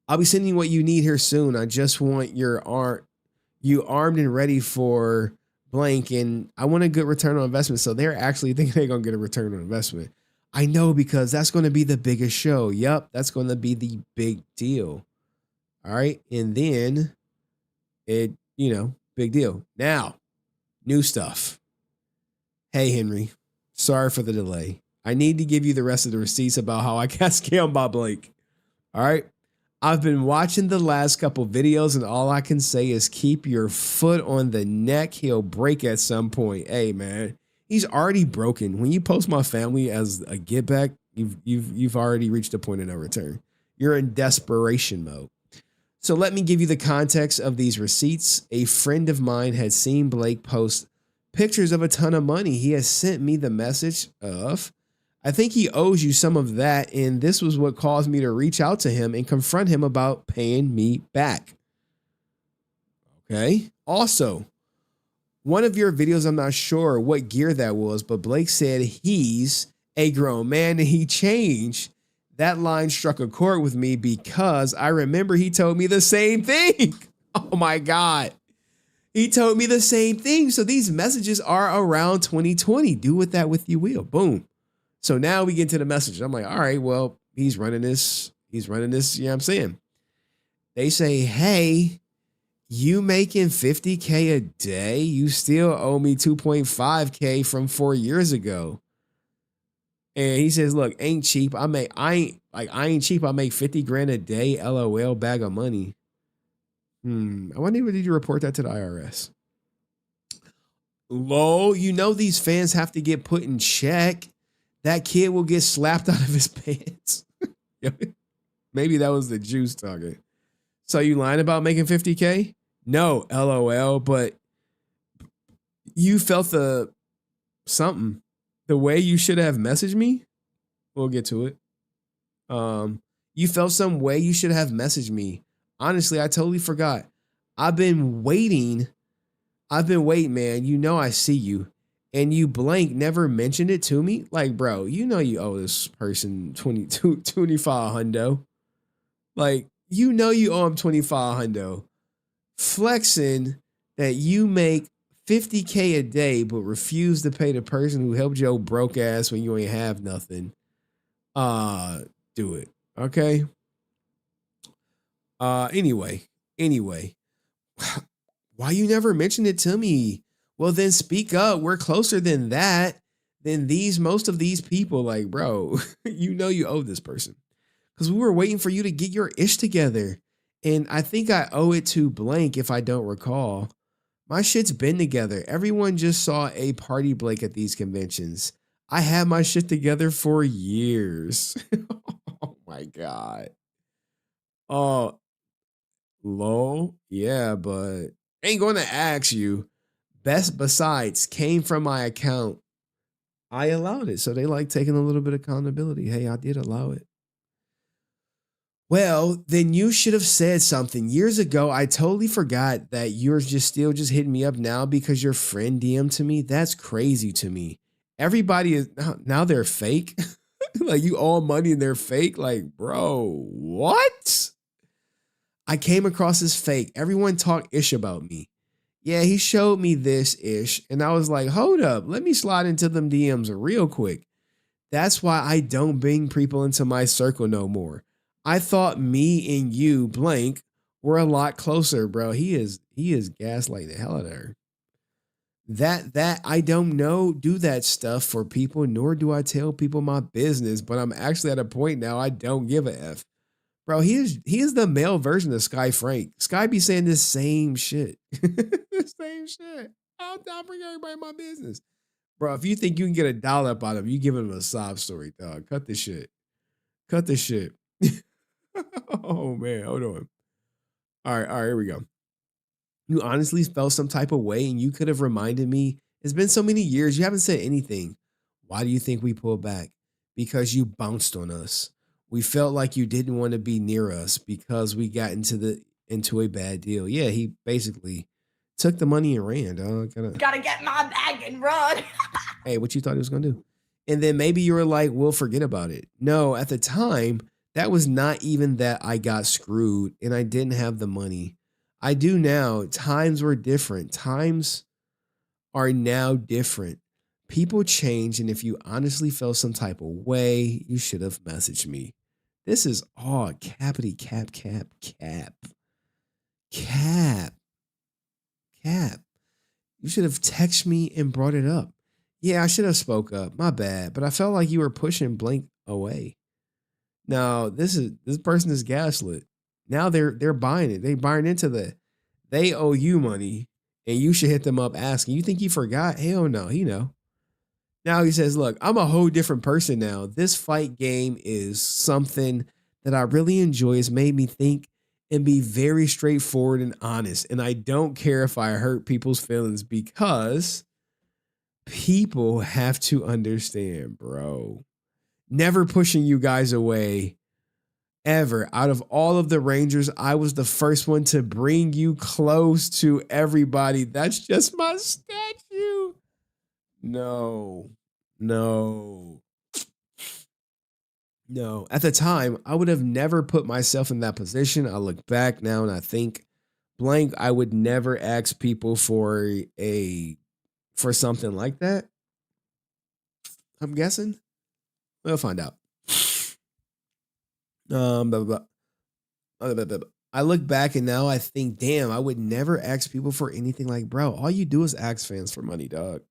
I'll be sending you what you need here soon. I just want you armed and ready for blank, and I want a good return on investment. So they're actually thinking they're gonna get a return on investment. I know, because that's going to be the biggest show. Yep, that's going to be the big deal. All right, and then big deal. Now, new stuff. Hey, Henry, sorry for the delay. I need to give you the rest of the receipts about how I got scammed by Blake. All right. I've been watching the last couple videos, and all I can say is keep your foot on the neck. He'll break at some point. Hey, man, he's already broken. When you post my family as a get back, you've already reached a point of no return. You're in desperation mode. So let me give you the context of these receipts. A friend of mine had seen Blake post pictures of a ton of money. He has sent me the message of, I think he owes you some of that, and this was what caused me to reach out to him and confront him about paying me back. Okay. Also, one of your videos, I'm not sure what gear that was, but Blake said he's a grown man and he changed. That line struck a chord with me because I remember he told me the same thing. Oh my God. He told me the same thing. So these messages are around 2020. Do with that with you will. Boom. So now we get to the message. I'm like, all right, well, he's running this. You know what I'm saying? They say, hey, you making 50K a day? You still owe me 2.5K from 4 years ago. And he says, look, ain't cheap. I ain't cheap. I make 50 grand a day. LOL, bag of money. I wonder, did you report that to the IRS? Lol, these fans have to get put in check. That kid will get slapped out of his pants. Maybe that was the juice talking. So you lying about making 50K? No, LOL, but you felt something. The way you should have messaged me? We'll get to it. You felt some way you should have messaged me. Honestly, I totally forgot. I've been waiting, man. I see you. And you blank never mentioned it to me. Like, bro, you owe this person 25 hundo. Like, you owe him 25 hundo. Flexing that you make 50K a day, but refuse to pay the person who helped your broke ass when you ain't have nothing. Do it. Okay. Anyway, why you never mentioned it to me? Well, then speak up. We're closer than that. Than most of these people. Like, bro, you owe this person. Because we were waiting for you to get your ish together. And I think I owe it to blank if I don't recall. My shit's been together. Everyone just saw a party Blake at these conventions. I had my shit together for years. Oh my God. Oh, lol. Yeah, but ain't going to ask you. Best besides came from my account. I allowed it. So they like taking a little bit of accountability. Hey, I did allow it. Well, then you should have said something years ago. I totally forgot that you're still hitting me up now because your friend DM'd to me. That's crazy to me. Everybody is now they're fake. Like, you owe money and they're fake. Like, bro, what? I came across as fake. Everyone talked ish about me. Yeah, he showed me this ish. And I was like, hold up. Let me slide into them DMs real quick. That's why I don't bring people into my circle no more. I thought me and you, blank, were a lot closer, bro. He is gaslighting the hell out of her. That I don't do that stuff for people, nor do I tell people my business, but I'm actually at a point now I don't give a F. Bro, he is the male version of Sky Frank. Sky be saying the same shit. The same shit. I'll bring everybody in my business. Bro, if you think you can get $1 up out of him, you giving him a sob story, dog. Cut this shit. Cut this shit. Oh man, hold on. All right, here we go. You honestly felt some type of way and you could have reminded me. It's been so many years. You haven't said anything. Why do you think we pulled back? Because you bounced on us. We felt like you didn't want to be near us because we got into a bad deal. Yeah, he basically took the money and ran, dog. Gotta get my bag and run. Hey, what you thought he was gonna do? And then maybe you were like, we'll forget about it. No, at the time, that was not even that I got screwed and I didn't have the money. I do now. Times were different. Times are now different. People change, and if you honestly felt some type of way, you should have messaged me. This is all cappity cap. You should have texted me and brought it up. Yeah, I should have spoke up. My bad, but I felt like you were pushing Blank away. Now, this person is gaslit. Now they're buying it. They buying into they owe you money and you should hit them up asking. You think he forgot? Hell no, he know. Now he says, look, I'm a whole different person now. This fight game is something that I really enjoy. It's made me think and be very straightforward and honest. And I don't care if I hurt people's feelings because people have to understand, bro. Never pushing you guys away. Ever. Out of all of the Rangers, I was the first one to bring you close to everybody. That's just my statue. No. At the time, I would have never put myself in that position. I look back now and I think, Blank, I would never ask people for something like that. I'm guessing. We'll find out. I look back and now I think, damn, I would never ask people for anything like, bro, all you do is ask fans for money, dog.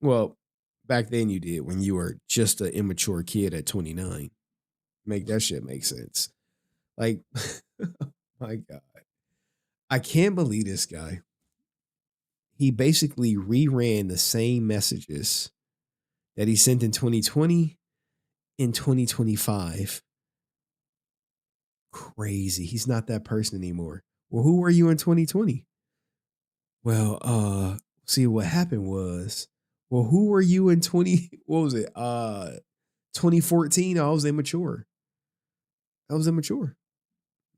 Well, back then you did when you were just an immature kid at 29. Make that shit make sense. Like, my God. I can't believe this guy. He basically reran the same messages that he sent in 2020 in 2025. Crazy. He's not that person anymore. Well, who were you in 2020? Well, see what happened was, well, who were you in 2014? I was immature.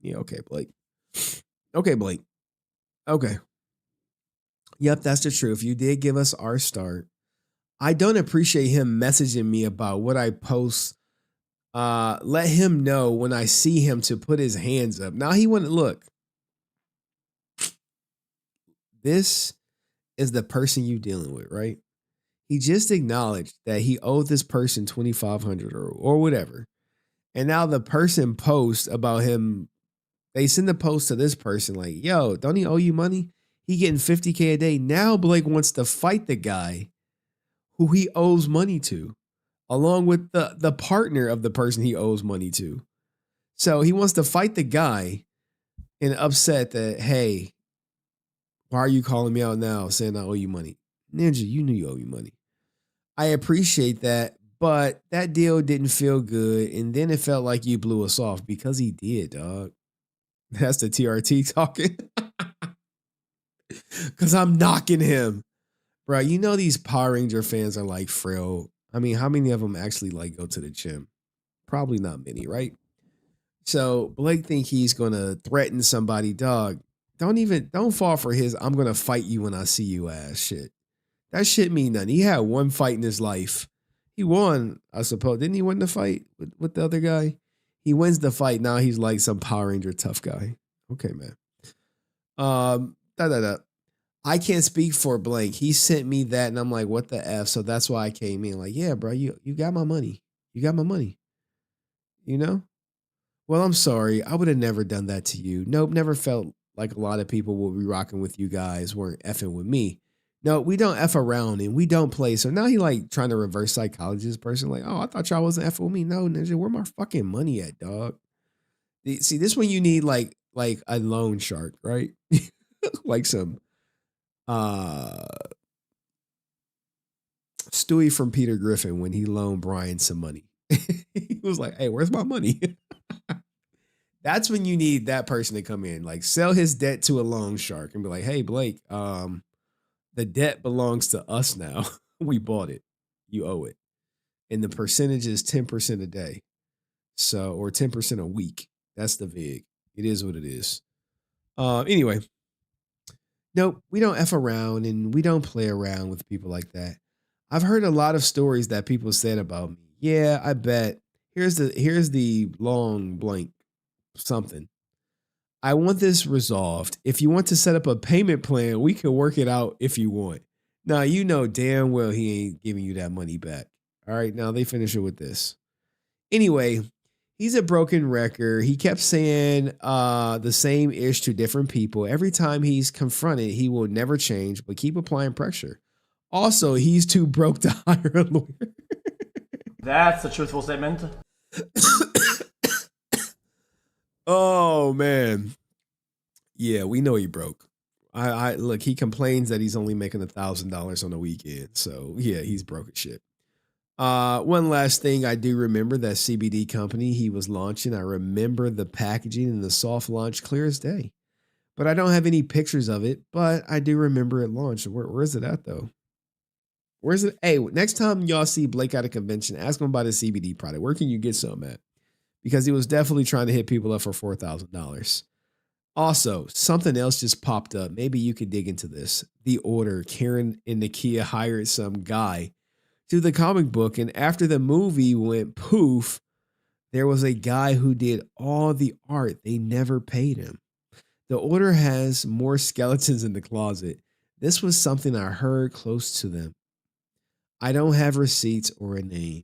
Yeah, okay, Blake. Okay. Yep, that's the truth. You did give us our start. I don't appreciate him messaging me about what I post. Let him know when I see him to put his hands up. Now he wouldn't look. This is the person you dealing with, right? He just acknowledged that he owed this person $2,500 or whatever. And now the person posts about him. They send the post to this person like, yo, don't he owe you money? He getting $50K a day. Now Blake wants to fight the guy who he owes money to, along with the partner of the person he owes money to. So he wants to fight the guy and upset that, hey, why are you calling me out now saying I owe you money? Ninja, you knew you owe me money. I appreciate that, but that deal didn't feel good. And then it felt like you blew us off because he did, dog. That's the TRT talking. Because I'm knocking him. Bro, you know these Power Ranger fans are like frail. I mean, how many of them actually like go to the gym? Probably not many, right? So Blake think he's gonna threaten somebody, dog. Don't fall for his I'm gonna fight you when I see you ass shit. That shit mean nothing. He had one fight in his life. He won, I suppose. Didn't he win the fight with the other guy? He wins the fight. Now he's like some Power Ranger tough guy. Okay, man. I can't speak for Blank. He sent me that and I'm like, what the F? So that's why I came in. Like, yeah, bro, you got my money. You got my money. You know? Well, I'm sorry. I would have never done that to you. Nope, never felt like a lot of people will be rocking with you guys weren't effing with me. No, we don't F around and we don't play. So now he like trying to reverse psychology this person. Like, oh, I thought y'all wasn't effing with me. No, Ninja, where my fucking money at, dog? See, this one you need like a loan shark, right? Like some Stewie from Peter Griffin when he loaned Brian some money. He was like, hey, where's my money? That's when you need that person to come in, like sell his debt to a loan shark and be like, hey, Blake, the debt belongs to us now. We bought it. You owe it. And the percentage is 10% a day. So, or 10% a week. That's the VIG. It is what it is. Anyway, nope, we don't F around and we don't play around with people like that. I've heard a lot of stories that people said about me. Yeah, I bet. Here's the long blank something. I want this resolved. If you want to set up a payment plan, we can work it out if you want. Now, you know damn well he ain't giving you that money back. All right, now they finish it with this. Anyway, he's a broken record. He kept saying the same ish to different people. Every time he's confronted, he will never change, but keep applying pressure. Also, he's too broke to hire a lawyer. That's a truthful statement. Oh, man. Yeah, we know he broke. I look, he complains that he's only making $1,000 on the weekend. So, yeah, he's broke as shit. One last thing, I do remember that CBD company he was launching. I remember the packaging and the soft launch clear as day. But I don't have any pictures of it, but I do remember it launched. Where is it at, though? Where's it? Hey, next time y'all see Blake at a convention, ask him about his CBD product. Where can you get some at? Because he was definitely trying to hit people up for $4,000. Also, something else just popped up. Maybe you could dig into this. The Order. Karen and Nakia hired some guy to the comic book, and after the movie went poof, there was a guy who did all the art. They never paid him. The Order has more skeletons in the closet. This was something I heard close to them. I don't have receipts or a name.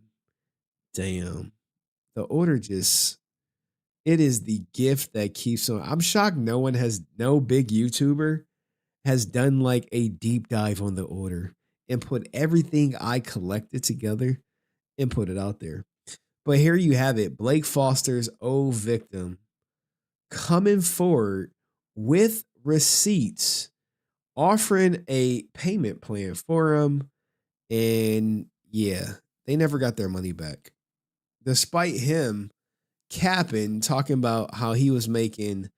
Damn. The Order just, it is the gift that keeps on. I'm shocked no big YouTuber has done like a deep dive on The Order and put everything I collected together and put it out there. But here you have it. Blake Foster's old victim coming forward with receipts, offering a payment plan for him. And yeah, they never got their money back. Despite him capping, talking about how he was making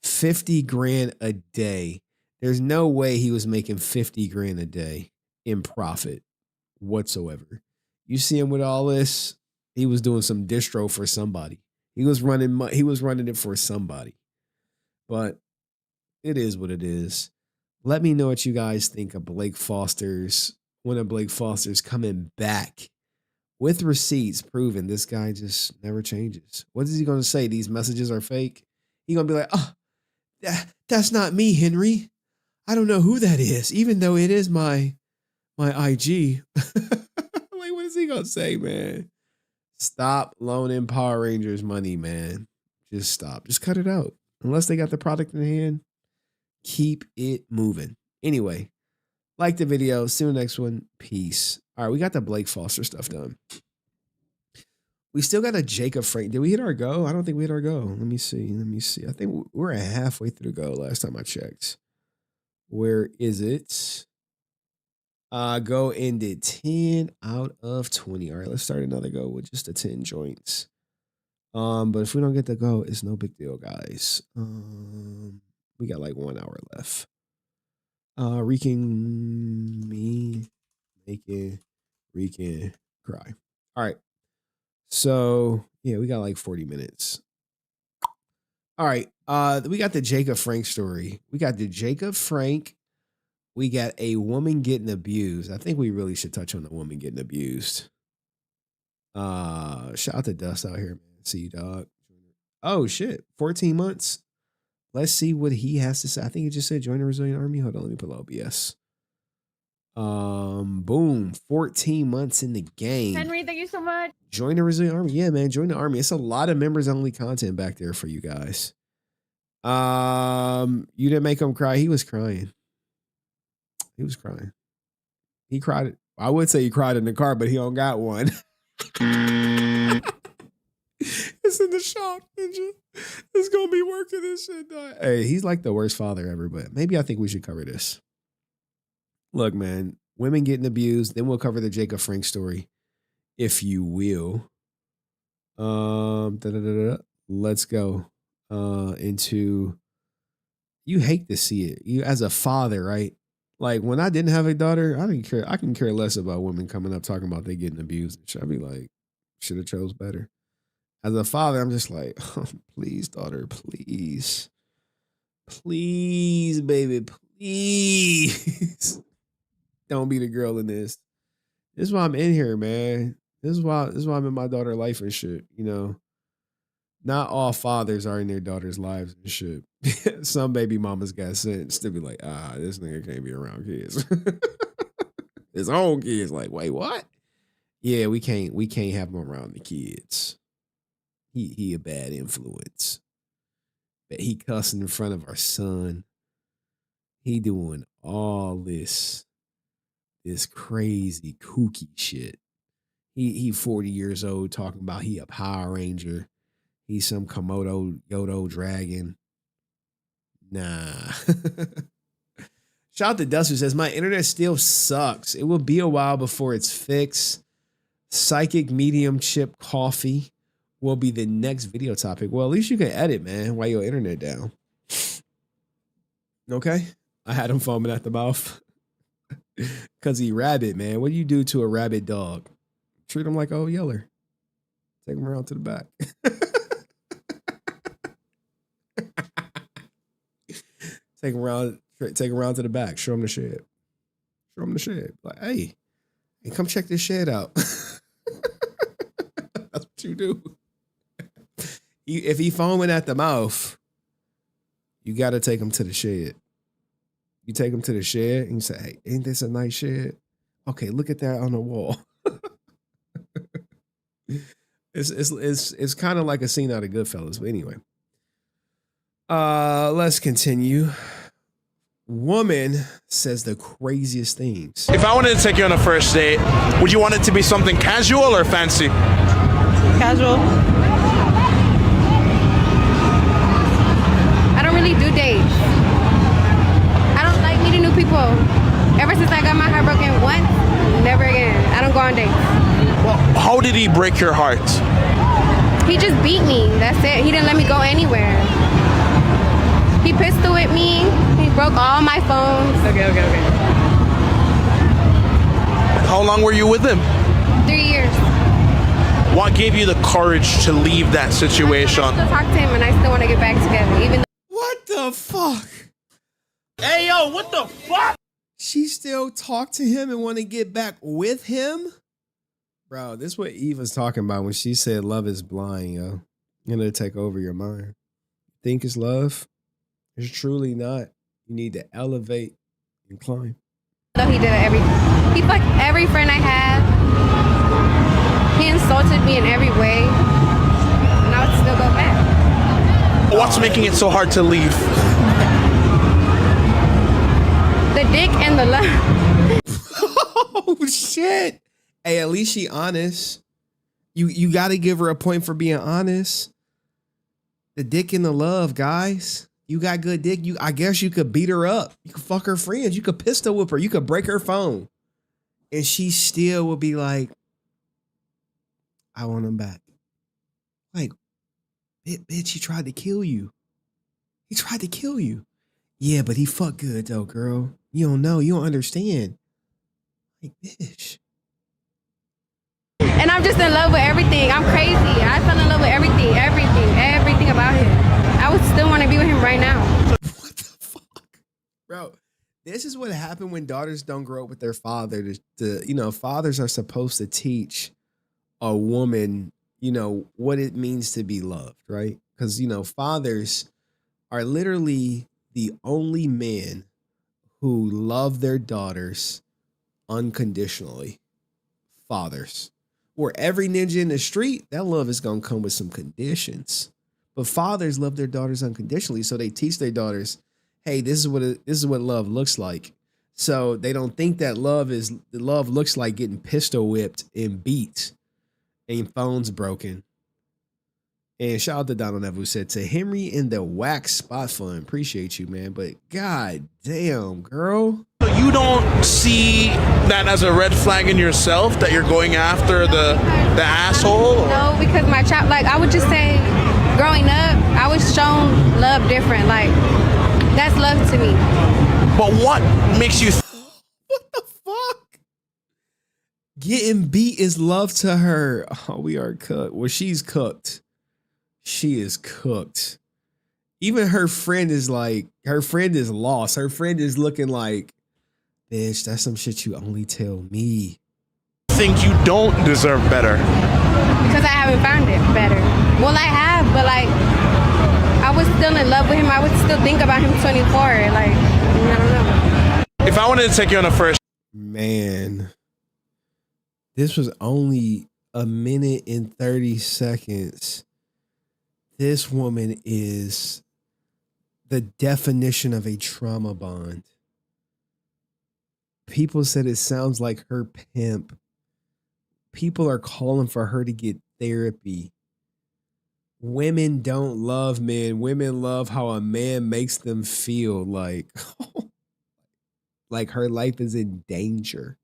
50 grand a day. There's no way he was making 50 grand a day in profit whatsoever. You see him with all this, he was doing some distro for somebody. He was running it for somebody. But it is what it is. Let me know what you guys think of Blake Foster's, one of Blake Foster's coming back with receipts proving this guy just never changes. What is he going to say? These messages are fake? He's going to be like, oh, that's not me, Henry. I don't know who that is, even though it is my IG. Like, what is he going to say, man? Stop loaning Power Rangers money, man. Just stop. Just cut it out. Unless they got the product in hand, keep it moving. Anyway, like the video. See you in the next one. Peace. All right, we got the Blake Foster stuff done. We still got a Jacob Frank. Did we hit our go? I don't think we hit our go. Let me see. I think we're halfway through the go last time I checked. Where is it? Go ended 10 out of 20. All right, let's start another go with just the 10 joints. But if we don't get the go, it's no big deal, guys. We got like 1 hour left. Rican me making Rican cry. All right. So yeah, we got like 40 minutes. All right. We got the Jacob Frank story. We got the Jacob Frank. We got a woman getting abused. I think we really should touch on the woman getting abused. Shout out to Dust out here, man. See you, dog. Oh shit. 14 months. Let's see what he has to say. I think he just said join the Resilient Army. Hold on, let me pull up OBS. Boom. 14 months in the game. Henry, thank you so much. Join the Resilient Army. Yeah, man. Join the army. It's a lot of members only content back there for you guys. You didn't make him cry. He was crying. He was crying. He cried. I would say he cried in the car, but he don't got one. It's in the shop, ninja. It's gonna be working this shit. Hey, he's like the worst father ever, but maybe I think we should cover this. Look, man, women getting abused. Then we'll cover the Jacob Frank story, if you will. Let's go into. You hate to see it. You as a father, right? Like when I didn't have a daughter, I didn't care. I can care less about women coming up talking about they getting abused. I'd be like, should have chose better. As a father, I'm just like, oh, please, daughter, please. Please, baby, please. Don't be the girl in this. This is why I'm in here, man. This is why I'm in my daughter's life and shit. You know, not all fathers are in their daughters' lives and shit. Some baby mamas got sense to be like, this nigga can't be around kids. His own kids, like, wait, what? Yeah, we can't have him around the kids. He a bad influence. But he cussing in front of our son. He doing all this crazy kooky shit. He 40 years old talking about he a Power Ranger. He's some Komodo Yodo dragon. Nah. Shout out to Duster says, my internet still sucks. It will be a while before it's fixed. Psychic medium chip coffee will be the next video topic. Well, at least you can edit, man, while your internet down. Okay? I had him foaming at the mouth. Because he rabid, man. What do you do to a rabid dog? Treat him like old Yeller. Take him around to the back. Take him around to the back. Show him the shed. Show him the shed. Like, hey, come check this shed out. That's what you do. If he foaming at the mouth, you got to take him to the shed. You take him to the shed and you say, hey, ain't this a nice shed? Okay, look at that on the wall. It's kind of like a scene out of Goodfellas, but anyway. Let's continue. Woman says the craziest things. If I wanted to take you on a first date, would you want it to be something casual or fancy? Casual. I don't really do dates. I don't like meeting new people. Ever since I got my heart broken once, never again. I don't go on dates. Well, how did he break your heart? He just beat me. That's it. He didn't let me go anywhere. He pistol whipped me. He broke all my phones. Okay. How long were you with him? 3 years. What gave you the courage to leave that situation? I still talk to him and I still want to get back together. Even What the fuck? Hey, yo, what the fuck? She still talk to him and want to get back with him? Bro, this is what Eve was talking about when she said love is blind, yo. It'll take over your mind. Think it's love? It's truly not. You need to elevate and climb. though he did he fucked every friend I had. He insulted me in every way. And I would still go back. What's making it so hard to leave? The dick and the love. Oh shit. Hey, at least she honest. You gotta give her a point for being honest. The dick and the love, guys. You got good dick. I guess you could beat her up. You could fuck her friends. You could pistol whip her. You could break her phone. And she still would be like, I want him back. Like, bitch, he tried to kill you. He tried to kill you. Yeah, but he fucked good though, girl. You don't know. You don't understand. Like, bitch. And I'm just in love with everything. I'm crazy. I fell in love with everything about him. I would still want to be with him right now. What the fuck? Bro, this is what happened when daughters don't grow up with their father. Fathers are supposed to teach a woman, what it means to be loved, right? Because, fathers are literally the only men who love their daughters unconditionally. Fathers. Where every ninja in the street, that love is going to come with some conditions. But fathers love their daughters unconditionally, so they teach their daughters, hey, this is what love looks like. So they don't think that love looks like getting pistol whipped and beat and phones broken. And shout out to Donald Neville who said to Henry in the wax spot fun. Appreciate you, man. But god damn, girl. You don't see that as a red flag in yourself that you're going after the asshole? Or? No, because my child, like I would just say, growing up, I was shown love different. Like that's love to me. But what makes you? What the fuck? Getting beat is love to her. Oh, we are cooked. Well, she's cooked. She is cooked. Even her friend is like, her friend is lost. Her friend is looking like, bitch, that's some shit you only tell me. Think you don't deserve better? Because I haven't found it better. Well, I have, but like, I was still in love with him. I would still think about him 24. Like, I don't know. If I wanted to take you on a first. Man, this was only a minute and 30 seconds. This woman is the definition of a trauma bond. People said it sounds like her pimp. People are calling for her to get therapy. Women don't love men. Women love how a man makes them feel like her life is in danger.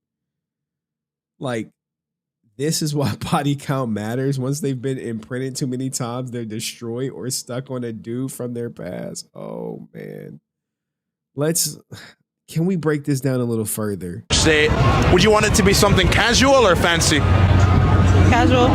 Like, this is why body count matters. Once they've been imprinted too many times, they're destroyed or stuck on a dude from their past. Oh, man. Can we break this down a little further? Say, would you want it to be something casual or fancy? Casual.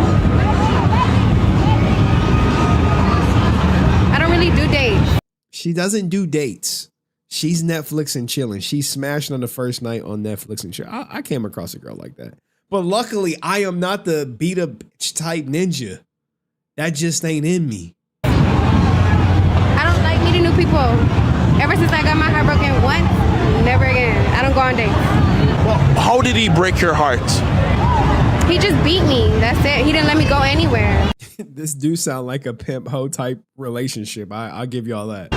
I don't really do dates. She doesn't do dates. She's Netflix and chilling. She's smashing on the first night on Netflix and chill. I came across a girl like that. But luckily, I am not the beat up type ninja. That just ain't in me. I don't like meeting new people. Ever since I got my heart broken once, never again. I don't go on dates. Well, how did he break your heart? He just beat me. That's it. He didn't let me go anywhere. This do sound like a pimp hoe type relationship. I'll give you all that.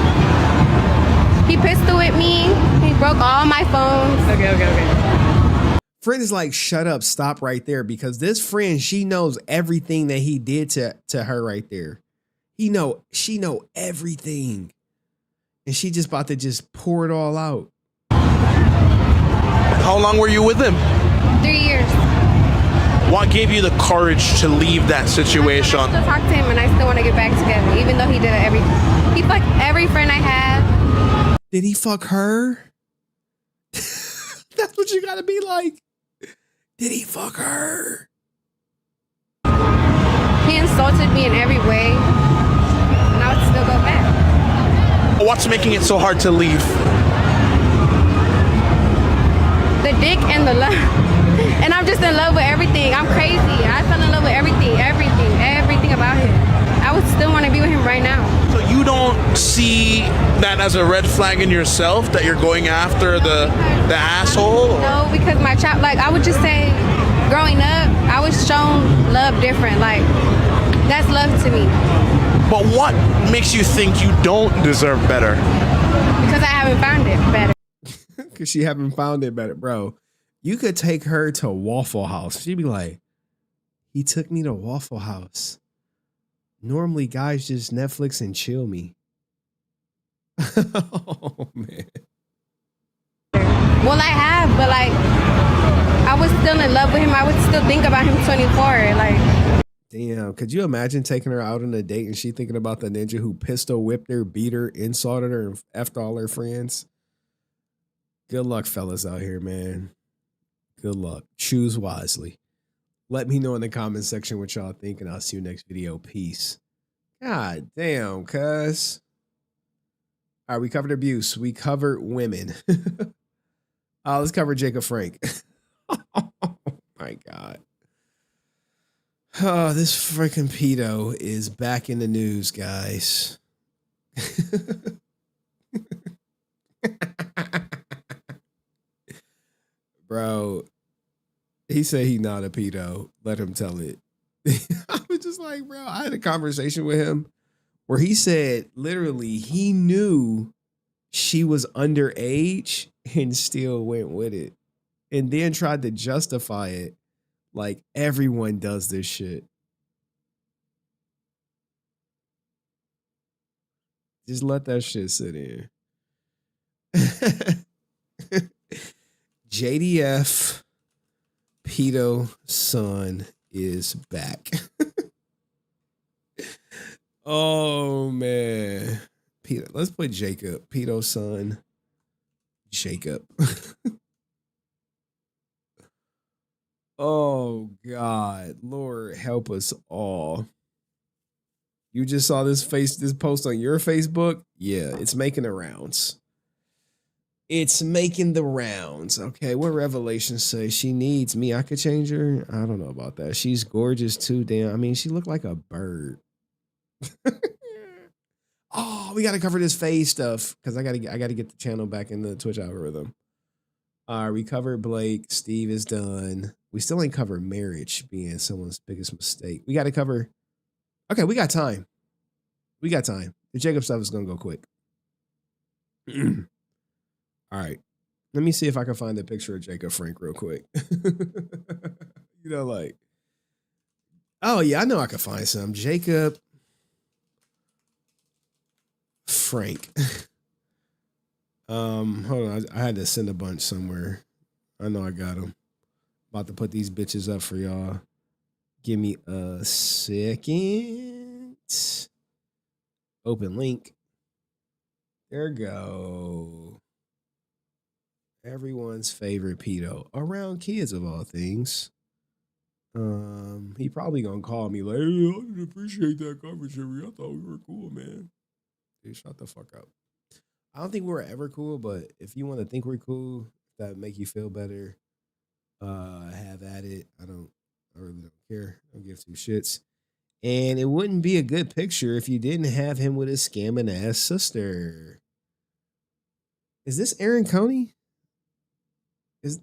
He pistol with me. He broke all my phones. Okay. Friend is like, shut up, stop right there. Because this friend, she knows everything that he did to her right there. She know everything. And she just about to just pour it all out. How long were you with him? 3 years. What gave you the courage to leave that situation? I still talk to him and I still want to get back together, even though he did everything. He fucked every friend I had. Did he fuck her? That's what you gotta be like. Did he fuck her? He insulted me in every way, and I would still go back. What's making it so hard to leave? The dick and the love. And I'm just in love with everything. I'm crazy. I fell in love with everything about him. I would still want to be with him right now. So you don't see that as a red flag in yourself that you're going after the asshole? Or? No, because my child, like I would just say, growing up, I was shown love different. Like that's love to me. But what makes you think you don't deserve better? Because I haven't found it better. Because she haven't found it better, bro. You could take her to Waffle House. She'd be like, he took me to Waffle House. Normally, guys just Netflix and chill me. Oh, man. Well, I have, but like, I was still in love with him. I would still think about him 24. Like, damn, could you imagine taking her out on a date and she thinking about the ninja who pistol whipped her, beat her, insulted her, and effed all her friends? Good luck, fellas out here, man. Good luck. Choose wisely. Let me know in the comment section what y'all think, and I'll see you next video. Peace. God damn, cuz. All right, we covered abuse. We covered women. Let's cover Jacob Frank. Oh, my God. Oh, this freaking pedo is back in the news, guys. Bro, he said he not a pedo. Let him tell it. I was just like, bro, I had a conversation with him where he said literally he knew she was underage and still went with it and then tried to justify it like everyone does this shit. Just let that shit sit in. JDF pedo son is back. Oh man. Peter, let's put Jacob. Pedo son. Jacob. Oh God. Lord help us all. You just saw this post on your Facebook? Yeah, it's making the rounds. It's making the rounds. Okay, what Revelation say? She needs me. I could change her. I don't know about that. She's gorgeous too. Damn. I mean, she looked like a bird. Oh, we gotta cover this phase stuff because I gotta get the channel back in the Twitch algorithm. We covered Blake. Steve is done. We still ain't covered marriage being someone's biggest mistake. We gotta cover. Okay, we got time. We got time. The Jacob stuff is gonna go quick. All right. Let me see if I can find a picture of Jacob Frank real quick. You know, like, oh yeah, I know I can find some. Jacob Frank. Hold on. I had to send a bunch somewhere. I know I got them. About to put these bitches up for y'all. Give me a second. Open link. There go. Everyone's favorite pedo around kids of all things. He probably gonna call me like, hey, I didn't appreciate that commentary. I thought we were cool, man. Dude, shut the fuck up. I don't think we're ever cool, but if you want to think we're cool, that make you feel better, have at it. I really don't care. I don't give two shits. And it wouldn't be a good picture if you didn't have him with his scamming ass sister. Is this Aaron Coney?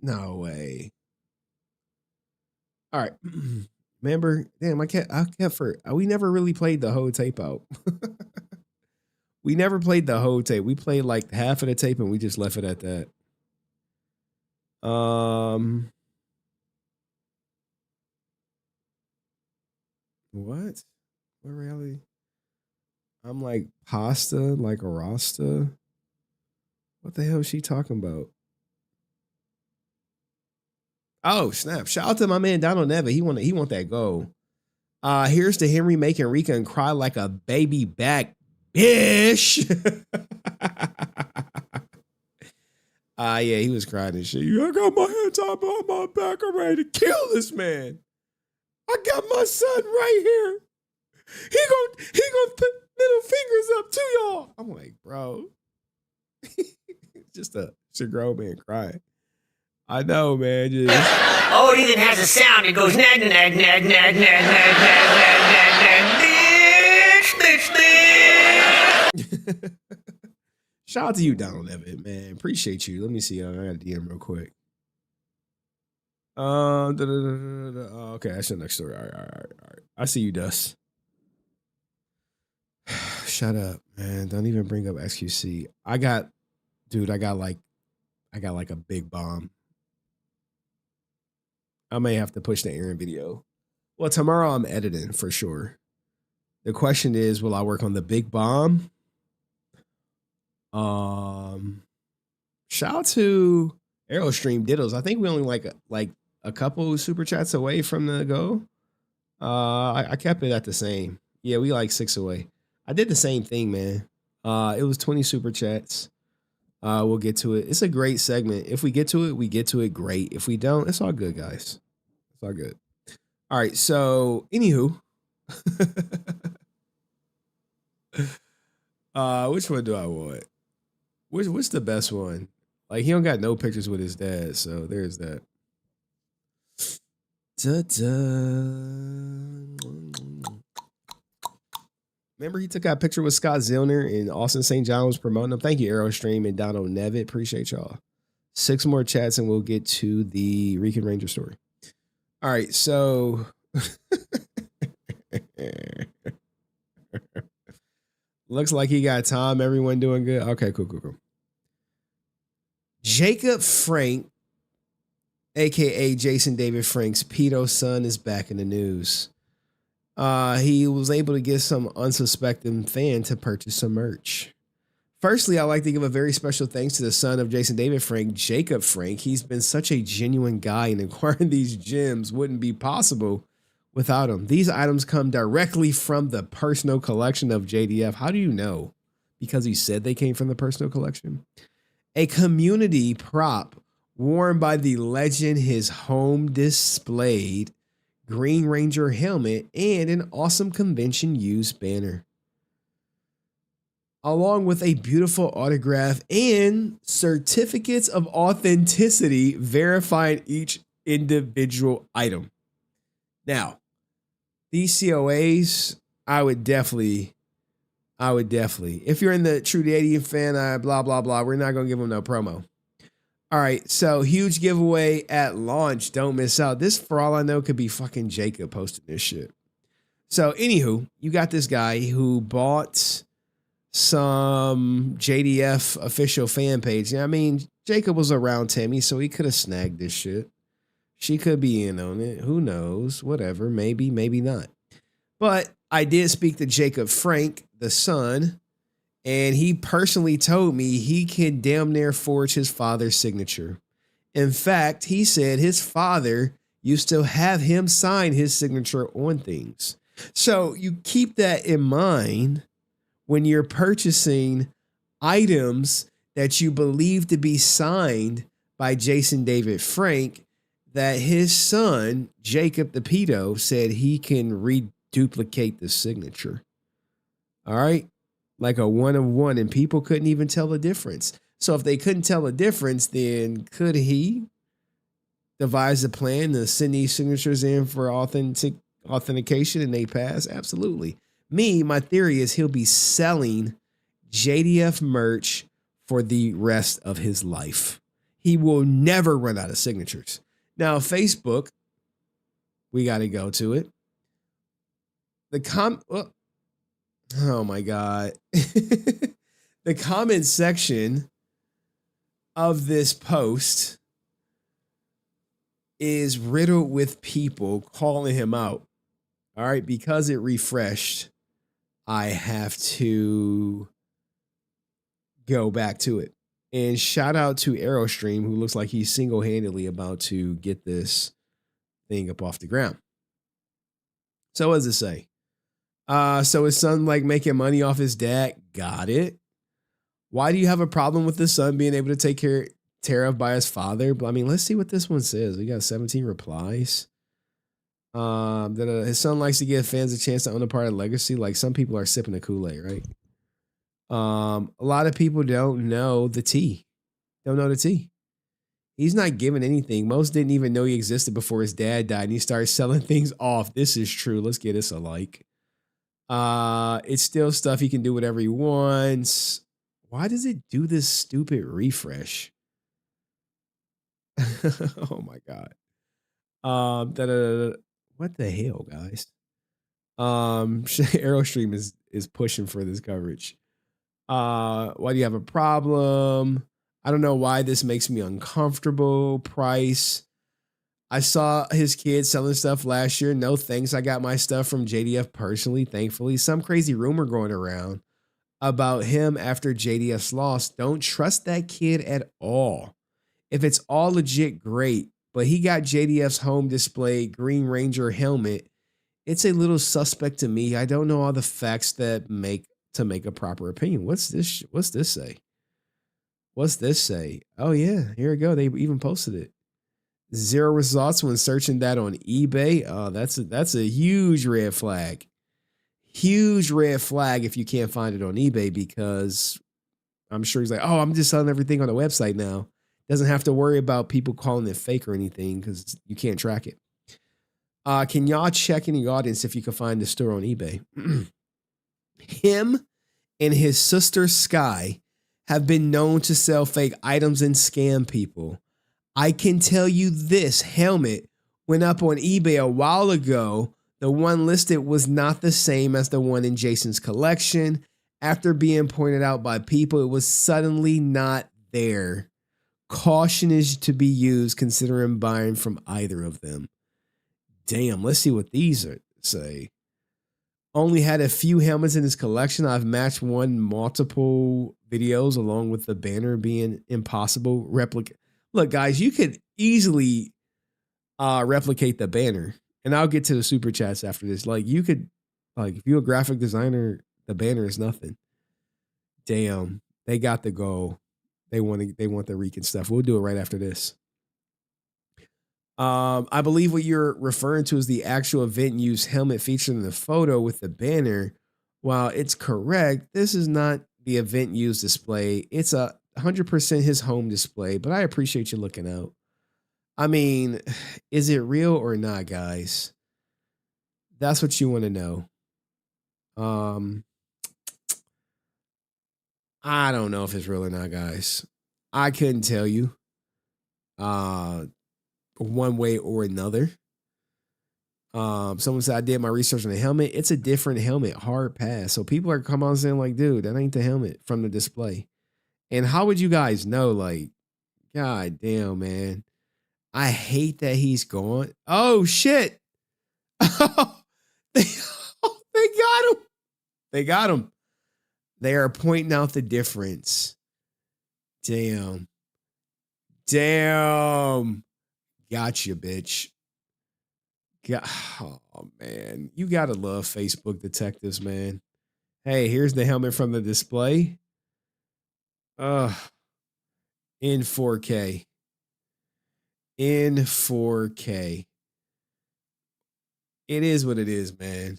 No way. All right. Remember, damn, I kept for we never really played the whole tape out. We never played the whole tape. We played like half of the tape and we just left it at that. What? What reality? I'm like pasta, like a rasta. What the hell is she talking about? Oh, snap. Shout out to my man Donald Neva. He want that goal. Here's to Henry making Rican cry like a baby back bitch. Yeah, he was crying and shit. I got my hands on my back. I'm ready to kill this man. I got my son right here. He gonna put middle fingers up to y'all. I'm like, bro. Just a grown man crying. I know, man. Just... Oh, it even has a sound. It goes nag, nag, nag, nag, nag, nag, nag, nag, nag, bitch. Shout out to you, Donald Evan, man. Appreciate you. Let me see. I got a DM real quick. Okay, that's the next story. All right. I see you, Dust. Shut up, man. Don't even bring up XQC. I got like a big bomb. I may have to push the Aaron video. Well, tomorrow I'm editing for sure. The question is, will I work on the big bomb? Shout out to Aerostream Diddles. I think we only like a couple super chats away from the go. I kept it at the same. Yeah, we like 6 away. I did the same thing, man. It was 20 super chats. We'll get to it. It's a great segment. If we get to it, we get to it. Great. If we don't, it's all good, guys. It's all good. All right. So, anywho, which one do I want? What's the best one? Like, he don't got no pictures with his dad, so there's that. Remember, he took out a picture with Scott Zillner and Austin St. John was promoting him. Thank you, Aerostream and Donald Nevitt. Appreciate y'all. 6 more chats and we'll get to the Rican Ranger story. All right, so looks like he got time. Everyone doing good? Okay, cool. Jacob Frank, a.k.a. Jason David Frank's pedo son, is back in the news. He was able to get some unsuspecting fan to purchase some merch. Firstly, I'd like to give a very special thanks to the son of Jason David Frank, Jacob Frank. He's been such a genuine guy, and acquiring these gems wouldn't be possible without him. These items come directly from the personal collection of JDF. How do you know? Because he said they came from the personal collection. A community prop worn by the legend, his home displayed Green Ranger helmet, and an awesome convention used banner, along with a beautiful autograph and certificates of authenticity verifying each individual item. Now, these COAs, I would definitely, if you're in the True Dating fan, blah, blah, blah, we're not going to give them no promo. All right, so huge giveaway at launch. Don't miss out. This, for all I know, could be fucking Jacob posting this shit. So, anywho, you got this guy who bought some JDF official fan page. I mean, Jacob was around Tammy, so he could have snagged this shit. She could be in on it. Who knows? Whatever. Maybe, maybe not. But I did speak to Jacob Frank, the son, and he personally told me he can damn near forge his father's signature. In fact, he said his father used to have him sign his signature on things. So you keep that in mind when you're purchasing items that you believe to be signed by Jason David Frank, that his son, Jacob the pedo, said he can reduplicate the signature. All right. Like a one of one, and people couldn't even tell the difference. So if they couldn't tell the difference, then could he devise a plan to send these signatures in for authentication and they pass? Absolutely. My theory is he'll be selling JDF merch for the rest of his life. He will never run out of signatures. Now, Facebook, we got to go to it. Oh my God. The comment section of this post is riddled with people calling him out. All right, because it refreshed, I have to go back to it. And shout out to Aerostream, who looks like he's single-handedly about to get this thing up off the ground. So what does it say? So his son like making money off his dad. Got it. Why do you have a problem with the son being able to take care of by his father? But I mean, let's see what this one says. We got 17 replies. His son likes to give fans a chance to own a part of legacy. Like some people are sipping the Kool-Aid, right? A lot of people don't know the tea. Don't know the tea. He's not giving anything. Most didn't even know he existed before his dad died, and he started selling things off. This is true. Let's get this alike. It's still stuff he can do whatever he wants. Why does it do this stupid refresh? Oh my God. What the hell, guys? Aerostream is pushing for this coverage. Why do you have a problem? I don't know why this makes me uncomfortable. Price. I saw his kids selling stuff last year. No thanks. I got my stuff from JDF personally, thankfully. Some crazy rumor going around about him after JDF's loss. Don't trust that kid at all. If it's all legit, great. But he got JDF's home display Green Ranger helmet. It's a little suspect to me. I don't know all the facts that make a proper opinion. What's this say? What's this say? Oh yeah, here we go. They even posted it. 0 results when searching that on eBay. Oh, that's a huge red flag. Huge red flag if you can't find it on eBay, because I'm sure he's like, oh, I'm just selling everything on the website now. Doesn't have to worry about people calling it fake or anything because you can't track it. Can y'all check in the audience if you can find the store on eBay? Him and his sister Sky have been known to sell fake items and scam people. I can tell you this helmet went up on eBay a while ago. The one listed was not the same as the one in Jason's collection. After being pointed out by people, it was suddenly not there. Caution is to be used considering buying from either of them. Damn, let's see what these say. Only had a few helmets in his collection. I've matched one multiple videos along with the banner being impossible replicate. Look, guys, you could easily replicate the banner, and I'll get to the super chats after this. Like you could, like if you're a graphic designer, the banner is nothing. Damn, they got the goal. They want the Rican stuff. We'll do it right after this. I believe what you're referring to is the actual event use helmet featured in the photo with the banner. While it's correct, this is not the event use display. It's 100% his home display, but I appreciate you looking out. I mean, is it real or not, guys? That's what you want to know. I don't know if it's real or not, guys. I couldn't tell you one way or another. Someone said I did my research on the helmet. It's a different helmet, hard pass. So people are coming on saying like, dude, that ain't the helmet from the display. And how would you guys know? Like, god damn, man. I hate that he's gone. Oh shit. They got him. They got him. They are pointing out the difference. Damn. Damn. Gotcha, bitch. Oh, man. You got to love Facebook detectives, man. Hey, here's the helmet from the display. In 4K. In 4K. It is what it is, man.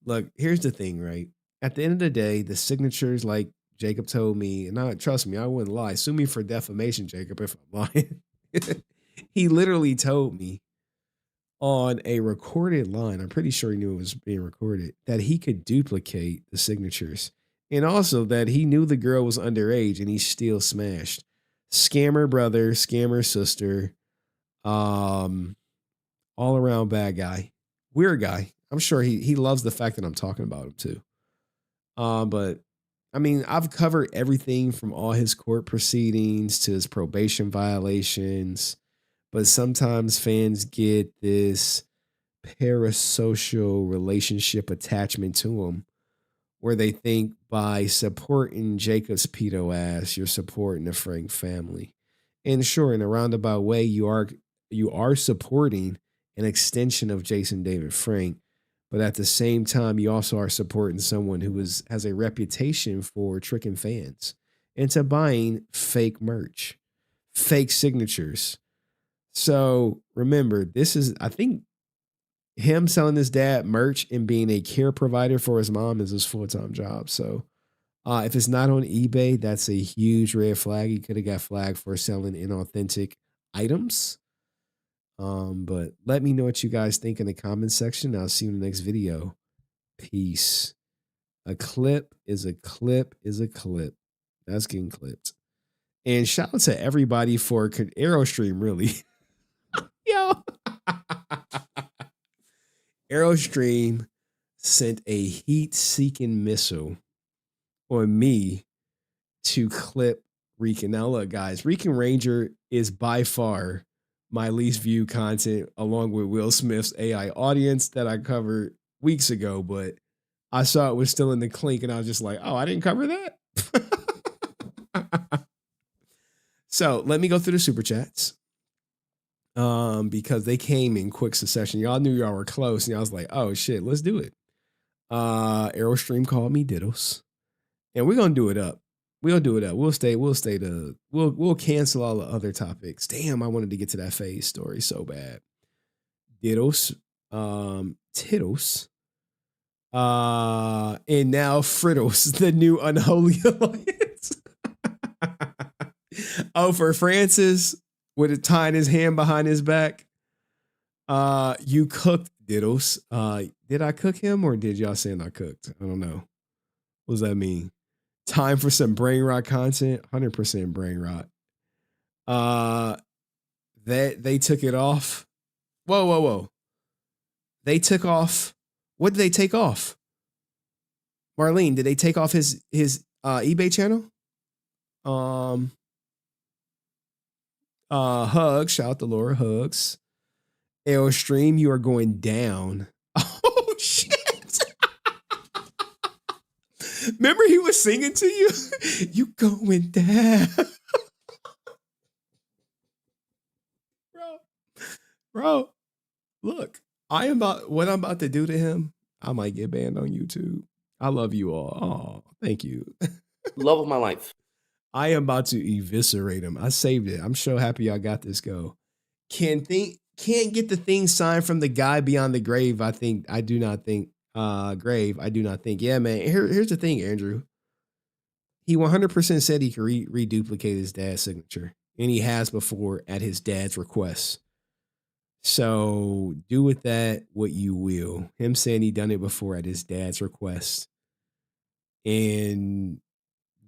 Look, here's the thing, right? At the end of the day, the signatures, like Jacob told me, and trust me, I wouldn't lie. Sue me for defamation, Jacob, if I'm lying. He literally told me on a recorded line, I'm pretty sure he knew it was being recorded, that he could duplicate the signatures. And also that he knew the girl was underage and he still smashed. Scammer brother, scammer sister, all around bad guy. Weird guy. I'm sure he loves the fact that I'm talking about him too. But I mean, I've covered everything from all his court proceedings to his probation violations. But sometimes fans get this parasocial relationship attachment to him where they think by supporting Jacob's pedo ass, you're supporting the Frank family. And sure, in a roundabout way, you are supporting an extension of Jason David Frank. But at the same time, you also are supporting someone who has a reputation for tricking fans into buying fake merch, fake signatures. So remember, this is, I think, him selling his dad merch and being a care provider for his mom is his full-time job. So if it's not on eBay, that's a huge red flag. He could have got flagged for selling inauthentic items. But let me know what you guys think in the comment section. I'll see you in the next video. Peace. A clip is a clip is a clip. That's getting clipped. And shout out to everybody for Aerostream, really. Yo. Aerostream sent a heat-seeking missile on me to clip Rican. Now look, guys, Rican Ranger is by far my least viewed content, along with Will Smith's AI audience that I covered weeks ago, but I saw it was still in the clink and I was just like, oh, I didn't cover that? So let me go through the super chats. Because they came in quick succession. Y'all knew y'all were close, and I was like, oh shit, let's do it. Aerostream called me Diddles. And we're gonna do it up. We'll do it up. We'll cancel all the other topics. Damn, I wanted to get to that phase story so bad. Diddles, Tiddles, and now Frittles, the new unholy alliance. Oh, for Francis, with it tying his hand behind his back. You cooked, Diddles. Did I cook him or did y'all saying I cooked? I don't know. What does that mean? Time for some brain rot content. 100% brain rot. They took it off. Whoa. They took off. What did they take off? Marlene, did they take off his eBay channel? Hugs. Shout out to Laura. Hugs. Airstream, you are going down. Oh shit. Remember he was singing to you? You going down. Bro, look, what I'm about to do to him, I might get banned on YouTube. I love you all. Oh, thank you. Love of my life. I am about to eviscerate him. I saved it. I'm so happy I got this go. Can't get the thing signed from the guy beyond the grave. I do not think. Yeah, man. Here's the thing, Andrew. He 100% said he could reduplicate his dad's signature, and he has before at his dad's request. So do with that what you will. Him saying he done it before at his dad's request, and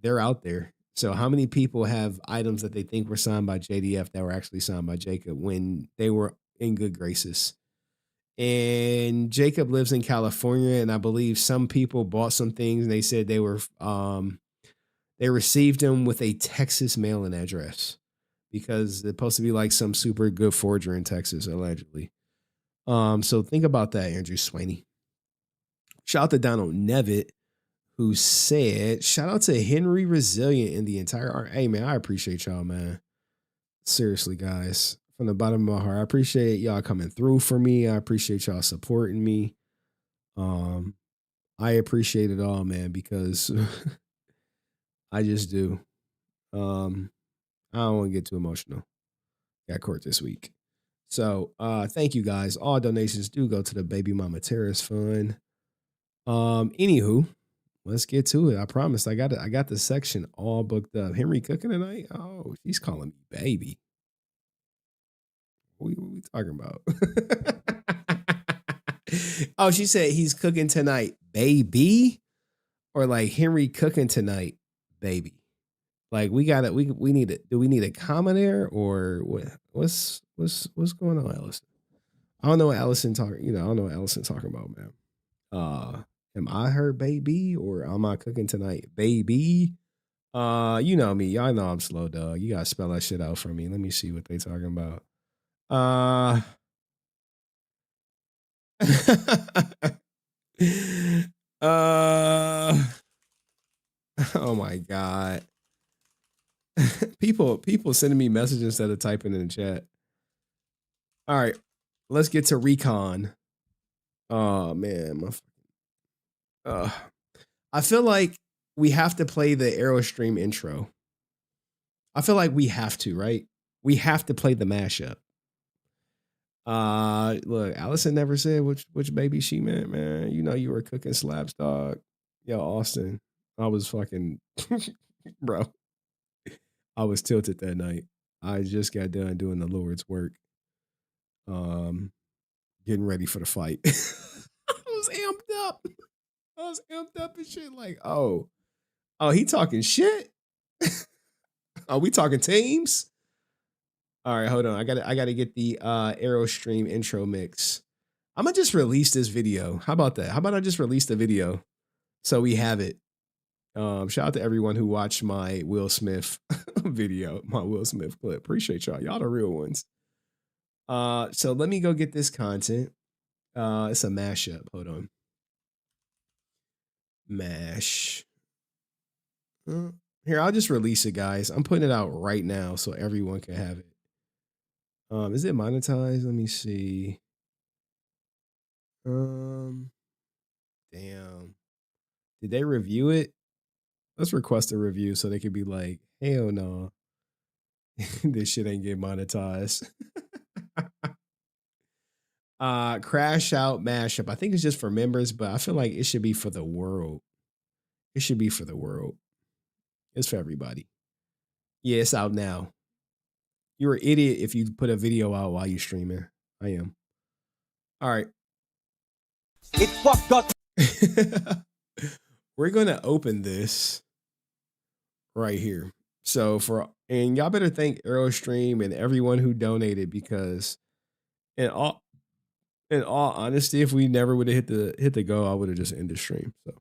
they're out there. So how many people have items that they think were signed by JDF that were actually signed by Jacob when they were in good graces? And Jacob lives in California, and I believe some people bought some things and they said they were they received them with a Texas mailing address because they're supposed to be like some super good forger in Texas, allegedly. So think about that, Andrew Swaney. Shout out to Donald Nevitt, who said, shout out to Henry Resilient and the entire art. Hey, man, I appreciate y'all, man. Seriously, guys. From the bottom of my heart, I appreciate y'all coming through for me. I appreciate y'all supporting me. I appreciate it all, man, because I just do. I don't want to get too emotional. Got court this week. So thank you guys. All donations do go to the Baby Mama Terrorist Fund. Anywho, let's get to it. I promised I got the section all booked up. Henry cooking tonight? Oh, she's calling me baby. What we talking about? Oh, she said he's cooking tonight, baby, or like Henry cooking tonight, baby. Like we need it. Do we need a comma there or what? What's going on, Allison? I don't know what Allison talking. I don't know what Allison talking about, man. Am I her baby or am I cooking tonight, baby? You know me. Y'all know I'm slow, dog. You gotta spell that shit out for me. Let me see what they talking about. Oh my God. People sending me messages instead of typing in the chat. All right, let's get to Recon. Oh man, I feel like we have to play the Aerostream intro. I feel like we have to, right? We have to play the mashup. Look, Allison never said which baby she meant, man. You know you were cooking slaps, dog. Yo, Austin, I was fucking bro. I was tilted that night. I just got done doing the Lord's work. Getting ready for the fight. I was amped up. And shit. Like, oh, he talking shit. Are we talking teams? All right, hold on. I gotta get the Aerostream intro mix. I'm gonna just release this video. How about that? How about I just release the video so we have it? Shout out to everyone who watched my Will Smith video, my Will Smith clip. Appreciate y'all. Y'all the real ones. So let me go get this content. It's a mashup. Hold on. Mash. Here, I'll just release it, guys. I'm putting it out right now so everyone can have it. Is it monetized? Let me see. Damn. Did they review it? Let's request a review so they could be like, hell no. This shit ain't get monetized. Crash Out mashup. I think it's just for members, but I feel like it should be for the world. It should be for the world. It's for everybody. Yeah, it's out now. You're an idiot if you put a video out while you're streaming. I am. All right. It fucked up. We're going to open this right here. So and y'all better thank Aerostream and everyone who donated, because in all honesty, if we never would have hit the go, I would have just ended stream. So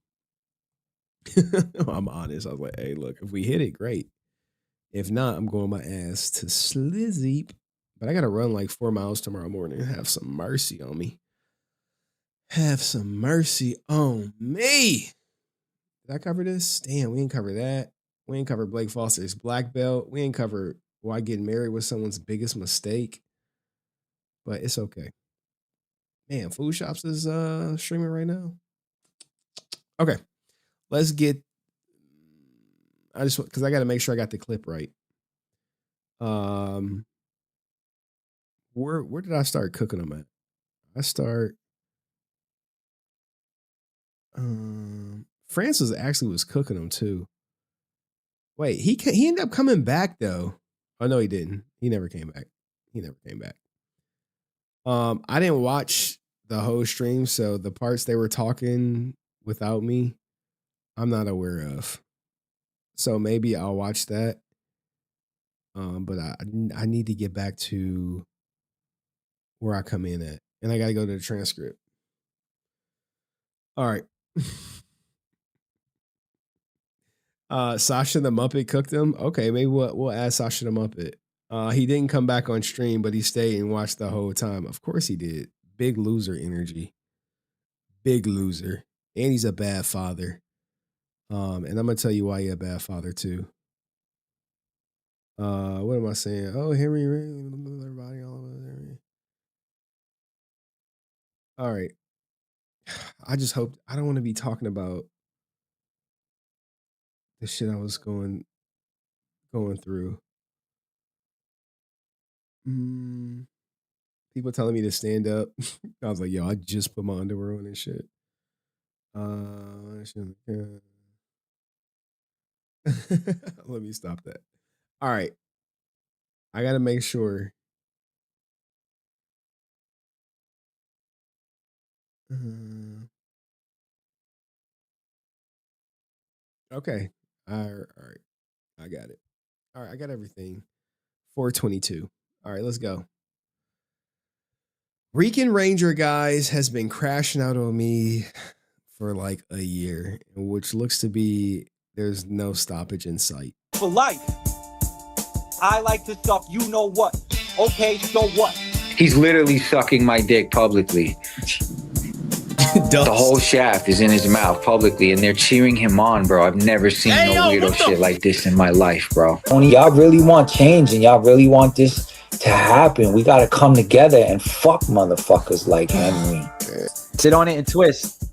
I'm honest. I was like, hey, look, if we hit it, great. If not, I'm going my ass to sleep. But I got to run like 4 miles tomorrow morning. Have some mercy on me. Have some mercy on me. Did I cover this? Damn, we didn't cover that. We didn't cover Blake Foster's black belt. We didn't cover why getting married was someone's biggest mistake. But it's okay. Man, Food Shops is streaming right now. Okay. Let's get because I got to make sure I got the clip right. Where did I start cooking them at? I start Francis actually was cooking them too. Wait, he ended up coming back though. Oh no, he didn't. He never came back. I didn't watch the whole stream, so the parts they were talking without me, I'm not aware of. So maybe I'll watch that. But I need to get back to where I come in at, and I got to go to the transcript. All right. Sasha the Muppet cooked him. Okay, maybe we'll add Sasha the Muppet. He didn't come back on stream, but he stayed and watched the whole time. Of course he did. Big loser energy. Big loser. And he's a bad father. And I'm gonna tell you why you're a bad father too. What am I saying? Oh, Henry, everybody, all of us, Henry. All right. I just hope I don't want to be talking about the shit I was going through. People telling me to stand up. I was like, yo, I just put my underwear on and shit. Let me stop that. All right. I gotta make sure. Okay. All right. I got it. All right. I got everything. 422. All right. Let's go. Rican Ranger, guys, has been crashing out on me for like a year, which looks to be there's no stoppage in sight. For life. I like to suck, you know what? Okay, so what? He's literally sucking my dick publicly. The whole shaft is in his mouth publicly, and they're cheering him on, bro. I've never seen no weirdo shit like this in my life, bro. Y'all really want change and y'all really want this to happen. We gotta come together and fuck motherfuckers like Henry. Sit on it and twist.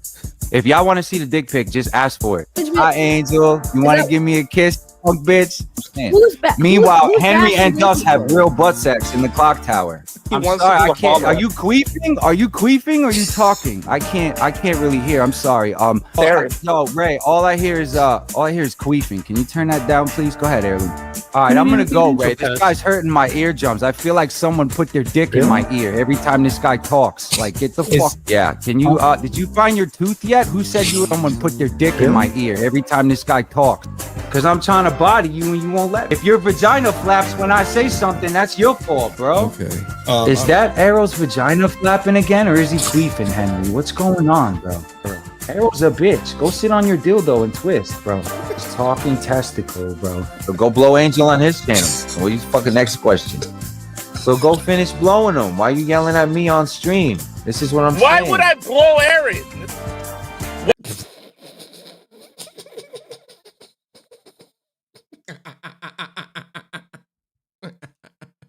If y'all want to see the dick pic, just ask for it. Hi, Angel. You want to give me a kiss? Punk bitch. Meanwhile, Henry and Dust have real butt sex in the clock tower. I'm sorry, I can't. Are you queefing? Are you queefing? Or are you talking? I can't really hear. I'm sorry. No, Ray. All I hear is queefing. Can you turn that down, please? Go ahead, Heirloom. All right, I'm gonna go, Ray. This guy's hurting my eardrums. I feel like someone put their dick in my ear every time this guy talks. Like, get the fuck. Yeah. Can you? Did you find your tooth yet? Who said someone put their dick in my ear every time this guy talks? Because I'm trying to body you and you won't let me. If your vagina flaps when I say something, that's your fault, bro. Okay. Is that Arrow's vagina flapping again, or is he queefing, Henry? What's going on, bro? Arrow's a bitch. Go sit on your dildo and twist, bro. He's talking testicle, bro. So go blow Angel on his channel. What you fucking next question? So go finish blowing him. Why are you yelling at me on stream? This is what I'm saying. Why would I blow Aaron?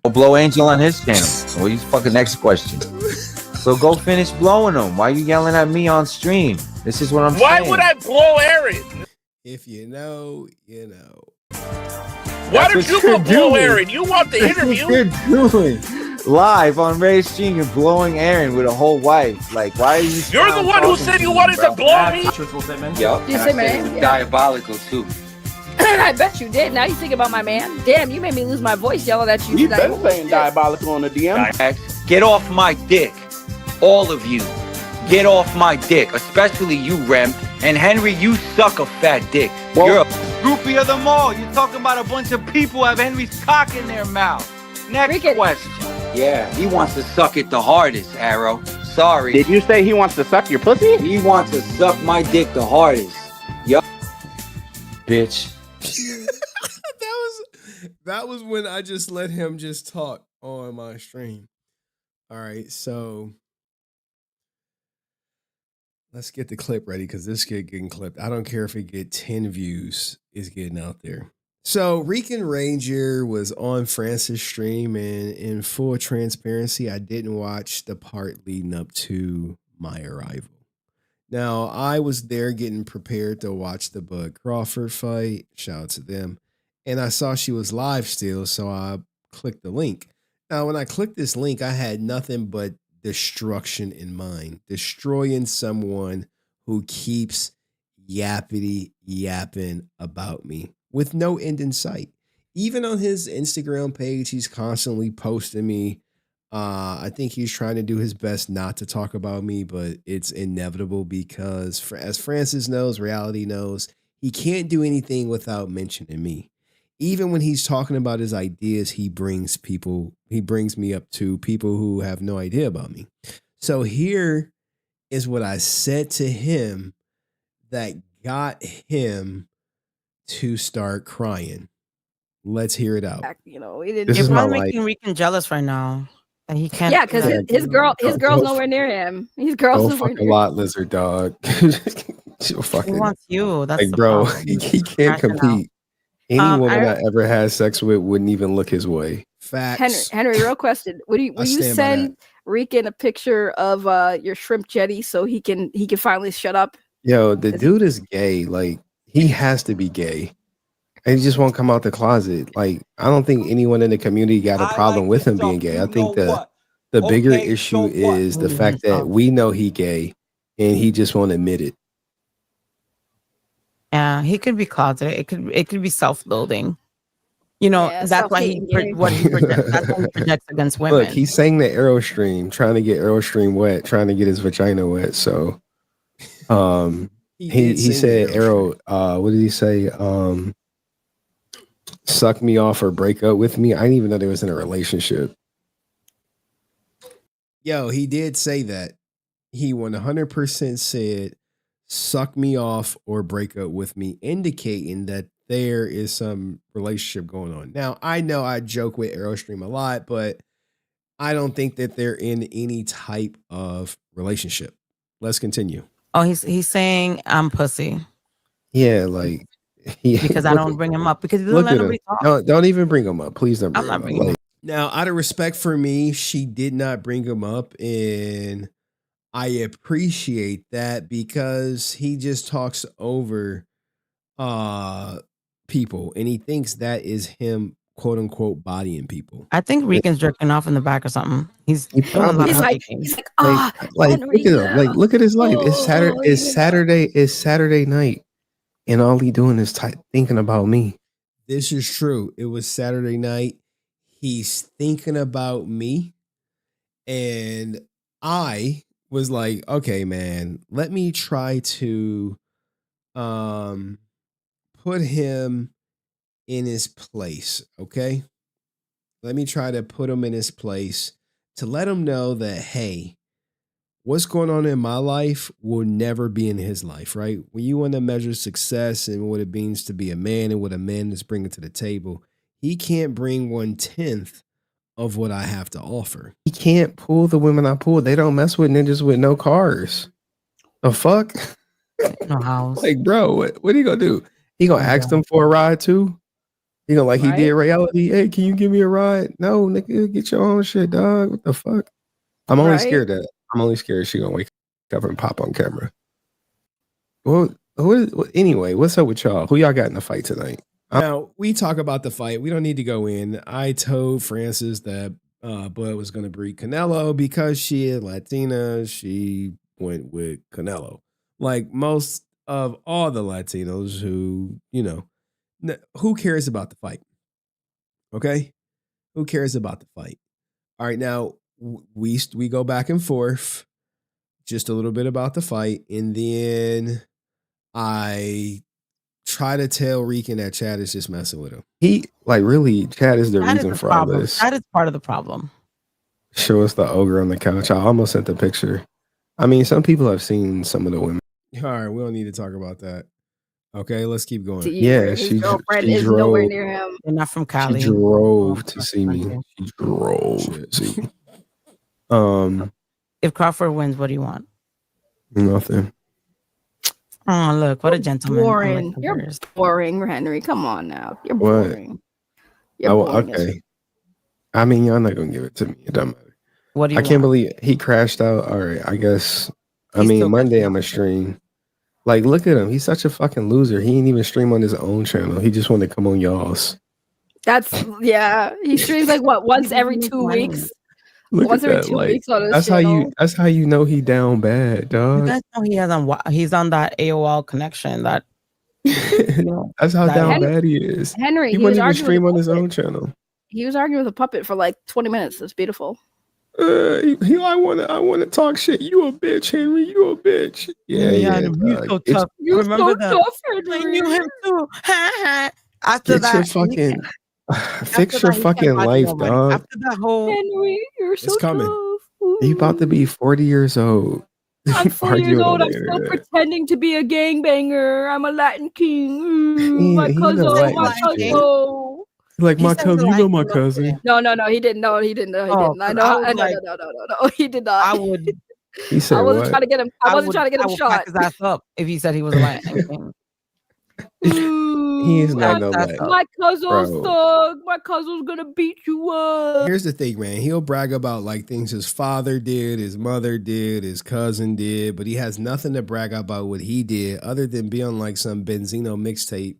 Go blow Angel on his channel. What you fucking next question? So go finish blowing him. Why are you yelling at me on stream? This is what I'm saying. Why would I blow Aaron? If you know, you know. Why don't you go blow Aaron? You want the interview? You're doing live on Ray's stream. You're blowing Aaron with a whole wife. Like, why are you? You're the one who said you wanted to blow me. Yup. You say my name? Yeah. Diabolical too. I bet you did. Now you think about my man. Damn, you made me lose my voice yelling at you. You've been saying diabolical on the DM. Get off my dick. All of you. Get off my dick. Especially you, Rem. And Henry, you suck a fat dick. Well, You're a groupie of them all. You're talking about a bunch of people who have Henry's cock in their mouth. Next question. Yeah, he wants to suck it the hardest, Arrow. Sorry. Did you say he wants to suck your pussy? He wants to suck my dick the hardest. Yup. Bitch. that was when I just let him just talk on my stream. All right, so Let's get the clip ready because this kid getting clipped. I don't care if it get 10 views. It's getting out there. So Rican Ranger was on Francis' stream, and in full transparency, I didn't watch the part leading up to my arrival. Now, I was there getting prepared to watch the Bud Crawford fight. Shout out to them. And I saw she was live still, so I clicked the link. Now, when I clicked this link, I had nothing but destruction in mind. Destroying someone who keeps yappity yapping about me with no end in sight. Even on his Instagram page, he's constantly posting me. I think he's trying to do his best not to talk about me, but it's inevitable because, as Francis knows, reality knows, he can't do anything without mentioning me. Even when he's talking about his ideas, he brings me up to people who have no idea about me. So here is what I said to him that got him to start crying. Let's hear it out. You know, we didn't. This You're is my probably life. making Rican jealous right now. And he can't. Yeah, because his girl's nowhere near him. His girl's Go nowhere fuck a near him. lot, lizard dog. She'll fucking, He wants you. That's like, the bro, problem. he can't Crashing out. compete. Any woman I ever had sex with wouldn't even look his way. Facts. Henry, real question. Will you stand by send Rican a picture of your shrimp jetty so he can finally shut up? Yo, the dude is gay. Like, he has to be gay. And he just won't come out the closet. Like, I don't think anyone in the community got a problem with him being gay. I think the bigger issue is the fact that we know he gay and he just won't admit it. Yeah, he could be closeted. It could be self-loathing. You know, that's why he projects. That's why he projects against women. Look, he sang the Aerostream, trying to get Aerostream wet, trying to get his vagina wet. So, he said Arrow. What did he say? Suck me off or break up with me. I didn't even know they was in a relationship. Yo, he did say that. He 100% said, suck me off or break up with me, indicating that there is some relationship going on. Now, I know I joke with Aerostream a lot, but I don't think that they're in any type of relationship. Let's continue. Oh, he's saying I'm pussy. Yeah, like because I don't bring him up because he doesn't let nobody talk. No, don't even bring him up. Please don't bring I'm not him bringing up. him up. Now, out of respect for me, she did not bring him up, and I appreciate that because he just talks over people, and he thinks that is him, quote unquote, bodying people. I think Rican's jerking off in the back or something. He's He's like, like look at him, like look at his life. It's Saturday. It's Saturday night, and all he doing is thinking about me. This is true. It was Saturday night. He's thinking about me, and I was like, okay, man, let me try to put him in his place. Okay, let me try to put him in his place to let him know that, hey, what's going on in my life will never be in his life, right? When you want to measure success and what it means to be a man and what a man is bringing to the table, he can't bring 1/10 of what I have to offer. He can't pull the women I pull. They don't mess with ninjas with no cars. The fuck? No house. Like, bro, what are you gonna do? He gonna ask them for a ride too? He gonna he did reality? Hey, can you give me a ride? No, nigga, get your own shit, dog. What the fuck? I'm only scared that she gonna wake up and pop on camera. Well, anyway, what's up with y'all? Who y'all got in the fight tonight? Now, we talk about the fight. We don't need to go in. I told Francis that Bud was going to beat Canelo because she is Latina. She went with Canelo. Like most of all the Latinos who, who cares about the fight? Okay? Who cares about the fight? All right, now, we go back and forth just a little bit about the fight, and then I try to tell Rican that Chad is just messing with him. He really Chad is the reason for all this. That is part of the problem. Show us the ogre on the couch. I almost sent the picture. I mean, some people have seen some of the women. All right, we don't need to talk about that. Okay, let's keep going. Yeah, his girlfriend is nowhere near him. They're not from Cali. She drove to see me. She drove to see me. If Crawford wins, what do you want? Nothing. Oh, look, what a gentleman. Boring. You're boring, Henry. Come on now. You're What? boring. You're Oh, boring. okay. I mean, y'all not gonna give it to me. It doesn't matter. What do you I can't want? believe he crashed out. All right, I guess. I He's mean, still Monday I'm gonna stream. Like, look at him. He's such a fucking loser. He ain't even stream on his own channel. He just want to come on y'all's. That's yeah. He streams like what once every 2 weeks. Look Once at every that. 2 Like, weeks on his that's channel. how you know he down bad, You dog. guys know he's on that AOL connection. That That's how down bad he is. Henry, He he was wouldn't even arguing stream with on a his own puppet. channel. He was arguing with a puppet for like 20 minutes. It's beautiful. I wanna talk shit. You a bitch, Henry. You a bitch. Yeah. He's so Get, tough. Remember that? I knew him too. After get your that, fucking fix after your that, he fucking can't watch life, nobody. dog. After that whole Henry, you're so coming. tough. You about to be 40 years old. I'm 40 years Arguing old. on I'm the still internet. pretending to be a gangbanger. I'm a Latin king. My He ain't cousin, a Latin my shit. cousin. Like He my said he's cousin, a you know Latin my girl. cousin. No, he didn't. No, he didn't. No, he didn't. I know. I was No, like, no, he did not. I would. He said I wasn't what? trying to get him. I wasn't trying to get I him would shot. pack his ass up if he said he was a Latin king. He is not no Latin. My cousin's Bro. thug. My cousin's gonna beat you up. Here's the thing, man. He'll brag about like things his father did, his mother did, his cousin did, but he has nothing to brag about what he did other than be on like some Benzino mixtape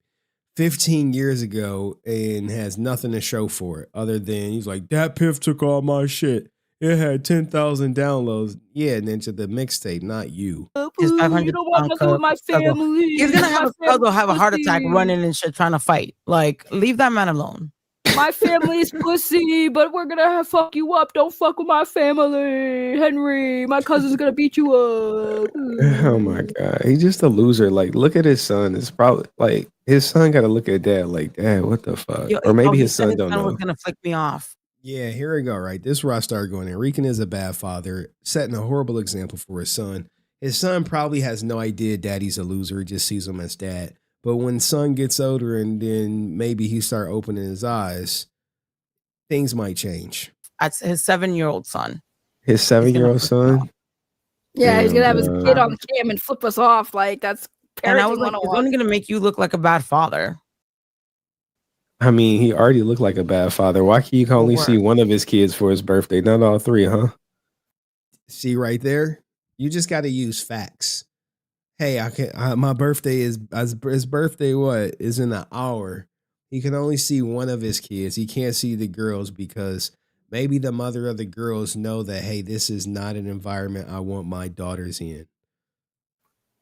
15 years ago and has nothing to show for it other than he's like, that Piff took all my shit. It had 10,000 downloads. Yeah, Ninja, the mixtape, not you. His 500 You don't want nothing with my family. He's gonna have My have a heart family's attack pussy. running and shit trying to fight. Like, leave that man alone. My family's pussy, but we're gonna fuck you up. Don't fuck with my family, Henry. My cousin's gonna beat you up. Oh my god, he's just a loser. Like, look at his son. It's probably like his son got to look at dad like, dad, what the fuck? Or maybe he his said son his don't son was know. gonna flick me off. Yeah, here we go, right? This is where I started going in. Rican is a bad father, setting a horrible example for his son. His son probably has no idea daddy's a loser. He just sees him as dad. But when son gets older and then maybe he start opening his eyes, things might change. That's his 7-year-old son. His 7-year-old son. Yeah, he's gonna have his Damn, kid on the cam and flip us off. Like that's And I parenting was like, it's 101. only gonna make you look like a bad father. I mean, he already looked like a bad father. Why can you only see one of his kids for his birthday, not all three, huh? See right there? You just got to use facts. Hey, my birthday is his birthday. What is in an hour? He can only see one of his kids. He can't see the girls because maybe the mother of the girls know that, hey, this is not an environment I want my daughters in.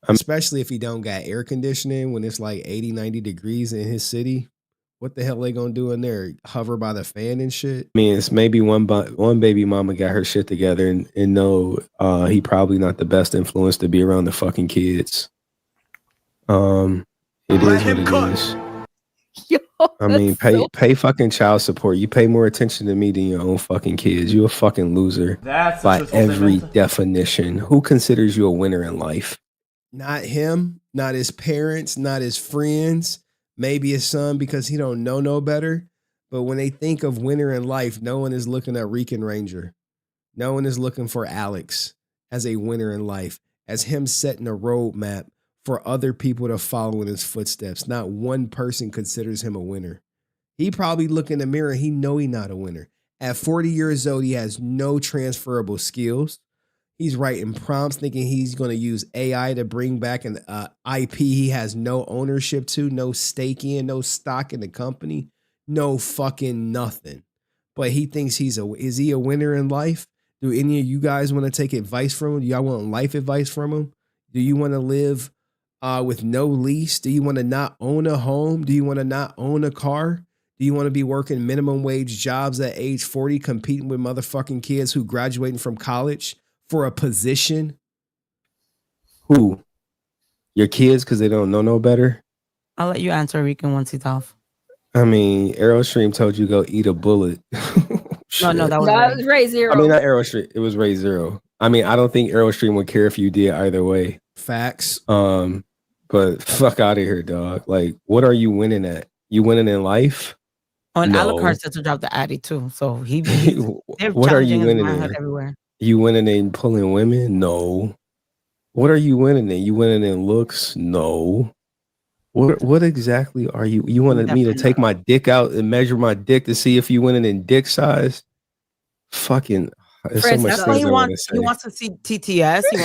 Especially if he don't got air conditioning when it's like 80, 90 degrees in his city. What the hell they gonna do in there? Hover by the fan and shit? I mean, it's maybe one baby mama got her shit together and know he probably not the best influence to be around the fucking kids. It is what it is. I mean, pay fucking child support. You pay more attention to me than your own fucking kids. You a fucking loser That's a by truthful every statement. definition. Who considers you a winner in life? Not him, not his parents, not his friends, maybe his son because he don't know no better. But when they think of winner in life, no one is looking at Rican Ranger. No one is looking for Alex as a winner in life, as him setting a roadmap for other people to follow in his footsteps. Not one person considers him a winner. He probably look in the mirror. He know he not a winner. At 40 years old, he has no transferable skills. He's writing prompts thinking he's going to use AI to bring back an IP he has no ownership to, no stake in, no stock in the company, no fucking nothing. But he thinks is he a winner in life? Do any of you guys want to take advice from him? Do y'all want life advice from him? Do you want to live with no lease? Do you want to not own a home? Do you want to not own a car? Do you want to be working minimum wage jobs at age 40, competing with motherfucking kids who graduating from college for a position? Who? Your kids because they don't know no better? I'll let you answer Rican once he's off. I mean, Aerostream told you go eat a bullet. No, that was That was Ray Zero. I mean, not Aerostream. It was Ray Zero. I mean, I don't think Aerostream would care if you did either way. Facts. But fuck out of here, dog. Like, what are you winning at? You winning in life? Oh, and No. Alucard said to drop the Addy too. So What are you winning in? everywhere. You winning in pulling women? No. What are you winning in? You winning in looks? No. What exactly are you? You wanted me to take my dick out and measure my dick to see if you winning in dick size? Fucking. There's so much That's why things I want to say. he wants to see TTS. He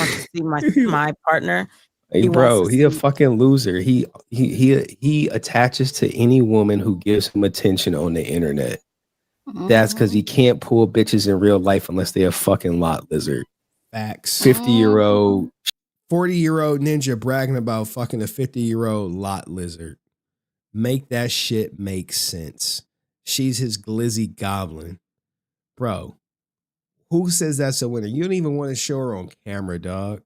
wants to see my partner. Hey, bro, he a fucking loser. He attaches to any woman who gives him attention on the internet. That's because he can't pull bitches in real life unless they a fucking lot lizard. Facts. 50-year-old, 40-year-old ninja bragging about fucking a 50-year-old lot lizard. Make that shit make sense. She's his glizzy goblin. Bro, who says that's a winner? You don't even want to show her on camera, dog.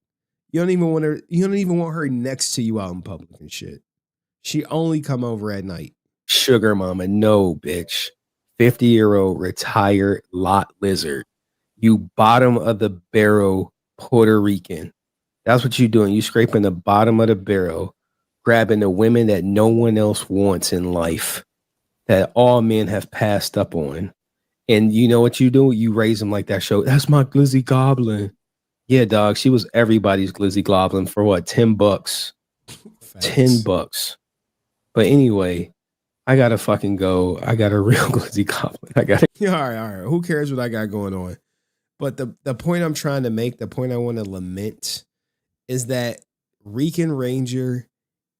You don't even want her next to you out in public and shit. She only come over at night. Sugar mama, no, bitch. 50-year-old retired lot lizard. You bottom of the barrel Puerto Rican. That's what you're doing. You scraping the bottom of the barrel, grabbing the women that no one else wants in life, that all men have passed up on. And you know what you do? You raise them like that show. That's my glizzy goblin. Yeah, dog. She was everybody's glizzy goblin for what? $10. $10. But anyway, I gotta fucking go. I got a real glizzy goblin. I got all right. Who cares what I got going on? But the point I'm trying to make, the point I want to lament, is that Rican Ranger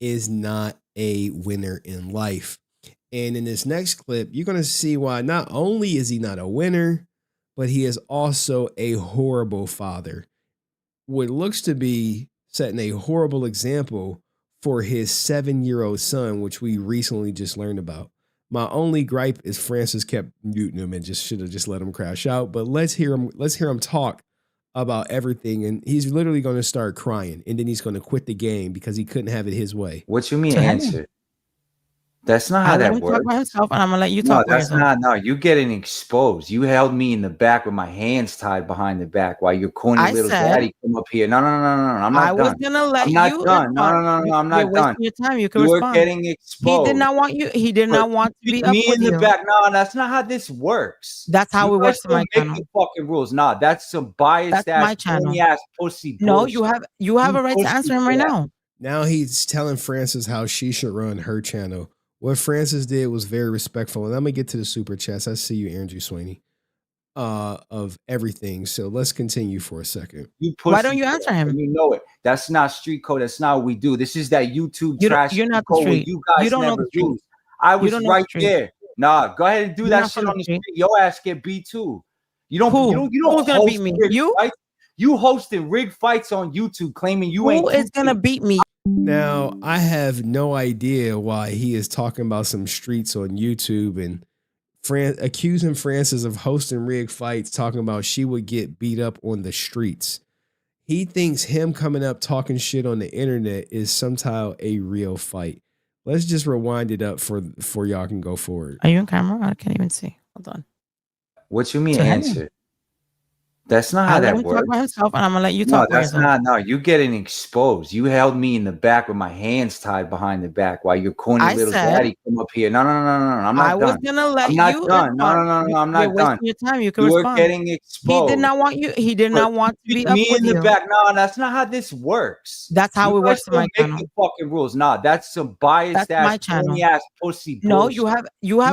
is not a winner in life. And in this next clip, you're gonna see why not only is he not a winner, but he is also a horrible father. What looks to be setting a horrible example for his 7-year-old son, which we recently just learned about. My only gripe is Francis kept muting him and just should have just let him crash out. But let's hear him talk about everything, and he's literally going to start crying, and then he's going to quit the game because he couldn't have it his way. What you mean answer? That's not how that works. Talk by himself, and I'm gonna let you talk. No, that's not. No, you getting exposed. You held me in the back with my hands tied behind the back while your corny little daddy come up here. No. I'm not done. I was gonna let I'm not done. No. I'm not done. Your time. You can you respond. were getting exposed. He did not want you. He did not want to be up me with in the you. back. No, that's not how this works. That's how it works in my channel. The fucking rules. Nah, that's some biased ass, corny ass pussy. No, you have a right to answer him right now. Now he's telling Francis how she should run her channel. What Francis did was very respectful. And I'm going to get to the super chats. I see you, Andrew Sweeney, of everything. So let's continue for a second. Why don't you answer him? You know it. That's not street code. That's not what we do. This is that YouTube trash. You're not code the street. You guys don't never know the street. use. I was right there. Nah, go ahead and do that shit on the street. Your ass get beat too. You don't. Who's gonna beat me? You? You hosting rigged fights on YouTube, claiming you ain't. Who is gonna beat me? Now, I have no idea why he is talking about some streets on YouTube and accusing Francis of hosting rigged fights, talking about she would get beat up on the streets. He thinks him coming up talking shit on the internet is somehow a real fight. Let's just rewind it up for y'all can go forward. Are you on camera? I can't even see. Hold on. What you mean answer? That's not how that works. Talk by himself, and I'm gonna let you talk. No, that's not. No, you getting exposed. You held me in the back with my hands tied behind the back while your corny little daddy come up here. No. I'm not done. I was gonna let you. I'm not done. No. I'm not done. Your time. You can respond. respond. Were getting exposed. He did not want you. He did not want to be up with in the back. No, that's not how this works. That's how it works in my channel. The fucking rules. Nah, that's some biased ass, corny ass pussy. No, you have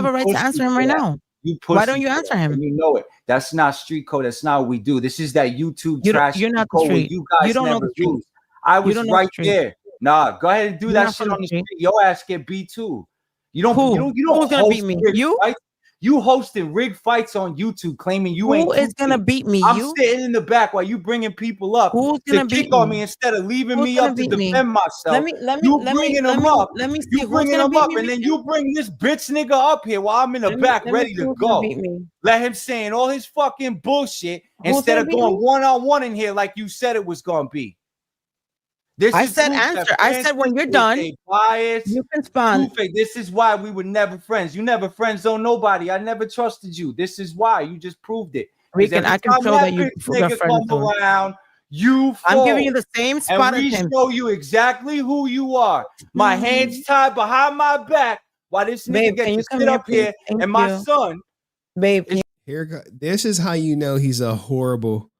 a right to answer him right now. Why don't you answer him? You know it. That's not street code. That's not what we do. This is that YouTube trash. You're not the street. You guys never use. I was right there. Nah, go ahead and do that shit on the street. Your ass get beat too. You don't. Who's gonna beat me? You? You hosting rigged fights on YouTube, claiming you ain't. Who is gonna beat me? I'm sitting in the back while you bringing people up to kick on me instead of leaving me up to defend myself. You bringing them up. Let me see. You bringing them up, and then you bring this bitch nigga up here while I'm in the back ready to go. Let him saying all his fucking bullshit instead of going one-on-one in here like you said it was gonna be. I said answer. I said when you're done, you can respond. This is why we were never friends. You never friend zone nobody. I never trusted you. This is why. You just proved it. Rican, I can show that you come around. You fall. I'm giving you the same spot as him. Show you exactly who you are. My hands tied behind my back while this nigga gets to sit up here and my son. Babe, this is how you know he's a horrible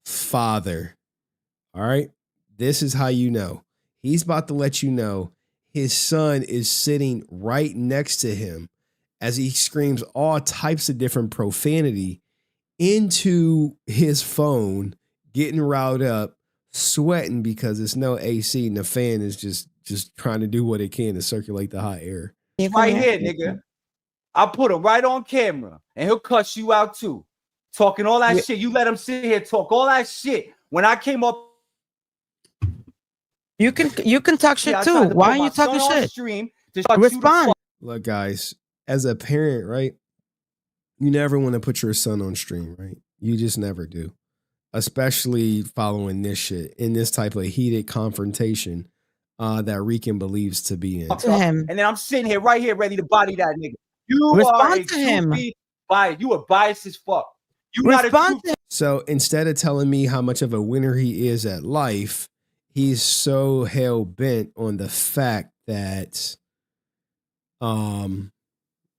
father. All right. this is how you know. He's about to let you know his son is sitting right next to him as he screams all types of different profanity into his phone, getting riled up, sweating because there's no AC and the fan is just trying to do what it can to circulate the hot air. Right here, nigga. I'll put him right on camera and he'll cuss you out too. Talking all that shit. You let him sit here talk all that shit. When I came up, you can talk shit too. Why are you talking shit? Stream Respond. Look, guys, as a parent, right? You never want to put your son on stream, right? You just never do. Especially following this shit in this type of heated confrontation that Rican believes to be in. And then I'm sitting here right here ready to body that nigga. You respond to him. You are biased as fuck. You respond to him. So instead of telling me how much of a winner he is at life, he's so hell bent on the fact that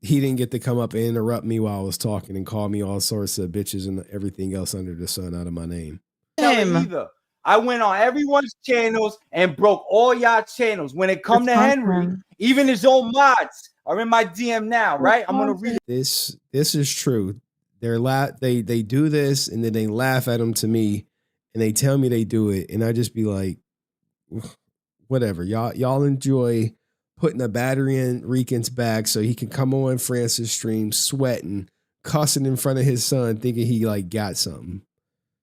he didn't get to come up and interrupt me while I was talking and call me all sorts of bitches and everything else under the sun out of my name. Either. I went on everyone's channels and broke all y'all channels. When it come to Henry, even his own mods are in my DM now, right? I'm gonna read it. This is true. They do this and then they laugh at him to me and they tell me they do it and I just be like, whatever. Y'all enjoy putting a battery in Rican's back so he can come on Francis' stream sweating, cussing in front of his son, thinking he like got something.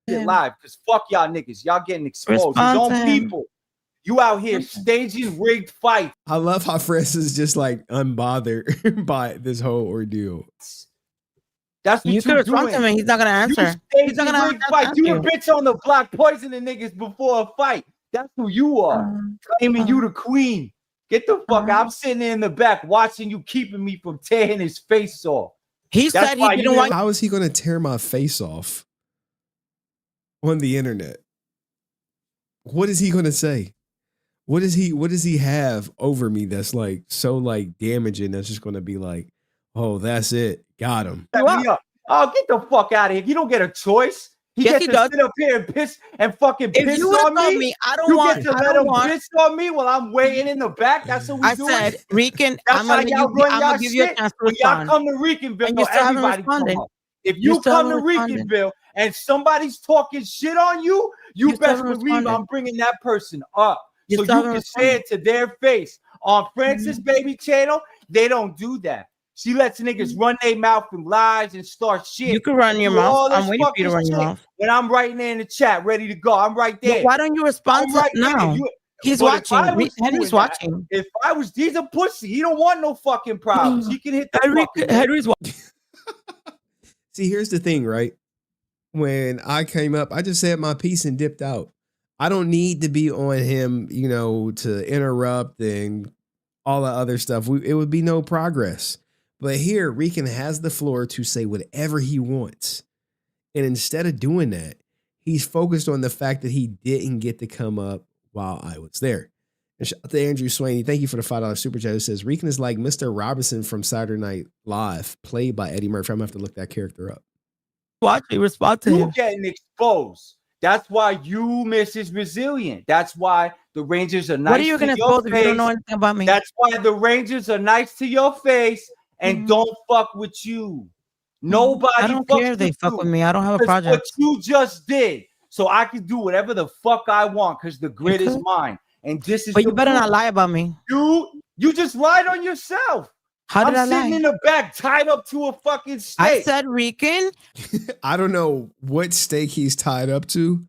Live because fuck y'all niggas. Y'all getting exposed. His own people. You out here staging rigged fights. I love how Francis is just like unbothered by this whole ordeal. That's what you could respond to him. He's not gonna answer. He's not gonna fight. You a bitch on the block poisoning niggas before a fight. That's who you are. Claiming you the queen. Get the fuck out. I'm sitting in the back watching you, keeping me from tearing his face off. He said he didn't want. How is he gonna tear my face off on the internet? What is he gonna say? What does he have over me that's like so like damaging that's just gonna be like, oh, that's it. Got him. Oh, get the fuck out of here. You don't get a choice. He gets to sit up here and piss and fucking piss on me. I don't want to let him piss on me while I'm waiting in the back. That's what we do. I said, Rican, I'm gonna give you a chance to respond. Y'all come to Ricanville, everybody come up. If you come to Ricanville and somebody's talking shit on you, you best believe I'm bringing that person up. So you can say it to their face. On Francis Baby channel, they don't do that. She lets niggas run their mouth and lies and start shit. You can run your mouth. I'm waiting for you to run your mouth. When I'm right there in the chat, ready to go. I'm right there. But why don't you respond to now? He's watching. Henry's watching. If I was, he's a pussy. He don't want no fucking problems. He can hit the Henry's watching. See, here's the thing, right? When I came up, I just said my piece and dipped out. I don't need to be on him, to interrupt and all that other stuff. It would be no progress. But here, Rican has the floor to say whatever he wants. And instead of doing that, he's focused on the fact that he didn't get to come up while I was there. And shout out to Andrew Swaney. Thank you for the $5 super chat. It says, Rican is like Mr. Robinson from Saturday Night Live, played by Eddie Murphy. I'm going to have to look that character up. Watch me respond to him. You're getting exposed. That's why you Mrs. Resilient. That's why the Rangers are nice. What are you going to expose if you don't know anything about me? That's why the Rangers are nice to your face and don't fuck with you. Nobody. I don't care if they fuck with me. I don't have a project. What you just did, so I can do whatever the fuck I want because the grid is mine. And this is. But you better not lie about me. You just lied on yourself. How did I lie? I'm sitting in the back, tied up to a fucking stake. I said, Rican. I don't know what stake he's tied up to,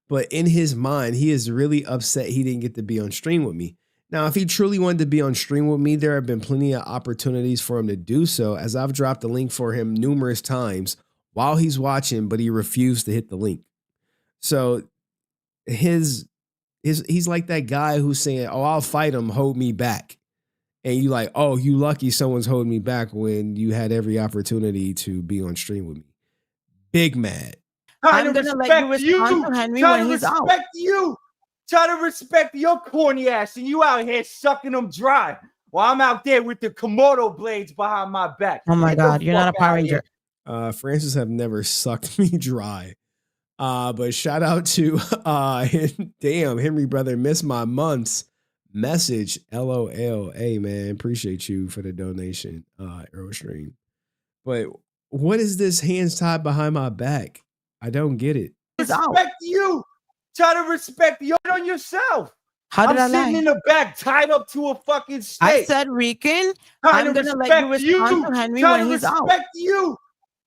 but in his mind, he is really upset he didn't get to be on stream with me. Now, if he truly wanted to be on stream with me, there have been plenty of opportunities for him to do so, as I've dropped the link for him numerous times while he's watching, but he refused to hit the link. So he's like that guy who's saying, oh, I'll fight him, hold me back. And you like, oh, you lucky someone's holding me back when you had every opportunity to be on stream with me. Big mad. I'm going to let you respond to Henry when he's out. Try to respect your corny ass, and you out here sucking them dry while I'm out there with the Komodo blades behind my back. Oh my God, you're not a Power Ranger. Francis have never sucked me dry. But shout out to damn, Henry brother, missed my month's message. LOL. Hey man, appreciate you for the donation, Aerostream. But what is this hands tied behind my back? I don't get it. Respect you. Try to respect you on yourself. How did I'm I sitting lie? in the back, tied up to a fucking stake. I said, Rican, I'm gonna let you respond to Henry Try when to he's out. respect you.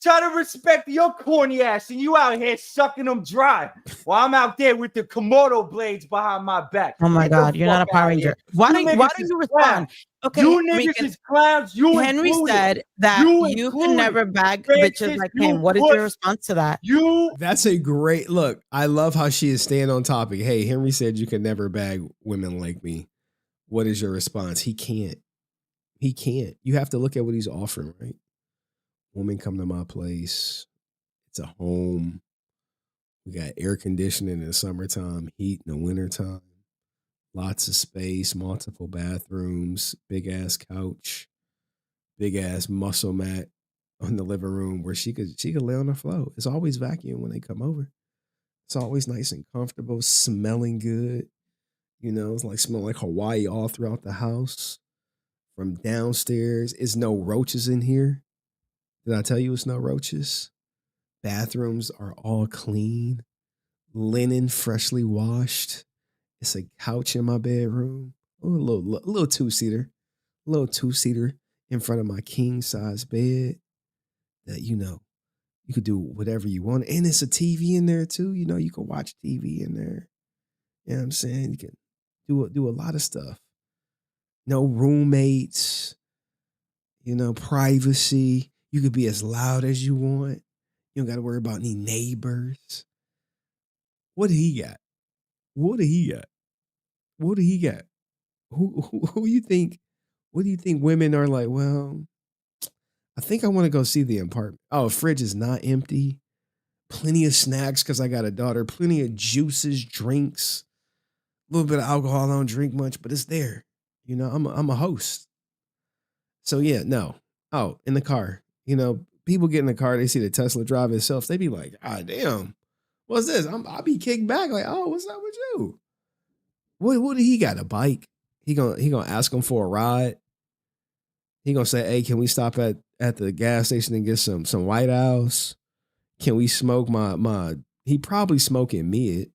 Try to respect your corny ass, and you out here sucking them dry while I'm out there with the Komodo blades behind my back. Oh my Get the God, you're not a fuck Power outta Ranger. here. Why You don't niggas you is respond? clowns. Okay, You niggas Rican, is clowns. You Henry included. said that you can included. never bag Bitches, bitches like you him. What is push. your response to that? That's a great look. I love how she is staying on topic. Hey, Henry said you can never bag women like me. What is your response? He can't. He can't. You have to look at what he's offering, right? Women come to my place. It's a home. We got air conditioning in the summertime, heat in the wintertime, lots of space, multiple bathrooms, big ass couch, big ass muscle mat on the living room where she could lay on the floor. It's always vacuum when they come over. It's always nice and comfortable, smelling good. You know, it's like smelling like Hawaii all throughout the house. From downstairs, it's no roaches in here. Did I tell you it's no roaches? Bathrooms are all clean, linen freshly washed. It's a couch in my bedroom. Oh, a little two-seater. A little two-seater in front of my king-size bed that, you know, you could do whatever you want. And it's a TV in there too. You know, you can watch TV in there. You know what I'm saying? You can do a lot of stuff. No roommates, you know, privacy. You could be as loud as you want. You don't got to worry about any neighbors. What do he got? What do he got? What do he got? Who you think? What do you think women are like? Well, I think I want to go see the apartment. Oh, fridge is not empty. Plenty of snacks because I got a daughter. Plenty of juices, drinks, a little bit of alcohol. I don't drink much, but it's there. You know, I'm a host. So yeah, no. Oh, in the car. You know, people get in the car, they see the Tesla drive itself. They be like, ah, damn, what's this? I'll be kicked back like, oh, what's up with you? What do he got? A bike? He gonna ask him for a ride. He gonna say, hey, can we stop at the gas station and get some White House? Can we smoke my he probably smoking mid.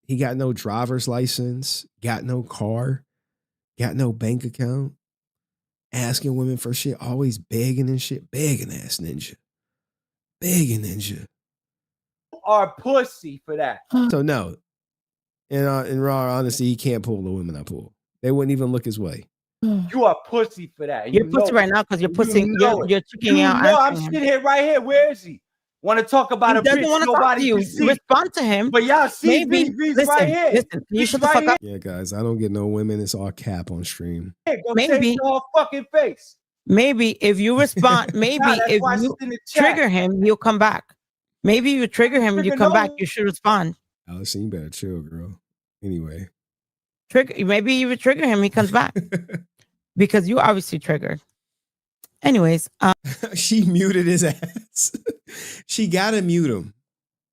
He got no driver's license, got no car, got no bank account. Asking women for shit, always begging and shit. Begging ass ninja. Begging ninja. Are pussy for that. So no. In raw honesty, he can't pull the women I pull. They wouldn't even look his way. You are pussy for that. You're pussy right now because you're pussy. You're checking out. I'm sitting here right here. Where is he? Want to talk about a bitch nobody can see. Respond to him. But y'all see BB's right here. Listen, you shut the fuck up. Yeah, guys, I don't get no women. It's all cap on stream. Maybe your fucking face. Maybe if you respond, maybe if you trigger him, he'll come back. Maybe you trigger him and you come back. You should respond. Allison, you better chill, girl. Anyway, maybe you trigger him, he comes back because you obviously triggered. Anyways, she muted his ass. She gotta mute him,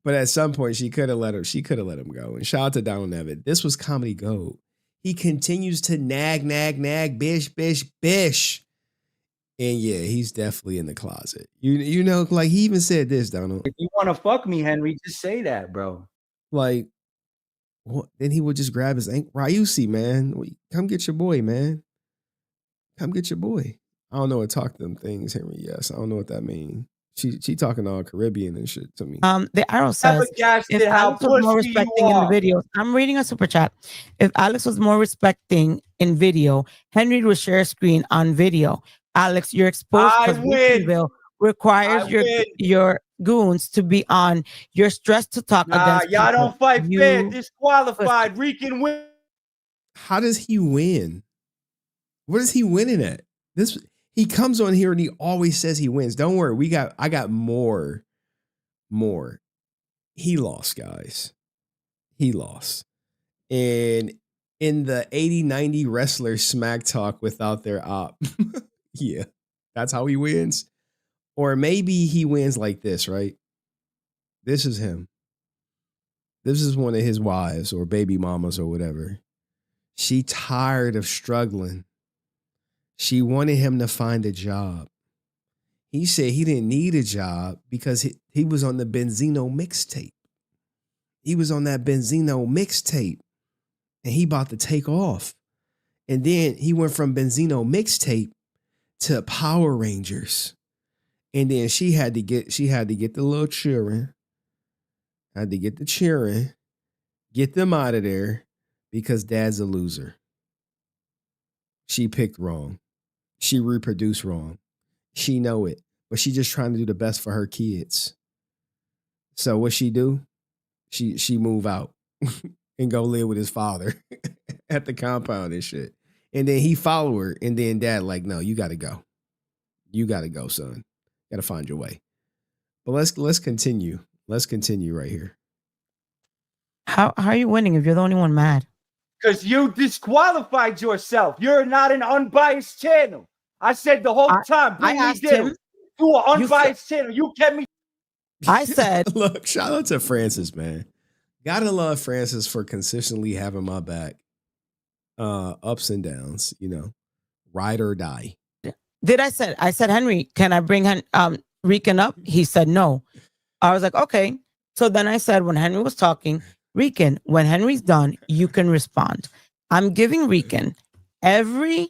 but at some point she could have let him. She could have let him go. And shout out to Donald Nevitt. This was comedy gold. He continues to nag, bish. And yeah, he's definitely in the closet. You know, like he even said this, Donald. If you want to fuck me, Henry, just say that, bro. Like, what? Then he would just grab his ankle. Ryusi, man, come get your boy, man. Come get your boy. I don't know what talk them things, Henry. Yes, I don't know what that means. She talking all Caribbean and shit to me. The arrow says if Alex was more respecting in the videos, I'm reading a super chat. If Alex was more respecting in video, Henry would share a screen on video. Alex, you're exposed because requires your goons to be on. You're stressed to talk against y'all people. don't fight fair. Disqualified. Rican win. How does he win? What is he winning at? He comes on here and he always says he wins. Don't worry, I got more. He lost, guys. He lost. And in the 80-90 wrestler smack talk without their op. Yeah, that's how he wins. Or maybe he wins like this, right? This is him. This is one of his wives or baby mamas or whatever. She tired of struggling. She wanted him to find a job. He said he didn't need a job because he was on the Benzino mixtape. He was on that Benzino mixtape and he about to take off. And then he went from Benzino mixtape to Power Rangers. And then she had to get the little children, had to get the children, get them out of there because dad's a loser. She picked wrong. She reproduced wrong. She know it, but she just trying to do the best for her kids. So what she do? She move out and go live with his father at the compound and shit. And then he follow her, and then dad like, no, you got to go. You got to go, son. Got to find your way. But let's continue. Let's continue right here. How are you winning if you're the only one mad? Because you disqualified yourself. You're not an unbiased channel. I said the whole time. I asked him to an unbiased channel. You kept me. I said, look, shout out to Francis, man. Gotta love Francis for consistently having my back. Ups and downs, you know, ride or die. I said, Henry, can I bring Rican up? He said no. I was like, okay. So then I said, when Henry was talking, Rican, when Henry's done, you can respond. I'm giving Rican every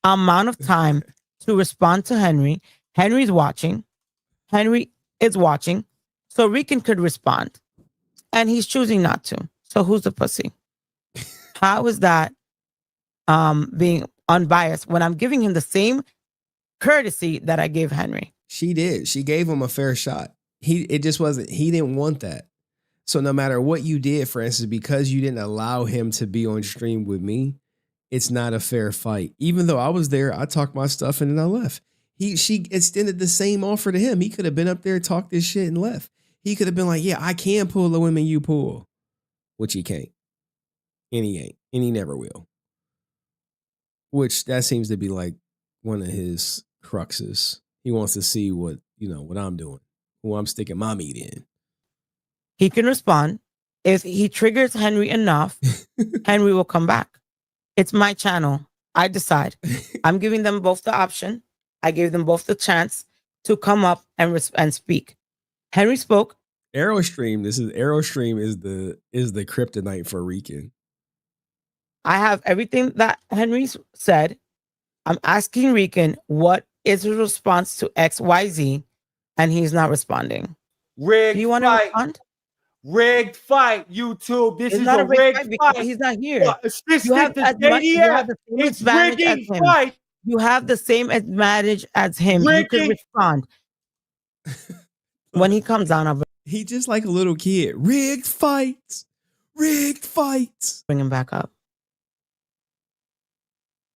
amount of time to respond to Henry. Henry's watching. Henry is watching. So Rican could respond. And he's choosing not to. So who's the pussy? How is that being unbiased when I'm giving him the same courtesy that I gave Henry? She did. She gave him a fair shot. He didn't want that. So no matter what you did, Francis, because you didn't allow him to be on stream with me, it's not a fair fight. Even though I was there, I talked my stuff and then I left. She extended the same offer to him. He could have been up there, talked this shit and left. He could have been like, yeah, I can pull the women you pull, which he can't. And he ain't. And he never will. Which that seems to be like one of his cruxes. He wants to see what I'm doing, who I'm sticking my meat in. He can respond. If he triggers Henry enough, Henry will come back. It's my channel. I decide. I'm giving them both the option. I gave them both the chance to come up and speak. Henry spoke. Aerostream is the kryptonite for Rican. I have everything that Henry said. I'm asking Rican what is his response to XYZ, and he's not responding. Rigged Do you want to respond? Rigged fight, YouTube. This is a rigged fight. He's not here. You have the rigging fight. You have the same advantage as him. You can respond. When he comes on, he just like a little kid. Rigged fights. Rigged fights. Bring him back up.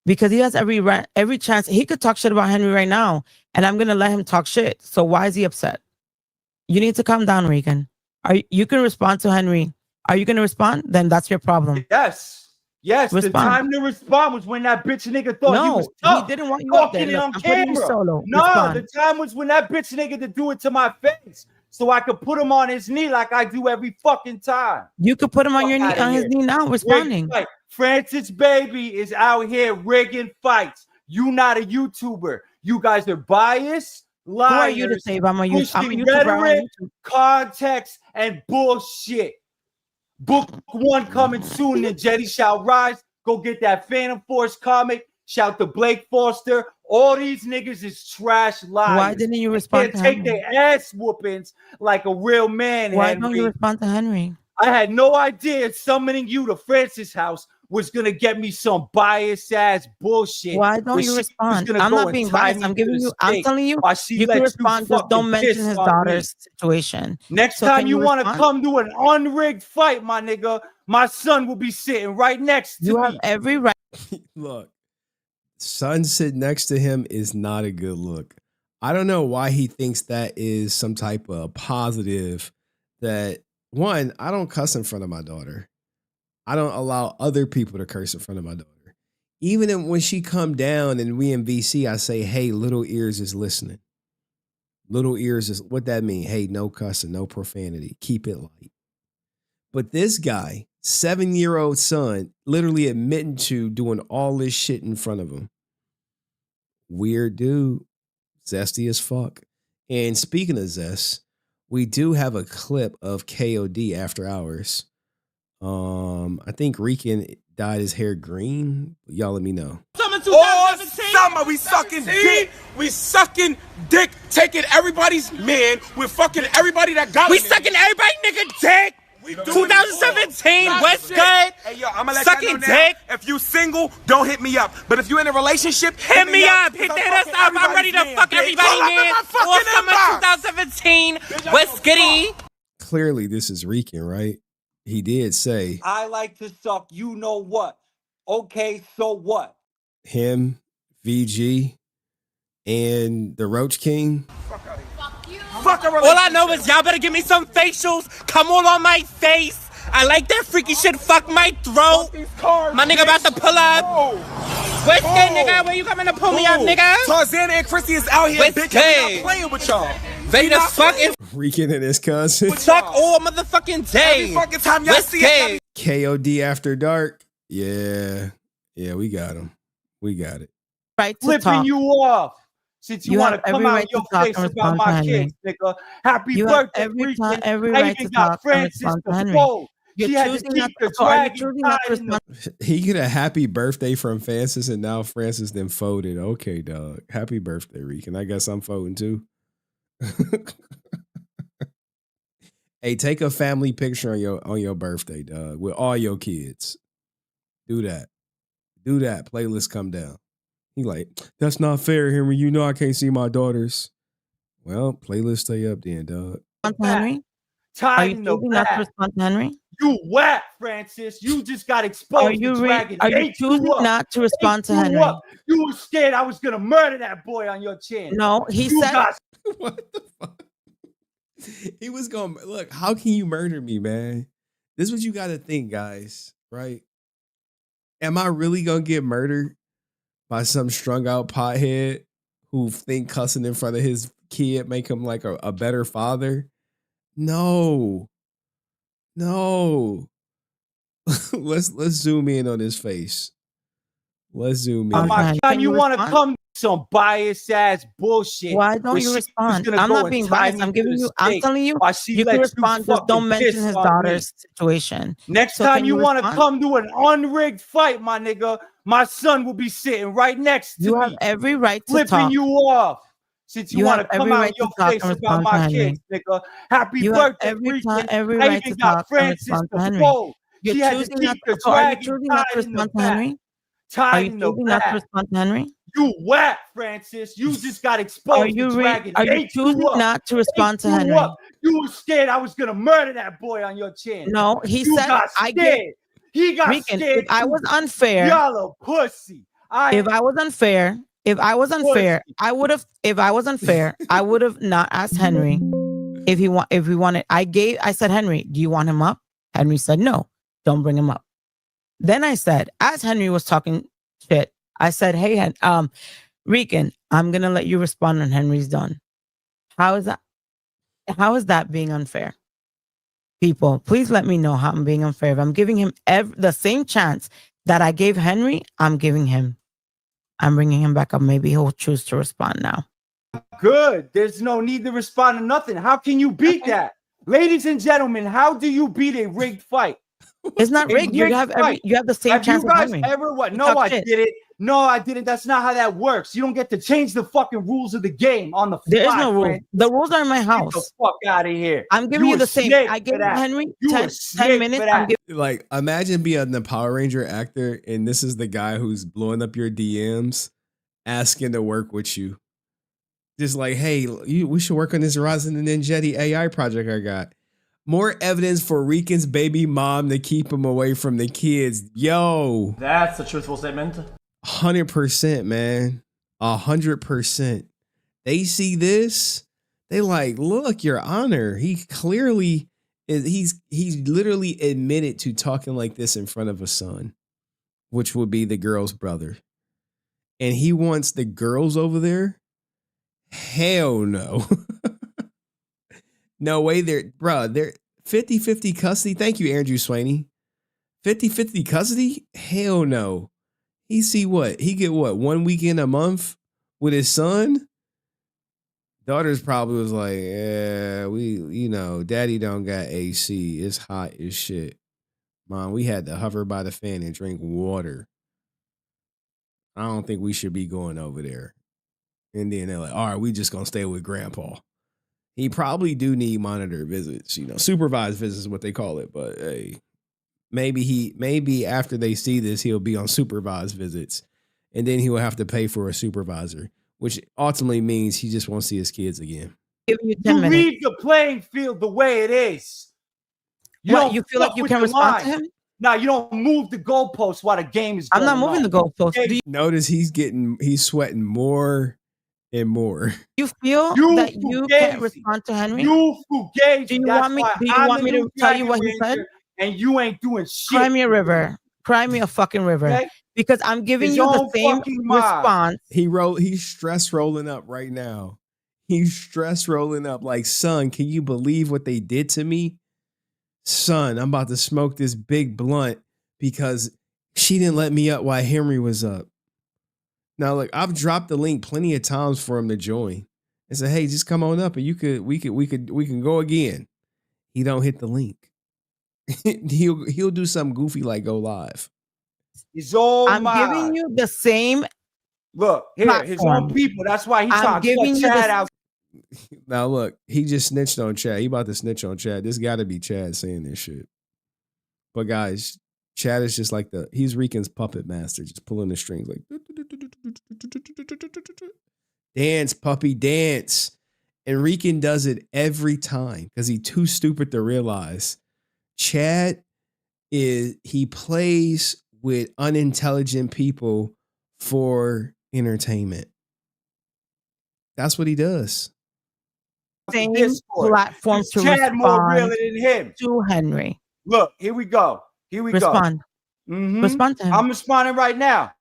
Because he has every chance. He could talk shit about Henry right now, and I'm going to let him talk shit. So why is he upset? You need to calm down, Rican. You can respond to Henry. Are you going to respond? Then that's your problem. Yes. Respond. The time to respond was when that bitch nigga thought he was tough. He didn't want you up there. On camera. Solo. No, respond. The time was when that bitch nigga to do it to my face so I could put him on his knee like I do every fucking time. You could put him on his knee now, responding. Francis Baby is out here rigging fights. You not a YouTuber. You guys are biased, liars. Who are you to say I'm a YouTuber? Rhetoric, context, and bullshit. Book 1 coming soon, and Jetty shall rise. Go get that Phantom Force comic. Shout to Blake Foster. All these niggas is trash liars. Why didn't you respond to Henry? Take their ass whoopings like a real man, Why Henry. don't you respond to Henry? I had no idea summoning you to Francis' house was gonna get me some biased ass bullshit. Why don't you respond? I'm not being biased. I'm telling you, you can respond. Just don't mention his daughter's situation. Next time you want to come to an unrigged fight, my nigga, my son will be sitting right next to me. You have every right. Look, son sitting next to him is not a good look. I don't know why he thinks that is some type of positive. That one, I don't cuss in front of my daughter. I don't allow other people to curse in front of my daughter. Even when she come down and we in VC, I say, hey, little ears is listening. Little ears is what that mean. Hey, no cussing, no profanity. Keep it light. But this guy, 7-year-old son, literally admitting to doing all this shit in front of him. Weird dude. Zesty as fuck. And speaking of zest, we do have a clip of KOD after hours. I think Rican dyed his hair green. Y'all let me know. All summer we sucking dick. We sucking dick, taking everybody's man. We're fucking everybody that got We sucking everybody nigga dick. 2017, what's good? Hey yo, I'ma let Sucking y'all know now, dick. if you single, don't hit me up. But if you in a relationship, Hit me up. Hit that us up. I'm ready to fuck everybody, man. All summer 2017. What's goody? Clearly, this is Rican, right? He did say I like to suck you know what. Okay, so what? him, VG, and the Roach King. All I know is y'all better give me some facials. Come all on my face. I like that freaky shit. Fuck my throat. My nigga about to pull up. What's good, nigga? Where you coming to pull me up, nigga? Tarzana and Chrissy is out here, What's bitch. good? I'm not playing with y'all. Ready to fuck and Rican and his cousin. suck all motherfucking day. Every fucking time y'all What's see good? KOD after dark. Yeah, we got him. We got it. Right to Flipping talk. you off. Since you want have to come every out right in your to talk face and about respond to my Henry. kids, nigga. Happy You have birthday, every Rican. right I to even talk got and Francis respond to the Henry. Fold. You're She had to choosing keep not the to- so are you dragon choosing not to tied in the respond? He get a happy birthday from Francis, and now Francis then folded. Okay, dog. Happy birthday, Rican. I guess I'm folding too. Hey, take a family picture on your birthday, dog, with all your kids. Do that. Do that. Playlist come down. He like, that's not fair, Henry. You know I can't see my daughters. Well, playlist stay up then, dog. Respond to Henry? Are tied you in the choosing not to back. respond to Henry? You whack, Francis. You just got exposed. Are you the re- dragon are you ate choosing up. not to respond to Ate you Henry? up. You were scared I was gonna murder that boy on your chin. No, he You said got What the fuck? He was going, look, how can you murder me, man? This is what you got to think, guys, right? Am I really going to get murdered by some strung out pothead who think cussing in front of his kid make him like a better father? No. Let's zoom in on his face. Let's zoom in. my time you want to come some biased ass bullshit. Why don't where you she was respond? gonna I'm go not and being tie biased. me I'm to giving the you. I'm stake telling you. while she You let can respond. Just fucking don't mention piss his on daughter's me. situation. Next So time can you want to respond? come to an unrigged fight, my nigga, my son will be sitting right next to You me. have every right to flipping talk. you off. Since you You want have to come every out right in your to talk face and about respond my to Henry. kids, nigga. Happy You have birthday, every Rican. every I right even to got talk and Francis respond to the Henry. Fold. You're She had to choosing not. keep the So are you dragon choosing not to tied in the respond to back. Henry? Are Tied you in the choosing not to back. respond to Henry? You whack, Francis. You just got exposed. Are you the dragon are you ate choosing you up. not to respond to Ate you Henry? up. You were scared I was gonna murder that boy on your chin. No, he You said got I scared. get. He got Rican, scared. if I too. was unfair, Y'all a pussy. if I was unfair, I would have. If I was unfair, I would have not asked Henry if he wanted. I said, Henry, do you want him up? Henry said, no, don't bring him up. Then I said, as Henry was talking shit, I said, hey, Rican, I'm gonna let you respond when Henry's done. How is that? How is that being unfair? People, please let me know how I'm being unfair. If I'm giving him the same chance that I gave Henry, I'm giving him. I'm bringing him back up. Maybe he'll choose to respond now. Good. There's no need to respond to nothing. How can you beat that? Ladies and gentlemen, how do you beat a rigged fight? It's not rigged. You have the same chance you guys as Henry. ever what? You No, talk I shit. didn't. No, I didn't. That's not how that works. You don't get to change the fucking rules of the game on the fly. There is no rule. friend. The rules are in my Get house. the fuck out of here. I'm giving you a the same. snake I for gave that. Henry You 10, a snake 10 minutes. for I'm that. giving Like, imagine being a Power Ranger actor, and this is the guy who's blowing up your DMs, asking to work with you. Just like, hey, we should work on this Horizon and then Jetty AI project I got. More evidence for Rican's baby mom to keep him away from the kids. Yo. That's a truthful statement. 100%, man. 100%. They see this. They like, look, Your Honor. He clearly is. He's literally admitted to talking like this in front of a son, which would be the girl's brother. And he wants the girls over there Hell no. No way they're 50-50 custody. Thank you, Andrew Swaney. 50-50 custody? Hell no. He get what? 1 weekend a month with his son? Daughter's probably was like, yeah, daddy don't got AC. It's hot as shit. Mom, we had to hover by the fan and drink water. I don't think we should be going over there. And then they're like, all right, we just gonna stay with grandpa. He probably do need monitored visits, supervised visits is what they call it. But hey, maybe after they see this, he'll be on supervised visits. And then he will have to pay for a supervisor, which ultimately means he just won't see his kids again. You leave the playing field the way it is. You feel like you can respond to him? No, you don't move the goalposts while the game is going I'm not moving the goalposts. Okay. Notice he's sweating more and more. You feel that you can't respond to Henry? You fugazi. Do you want me to tell you what he said? And you ain't doing shit. Cry me a river. Cry me a fucking river. Okay? Because I'm giving you the same response. He's stress rolling up right now. He's stress rolling up like, son, can you believe what they did to me? Son, I'm about to smoke this big blunt because she didn't let me up while Henry was up. Now, look, I've dropped the link plenty of times for him to join and say, "Hey, just come on up and we can go again." He don't hit the link. he'll do something goofy like go live. I'm giving you the same. Look, here, his own people. That's why he's trying to cut Chad out. Now look, he just snitched on Chad. He about to snitch on Chad. This got to be Chad saying this shit. But guys, Chad is just like he's Rican's puppet master, just pulling the strings like dance, puppy, dance. And Rican does it every time because he's too stupid to realize Chad he plays with unintelligent people for entertainment. That's what he does. Same platform to Chad more real respond than him. to Henry. Look, here we go. Respond. Respond to him. I'm responding right now.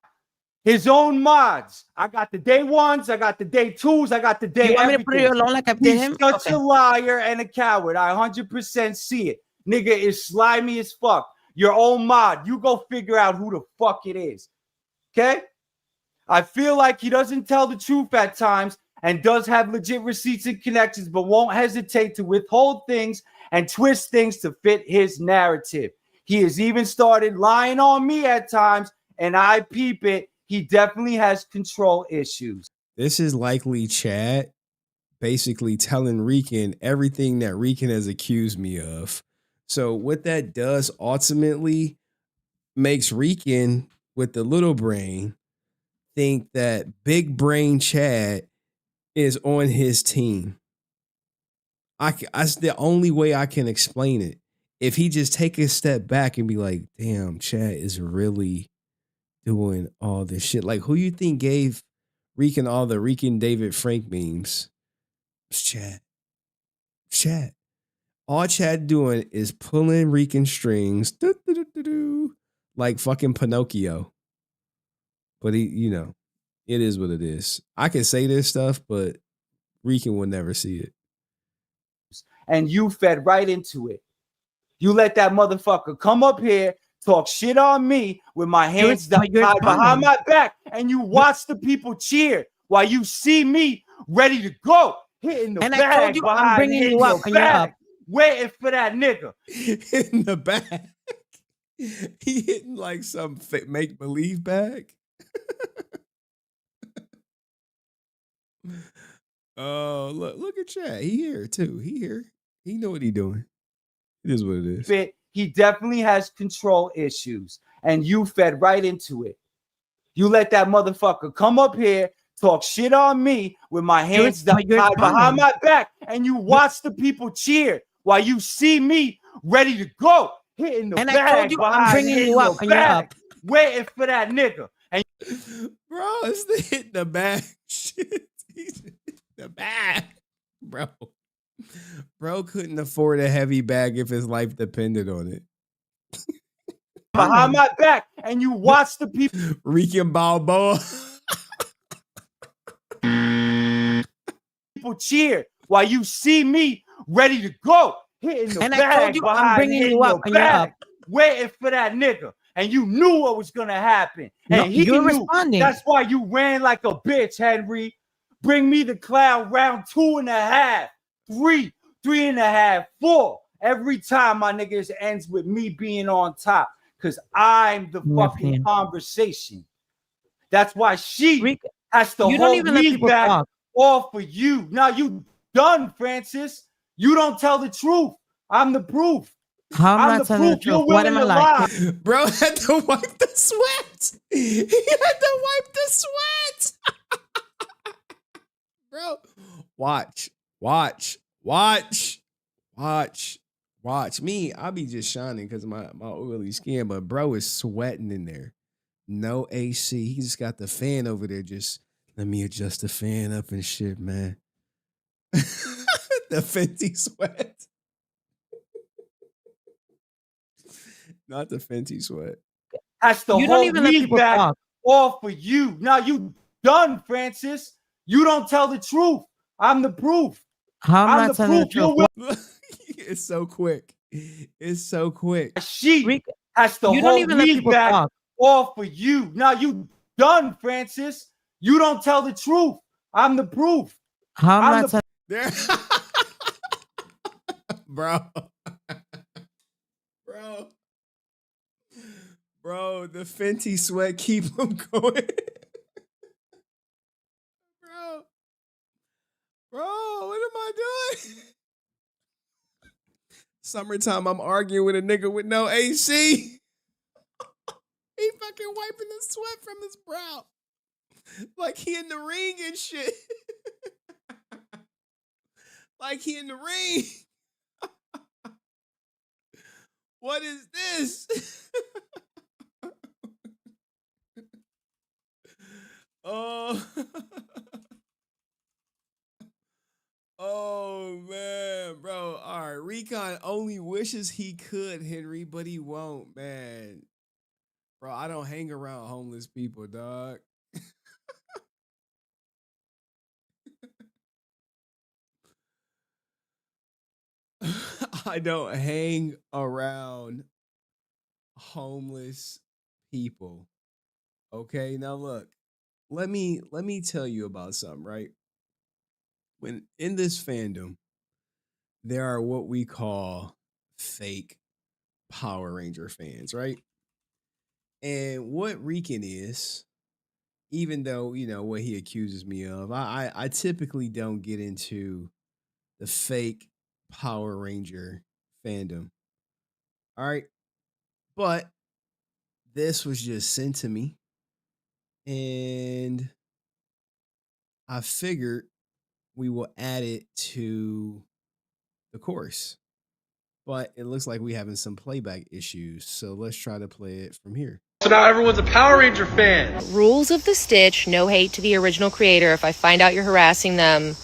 His own mods. I got the day ones. I got the day twos. I got the day. You want me to put you alone like I did him? He's such a liar and a coward. I 100% see it. Nigga is slimy as fuck. Your own mod. You go figure out who the fuck it is. Okay? I feel like he doesn't tell the truth at times and does have legit receipts and connections, but won't hesitate to withhold things and twist things to fit his narrative. He has even started lying on me at times, and I peep it. He definitely has control issues. This is likely Chad basically telling Rican everything that Rican has accused me of. So what that does ultimately makes Rican with the little brain think that big brain Chad is on his team. That's the only way I can explain it. If he just take a step back and be like, damn, Chad is really doing all this shit. Like, who you think gave Rican all the Rican David Frank memes? It's Chad. It's Chad. All Chad doing is pulling Rican strings, like fucking Pinocchio. But he, it is what it is. I can say this stuff, but Rican will never see it. And you fed right into it. You let that motherfucker come up here, talk shit on me with my hands tied behind my back, and you watch the people cheer while you see me ready to go, hitting the bag. I told you I'm bringing you up, and you're up. Waiting for that nigga. In the bag. He hitting like some make-believe bag. Oh, look at Chad. He here too. He here. He know what he doing. It is what it is. He definitely has control issues, and you fed right into it. You let that motherfucker come up here, talk shit on me with my hands tied behind my back, and you watch the people cheer while you see me ready to go, hitting the bag. I told you I'm bringing you up, and you're up. Waiting for that nigga. And bro, it's the hitting the bag shit. He's hitting the bag, bro. Bro couldn't afford a heavy bag if his life depended on it. Behind my back, and you watch the people. Rican Balboa. people cheer while you see me ready to go, hitting the And bag I told you behind, I'm bringing hitting you up, the and you're bag, up. waiting for that nigga. And you knew what was gonna happen. No, And he you're knew. responding. That's why you ran like a bitch, Henry. Bring me the clown round 2.5, 3, 3.5, 4. Every time my niggas ends with me being on top. Cause I'm the fucking conversation. That's why she has to you don't hold even let me people back talk. all for you. Now you done, Francis. You don't tell the truth. I'm the proof. How am I I'm not the telling the proof. You're truth? What am willing I to like? lie. Bro had to wipe the sweat. He had to wipe the sweat. Bro, watch. Me, I be just shining because of my oily skin, but bro is sweating in there. No AC. He just got the fan over there. Just let me adjust the fan up and shit, man. The Fenty sweat. Not the Fenty sweat. Has to You don't hold even let me people back talk. all for you. Now you done, Francis. You don't tell the truth. I'm the proof. How am I I'm not the telling the proof. You're truth? willing. It's so quick. It's so quick. She has to You don't hold even let me people back talk. all for you. Now you done, Francis. You don't tell the truth. I'm the proof. How am I I'm not the There. Bro. Bro, the Fenty sweat keep him going. Bro, what am I doing? Summertime, I'm arguing with a nigga with no AC. He fucking wiping the sweat from his brow. Like he in the ring and shit. Like he in the ring. What is this? Oh. Oh man, bro. All right. Rican only wishes he could, Henry, but he won't, man. Bro, I don't hang around homeless people, dog. I don't hang around homeless people. Okay, now look. Let me tell you about something, right? When in this fandom, there are what we call fake Power Ranger fans, right? And what Rican is, even though, you know, what he accuses me of, I typically don't get into the fake Power Ranger fandom. All right. But this was just sent to me. And I figured we will add it to the course. But it looks like we're having some playback issues. So let's try to play it from here. So now everyone's a Power Ranger fan. Rules of the Stitch, no hate to the original creator. If I find out you're harassing them,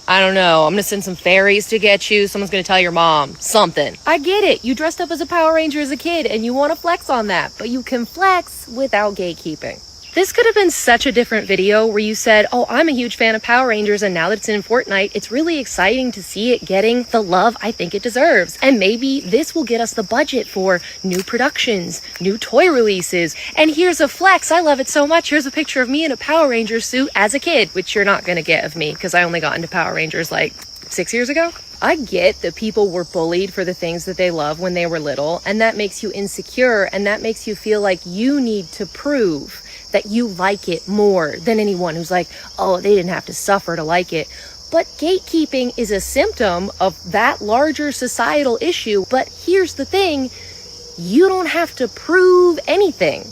I don't know, I'm gonna send some fairies to get you. Someone's gonna tell your mom. Something. I get it. You dressed up as a Power Ranger as a kid and you want to flex on that, but you can flex without gatekeeping. This could have been such a different video where you said, oh, I'm a huge fan of Power Rangers, and now that it's in Fortnite, it's really exciting to see it getting the love I think it deserves. And maybe this will get us the budget for new productions, new toy releases. And here's a flex. I love it so much. Here's a picture of me in a Power Ranger suit as a kid, which you're not going to get of me because I only got into Power Rangers like 6 years ago. I get that people were bullied for the things that they love when they were little, and that makes you insecure, and that makes you feel like you need to prove that you like it more than anyone who's like, oh, they didn't have to suffer to like it. But gatekeeping is a symptom of that larger societal issue. But here's the thing, you don't have to prove anything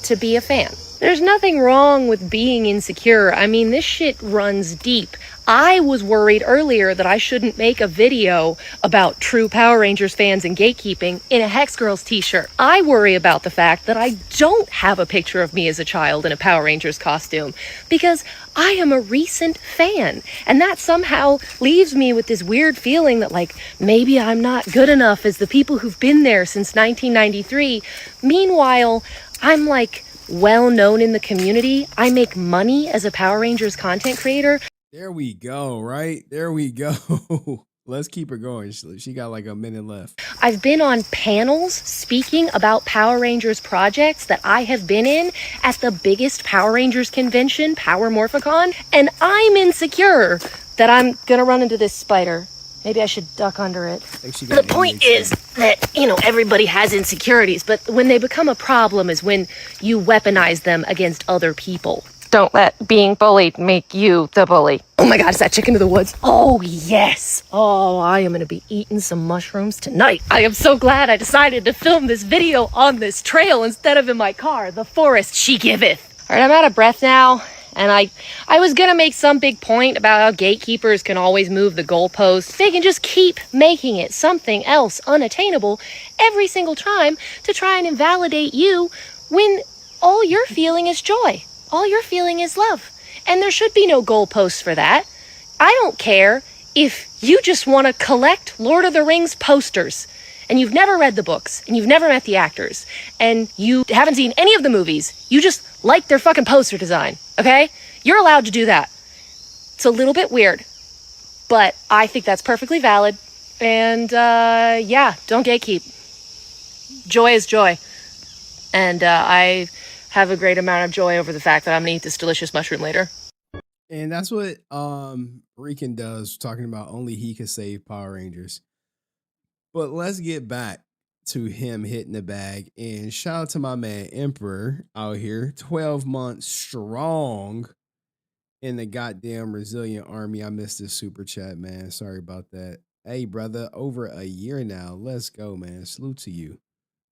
to be a fan. There's nothing wrong with being insecure. I mean, this shit runs deep. I was worried earlier that I shouldn't make a video about true Power Rangers fans and gatekeeping in a Hex Girls t-shirt. I worry about the fact that I don't have a picture of me as a child in a Power Rangers costume because I am a recent fan. And that somehow leaves me with this weird feeling that like, maybe I'm not good enough as the people who've been there since 1993. Meanwhile, I'm like well known in the community. I make money as a Power Rangers content creator. There we go, right? There we go. Let's keep her going. She got like a minute left. I've been on panels speaking about Power Rangers projects that I have been in at the biggest Power Rangers convention, Power Morphicon, and I'm insecure that I'm gonna run into this spider. Maybe I should duck under it. The point is that, everybody has insecurities, but when they become a problem is when you weaponize them against other people. Don't let being bullied make you the bully. Oh my God, is that chicken of the woods? Oh, yes. Oh, I am going to be eating some mushrooms tonight. I am so glad I decided to film this video on this trail instead of in my car. The forest she giveth. All right, I'm out of breath now. And I was going to make some big point about how gatekeepers can always move the goalposts. They can just keep making it something else unattainable every single time to try and invalidate you when all you're feeling is joy. All you're feeling is love. And there should be no goalposts for that. I don't care if you just want to collect Lord of the Rings posters and you've never read the books and you've never met the actors and you haven't seen any of the movies. You just like their fucking poster design, okay? You're allowed to do that. It's a little bit weird, but I think that's perfectly valid. And yeah, don't gatekeep. Joy is joy. And I have a great amount of joy over the fact that I'm gonna eat this delicious mushroom later. And that's what Rican does, talking about only he could save Power Rangers. But let's get back to him hitting the bag. And shout out to my man Emperor out here, 12 months strong in the goddamn resilient army. I missed this super chat, man. Sorry about that. Hey, brother, over a year now. Let's go, man. Salute to you.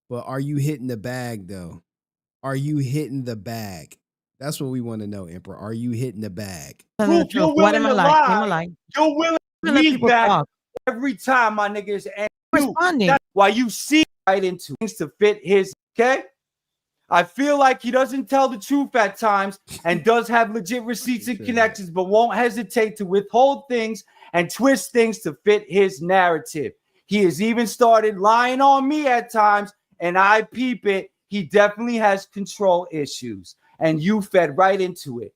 But are you hitting the bag, though? Are you hitting the bag? That's what we want to know, Emperor. Are you hitting the bag? Proof you're willing to lie. You're willing to leave back every time, my niggas. And responding. That's why you see right into things to fit his, okay? I feel like he doesn't tell the truth at times and does have legit receipts and connections, but won't hesitate to withhold things and twist things to fit his narrative. He has even started lying on me at times, and I peep it. He definitely has control issues, and you fed right into it.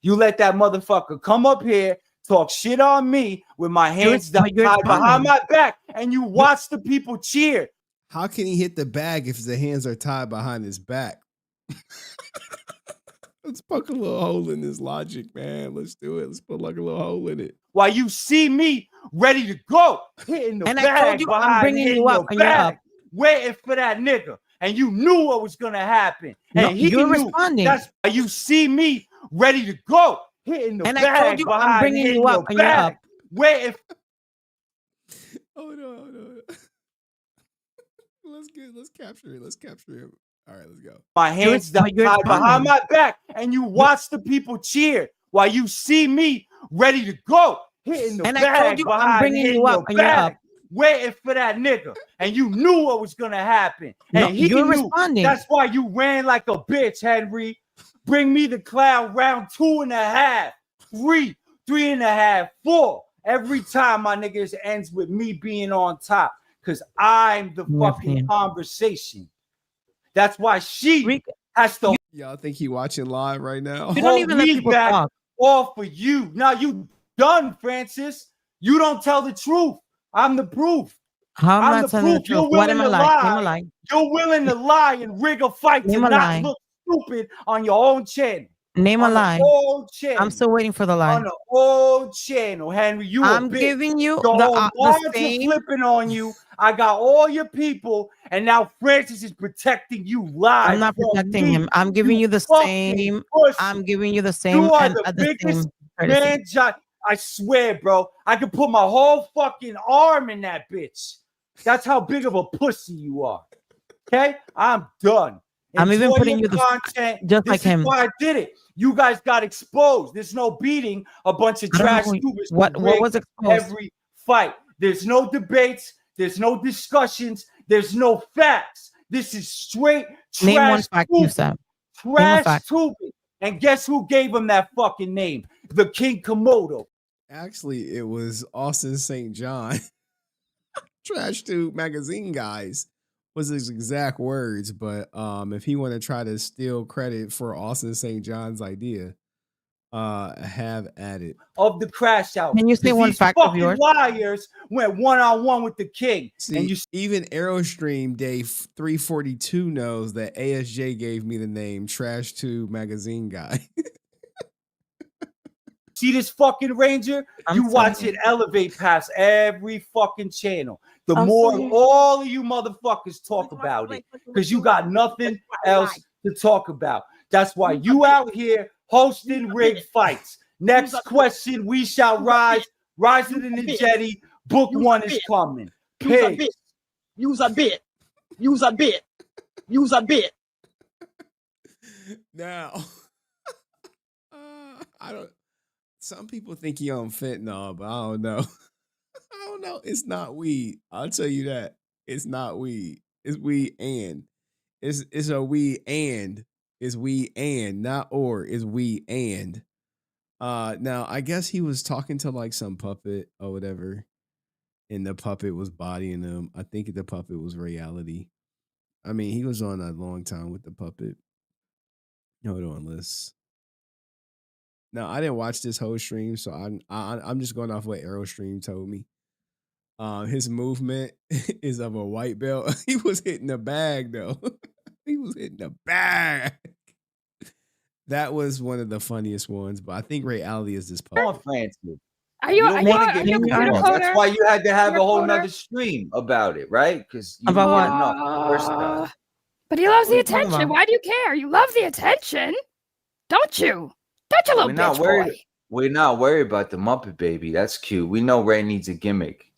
You let that motherfucker come up here, talk shit on me with my hands tied behind my back, and you watch the people cheer. How can he hit the bag if the hands are tied behind his back? Let's poke a little hole in this logic, man. Let's do it. Let's put like a little hole in it. While you see me ready to go, hitting the and bag I told you I'm bringing you up, and you're up. Waiting for that nigga. And you knew what was gonna happen. No, And he you're knew. responding. That's why you see me ready to go, hitting the And bag. I told you I'm bringing you up, and you're up. Waiting. Oh no. Let's capture it. Let's capture him. All right, let's go. My hands tied behind my back, and you watch the people cheer while you see me ready to go, hitting the and bag. I told you I'm bringing you up, and you're up. Waiting for that nigga, and you knew what was gonna happen. No, And he you're knew. responding. That's why you ran like a bitch, Henry. Bring me the clown round 2.5, 3, 3.5, 4. Every time my niggas ends with me being on top, because I'm the fucking conversation. That's why she has to. Y'all think he watching live right now? You don't even let people talk. All for you. Now you done, Francis. You don't tell the truth. I'm the proof. How am I telling the truth? You're What am willing I to like? lie. Am I lying? You're willing to lie and rig a fight to Name a not lie. look stupid on your own channel. Name a On lie. the old channel. I'm still waiting for the lie. On the old channel, Henry. You I'm a bitch. giving you Your the whole guards are same. flipping on you. I got all your people, and now Francis is protecting you live. I'm not from protecting me. him. I'm giving you the fucking same. pussy. I'm giving you the same. You are and the the biggest same courtesy. man, John. I swear, bro. I could put my whole fucking arm in that bitch. That's how big of a pussy you are. Okay? I'm done. I'm even Enjoy putting your you the content. just This like is him. why I did it. You guys got exposed. There's no beating a bunch of I don't trash know tubers. what was exposed. Every fight. There's no debates. There's no discussions. There's no facts. This is straight trash. Name one fact you said. Name a Trash fact. tubing. And guess who gave him that fucking name? The King Komodo. Actually, it was Austin St. John. Trash Tube magazine guys was his exact words. But if he want to try to steal credit for Austin St. John's idea, Have at it. Of the crash out. Can you say one fact of yours? Liars went one-on-one with the king. See, and you even Aerostream Day 342 knows that ASJ gave me the name Trash 2 magazine guy. see this fucking Ranger? You watch it elevate past every fucking channel. The more all of you motherfuckers talk about it, because you got nothing else to talk about. That's why you out here hosting rigged fights. Next question, we shall rise. Rising in the jetty. Book 1 is coming. Use a bit. Use a bit. Use a bit. Now, I don't. Some people think he on fentanyl, but I don't know. I don't know. It's not weed. I'll tell you that. It's not weed. It's weed and. It's a weed and. It's weed and, not or. It's weed and. Now I guess he was talking to like some puppet or whatever, and the puppet was bodying him. I think the puppet was reality. I mean, he was on a long time with the puppet. Hold on, let's. Now I didn't watch this whole stream, so I'm just going off what Aerostream told me. His movement is of a white belt. He was hitting the bag though. He was hitting the bag. That was one of the funniest ones, but I think reality is this puppet. Francis. Are you That's why you had to have a whole nother stream about it, right? Because you about what? Enough first time. But he loves the attention. Why do you care? You love the attention, don't you? Don't you, little bitch boy? We're not worried about the Muppet Baby. That's cute. We know Ray needs a gimmick.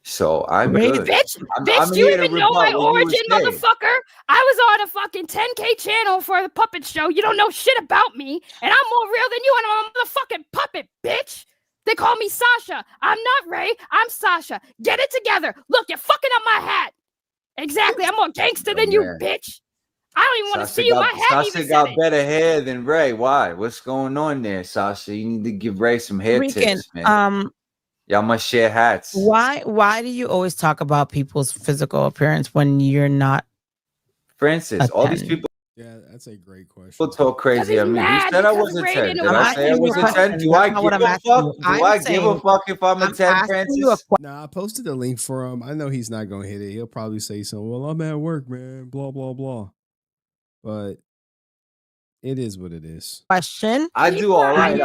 So I'm good. Bitch, do you even know my origin, motherfucker? I was on a fucking 10K channel for the puppet show. You don't know shit about me, and I'm more real than you, and I'm a motherfucking puppet, bitch. They call me Sasha. I'm not Ray. I'm Sasha. Get it together. Look, you're fucking up my hat. Exactly. I'm more gangster than you, bitch. I don't even want to see you. My hat Sasha got better hair than Ray. Why? What's going on there, Sasha? You need to give Ray some hair tips, man. Y'all must share hats. Why do you always talk about people's physical appearance when you're not? Francis, all these people. Yeah, that's a great question. People talk crazy at me. Who said I was a 10? Did I say I was a 10? Do I give a fuck? Do I give a fuck if I'm a 10, Francis? Nah, I posted the link for him. I know he's not gonna hit it. He'll probably say something. Well, I'm at work, man. Blah blah blah. But it is what it is. Question. I do all right.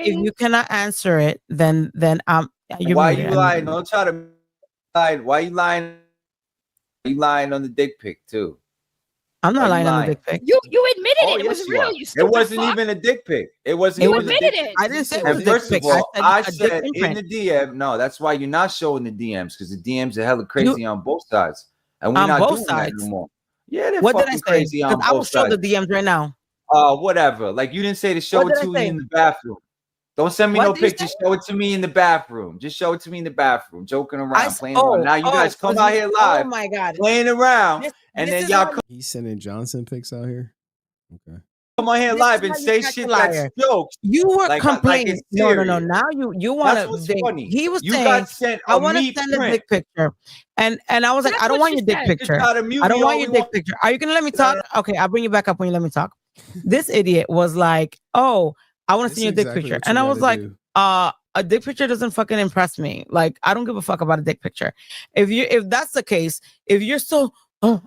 If you cannot answer it, then why you lying? Don't try to lie. Why you lying? You lying on the dick pic too. I'm not lying on the dick pic. You admitted it. It was real. You stupid It wasn't fuck. even a dick pic. It wasn't. You even admitted a dick it. I didn't say it And was a dick first pic. of all, I said in imprint. the DM. No, that's why you're not showing the DMs because the DMs are hella crazy on both sides, and we're on not both doing sides. that no more. Yeah, they're What did I fucking say? crazy on both I will show sides. the DMs right now. Whatever. Like you didn't say to show What it did I to me say? in the bathroom. Don't send me What no did you pictures. say? Show it to me in the bathroom. Just show it to me in the bathroom. Joking around, playing around. Now you guys come out here live, Oh my god, playing around, and then y'all He's sending Johnson pics out here. Okay. come on here live and say shit that's jokes. You were like complaining. it's No. serious. Now you want That's what's funny. He was You saying, got sent I a want to meat send a print. dick picture, and I was like, That's I don't what want she your dick said. picture. Just try to mute I don't me want all your we dick picture. Are you gonna let me talk? Okay, I'll bring you back up when you let me talk. This idiot was like, oh, I want to see your dick picture, and I was like, a dick picture doesn't fucking impress me. Like, I don't give a fuck about a dick picture. If that's the case, if you're so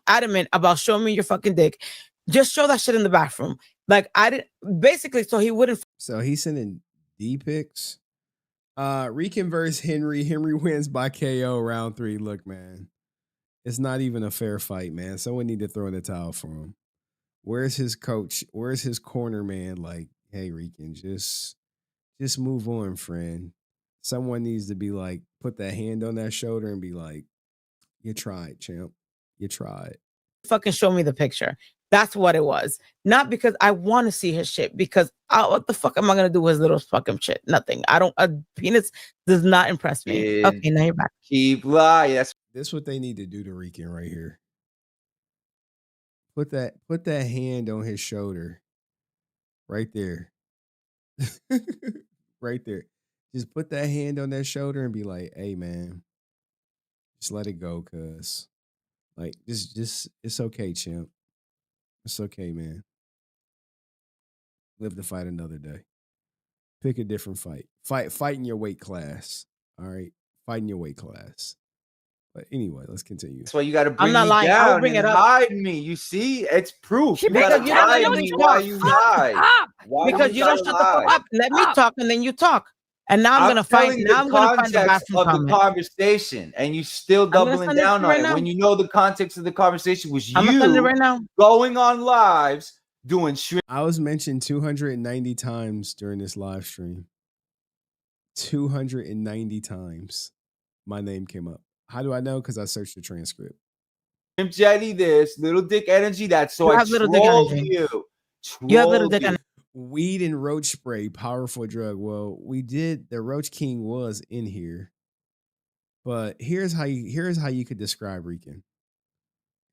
adamant about showing me your fucking dick, just show that shit in the bathroom. Like I didn't basically, so he wouldn't. So he's sending D pics. Rican versus Henry. Henry wins by KO round 3. Look, man, it's not even a fair fight, man. Someone need to throw in the towel for him. Where's his coach? Where's his corner man? Like, hey, Rican, just move on, friend. Someone needs to be like, put that hand on that shoulder and be like, you tried, champ. You tried. Fucking show me the picture. That's what it was. Not because I want to see his shit. Because what the fuck am I gonna do with his little fucking shit? Nothing. I don't. A penis does not impress me. Yeah. Okay, now you're back. Keep lying. This what they need to do to Rican right here. Put that hand on his shoulder. Right there. Right there. Just put that hand on that shoulder and be like, hey man, just let it go, cuz. Like, just it's okay, champ. It's okay, man. Live to fight another day. Pick a different fight. Fight in your weight class. All right. Fight in your weight class. But anyway, let's continue. That's why you got to bring I'm not me lying. I'll down bring and it up. hide me. You see, it's proof. You Because gotta you don't hide let me me while talk. you lie. Why Because do you don't shut the fuck up. Let me talk and then you talk. And now I'm gonna find. Now I'm gonna find the context bathroom of the comment. conversation, and you still gonna doubling send it to down you on right it now. when you know the context of the conversation was I'm gonna send it you right now. going on lives doing shrimp. I was mentioned 290 times during this live stream. 290 times my name came up. How do I know? Because I searched the transcript. Jetty this, little dick energy that, so I trolled you. You have little dick energy. Weed and roach spray, powerful drug. Well, we did. The Roach King was in here, but here's how you could describe Rican.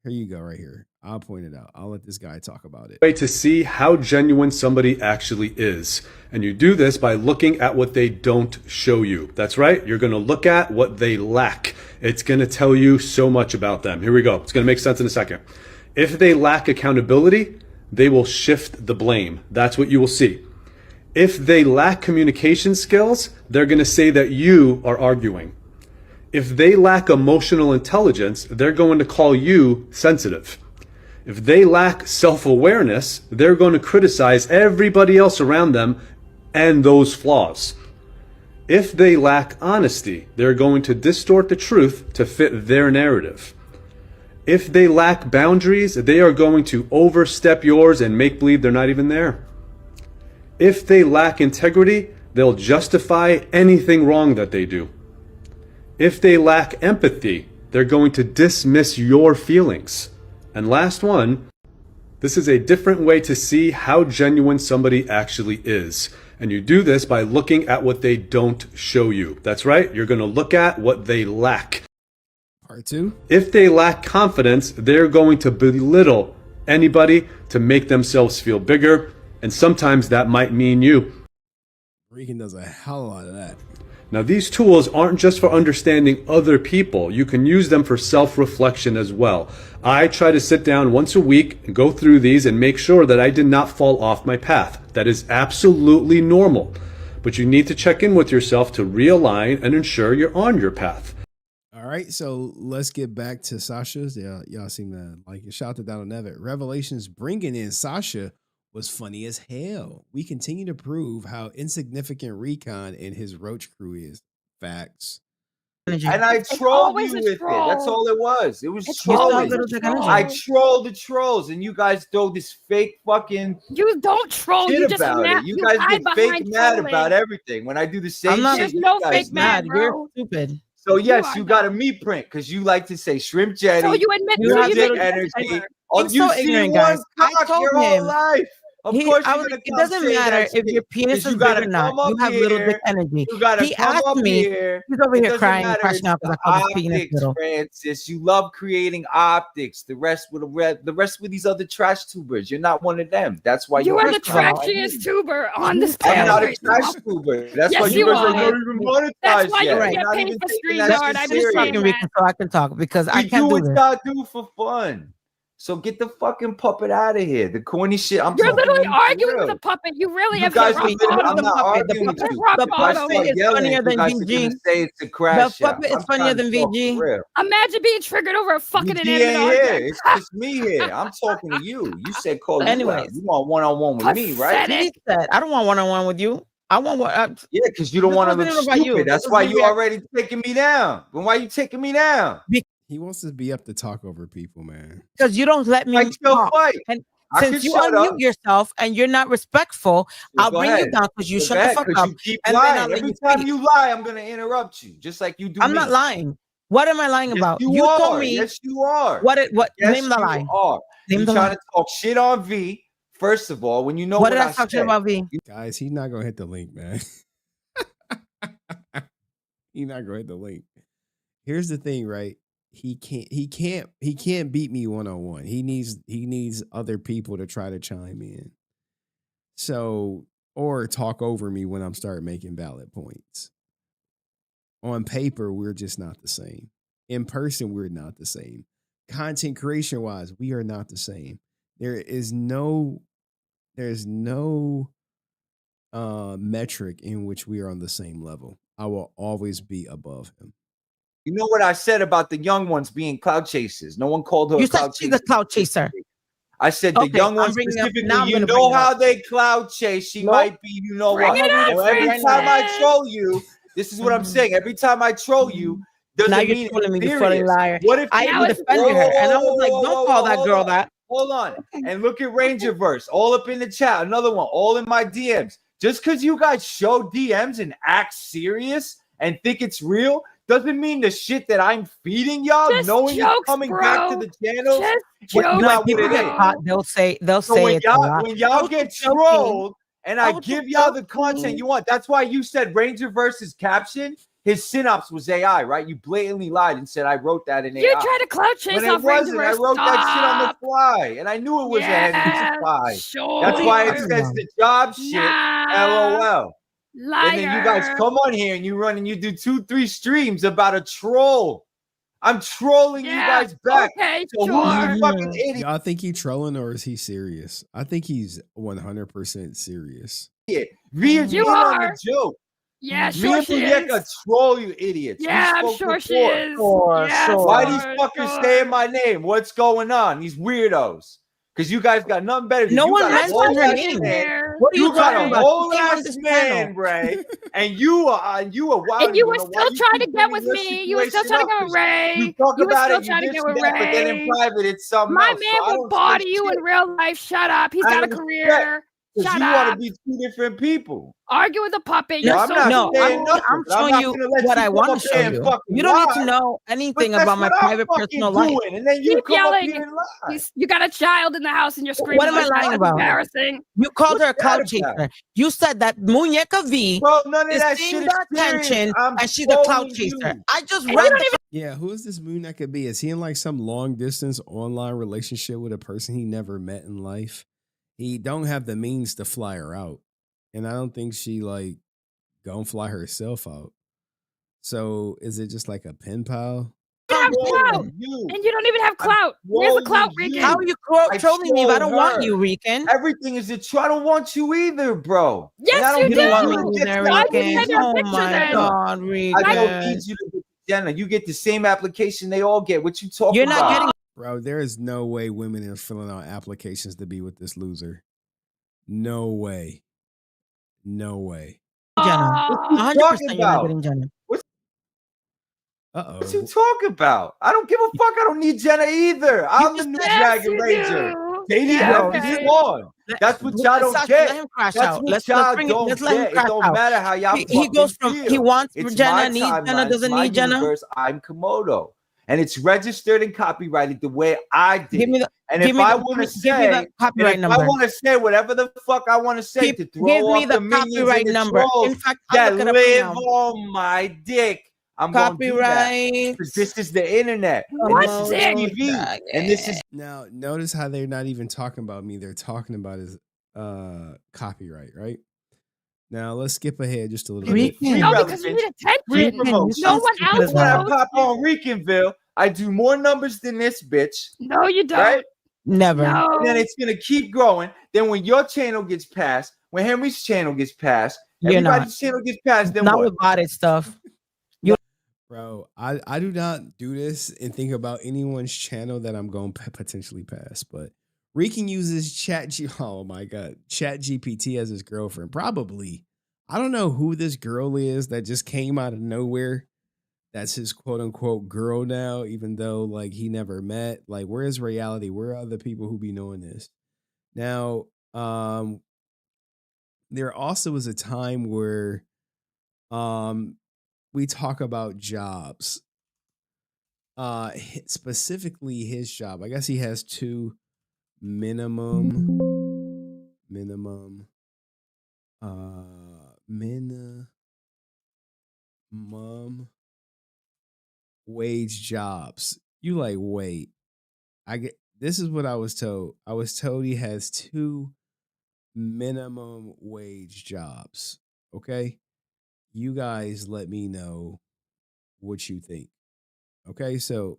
Here you go, right here. I'll point it out. I'll let this guy talk about it. Way to see how genuine somebody actually is. And you do this by looking at what they don't show you. That's right. You're going to look at what they lack. It's going to tell you so much about them. Here we go. It's going to make sense in a second. If they lack accountability, they will shift the blame. That's what you will see. If they lack communication skills, they're going to say that you are arguing. If they lack emotional intelligence, they're going to call you sensitive. If they lack self-awareness, they're going to criticize everybody else around them and those flaws. If they lack honesty, they're going to distort the truth to fit their narrative. If they lack boundaries, they are going to overstep yours and make believe they're not even there. If they lack integrity, they'll justify anything wrong that they do. If they lack empathy, they're going to dismiss your feelings. And last one, this is a different way to see how genuine somebody actually is. And you do this by looking at what they don't show you. That's right, you're going to look at what they lack. Part 2. If they lack confidence, they're going to belittle anybody to make themselves feel bigger. And sometimes that might mean you. Rican does a hell of a lot of that. Now, these tools aren't just for understanding other people. You can use them for self-reflection as well. I try to sit down once a week and go through these and make sure that I did not fall off my path. That is absolutely normal. But you need to check in with yourself to realign and ensure you're on your path. All right, so let's get back to Sasha's. Yeah, y'all seem to like it. Shout to Donald Nevitt. Revelations bringing in Sasha was funny as hell. We continue to prove how insignificant Rican and his roach crew is. Facts. And I trolled you with it. That's all it was. It was trolling. I trolled the trolls, and you guys throw this fake fucking. You don't troll. Shit You just about mad. it. You guys get fake mad trolling. about everything. When I do the same shit, There's no fake mad, bro. You're stupid. So yes, you got a me print because you like to say shrimp jetty. So you admit you have you energy. Oh, You so see ignorant, one guys. I cock told your whole him. life. Of course, you're gonna it doesn't say matter that if your shit, penis 'cause is big or not. come up You have little here, dick energy. You gotta He come asked up me. here. He's over It here doesn't crying and matter. crashing out because I called his penis Optics, little. Francis. You love creating optics. The rest with these other trash tubers. You're not one of them. That's why You are the first of all, trashiest tuber on this I'm panel. not a right trash now. tuber. That's Yes, why you you guys are. are not even monetized That's why yet. you You're get not paid even for taking stream that yard. shit I'm just serious. saying that. Rican so I can talk because I You can't do do what this. y'all do for fun. So get the fucking puppet out of here. The corny shit. I'm You're talking literally to you arguing for with real. a puppet. You really You have guys hit are rock literally, bottom. I'm not puppet. arguing with you. rock The If I bottom. start puppet is yelling, funnier you than guys are gonna VG. say it's a The crash out. puppet is I'm funnier trying to than talk VG. for real. Imagine being triggered over a fucking VG inanimate ain't here. object. It's just me here. I'm talking to you. You said call you out. Anyways, You want one-on-one with me, right? he said, I don't want one-on-one with you. I want what? Yeah, because you don't This want to wasn't look even about you. stupid. This That's was why me you react- already taking me down. But why you taking me down? He wants to be up to talk over people, man. Because you don't let me Like your talk. fight. And I since can you shut unmute up. yourself and you're not respectful, So I'll go bring ahead. you down because you So shut go the ahead, fuck 'cause up. you keep And then lying. I'll let Every you time speak. you lie, I'm gonna interrupt you, just like you do I'm me. not lying. What am I lying Yes, about? you told are. me. Yes, you are. What Yes, name the you lie. are. Name You the trying lie. to talk shit on V, first of all, when you know What what did I I talk shit said. about V? Guys, he's not gonna hit the link, man. He's not gonna hit the link. Here's the thing, right? He can't beat me one-on-one. He needs other people to try to chime in. So, or talk over me when I'm start making valid points. On paper, we're just not the same. In person, we're not the same. Content creation wise, we are not the same. There's no metric in which we are on the same level. I will always be above him. You know what I said about the young ones being cloud chasers? No one called her You a said cloud she's chaser. a cloud chaser. I said the young ones specifically. You know how they cloud chase. She might be. You know what? Every time I troll you, this is what I'm saying. Every time I troll you, doesn't mean trolling me, you serious. fucking liar. What if I even defended her, and I was like, "Don't call that girl that." Hold on, and look at Rangerverse, all up in the chat. Another one, all in my DMs. Just because you guys show DMs and act serious and think it's real, doesn't mean the shit that I'm feeding y'all, Just knowing jokes, it's coming bro. back to the channels. Just When jokes, people get caught, they'll say when it's a lot. when y'all get trolled and I give y'all the content you want. That's why you said Rangerverse's caption, his synopsis was AI, right? You blatantly lied and said I wrote that in AI. You try to cloud chase When it off wasn't, I Rangerverse. wrote that shit on the fly, and I knew it was a Henry spy. That's why it says the job shit. LOL. Liar. And then you guys come on here and you run and you do 2-3 streams about a troll. I'm trolling you guys back. Okay, so who's the fucking idiot? Y'all think he trolling or is he serious? I think he's 100% serious. Ria's in on the joke. Yeah, Me sure and she Muñeca is. troll you idiots. Yeah, We I'm spoke sure she before. is. Yeah, Why sure, these fuckers saying my name? What's going on? These weirdos. Because you guys got nothing better. No you one got a mentioned whole her ass name. man. What are you got talking a about? whole She came on ass this man, channel. Ray, and you are wild. And you were still trying to get with me. You were still trying to get with Ray. You talk You were about still it, trying to you get this, with that, but then in Ray. private it's something My else. man so I will don't say body you shit. in real life. Shut up. He's I got a don't career. respect, 'cause Shut you want up. to be two different people. Argue with a puppet. No, You're I'm so not cool. saying nothing. I'm but I'm showing not you gonna let what you I come want up to show here and you. fucking You don't need to lie. know But anything that's about my what I'm private fucking personal life. doing, and then you Keep come up yelling. here and lie. You got a child in the house and you're screaming. What am I like that. lying That's about? embarrassing. You called her a What's cloud that about? chaser. You said that Muñeca V Bro, none of is that seeing shit is the serious. attention I'm and she's a cloud trolling chaser. you. I just And read you don't the even Yeah, who is this moon that could be? Is he in like some long distance online relationship with a person he never met in life? He don't have the means to fly her out. And I don't think she like gonna fly herself out. So is it just like a pen pal? have clout. And you don't even have clout. Where's the clout, Rican? How are you trolling me if I don't want you, Rican? Everything is a troll. I don't want you either, bro. Yes, you do. don't want me either, Why do you Rican. send her a Oh picture my then? God, I Rican. don't need you to get Jenna. You get the same application they all get. What you talking You're not about? getting. Bro, there is no way women are filling out applications to be with this loser. No way. No way. Jenna. What you 100% talking you're not about? getting Jenna. Uh-oh. What you talking about? I don't give a fuck. I don't need Jenna either. I'm the new Dragon Ranger. Katie Rep is gone. That's what y'all don't Sasha, get. let him crash That's out. what Let's y'all bring it. don't Let's let him get. It crash don't out. matter how y'all He goes from feel. he wants It's Jenna, my needs Jenna, timeline, doesn't my need Jenna. universe. I'm Komodo, and it's registered and copyrighted the way I did. Give me the. And give if me I the- want to give me say, the copyright if number. I want to say whatever the fuck I want to say to throw give me off the the minions copyright and the number. trolls In fact, I'll that look it up right live now. on my dick, I'm going to do that. Copyright. Because this is the internet. And What this is dick? TV. And this is Now, notice how they're not even talking about me. They're talking about his copyright, right? Now, let's skip ahead just a little bit. free No, because you relevance, need attention. free Rican, promotion. No one else Because when I knows pop you. on Ricanville, I do more numbers than this bitch. No, you don't. Right? Never. No. And then it's gonna keep growing. Then when your channel gets passed, when Henry's channel gets passed, You're everybody's channel gets passed, then not what? with botted stuff. Bro, I do not do this and think about anyone's channel that I'm going to potentially pass, but Rican uses oh my God, Chat GPT as his girlfriend. Probably. I don't know who this girl is that just came out of nowhere. That's his quote unquote girl now, even though like he never met. Like, where is reality? Where are other people who be knowing this? Now, there also is a time where we talk about jobs. Specifically his job. I guess he has two minimum wage jobs. You like, wait, this is what I was told. I was told he has two minimum wage jobs. Okay. You guys let me know what you think. Okay. So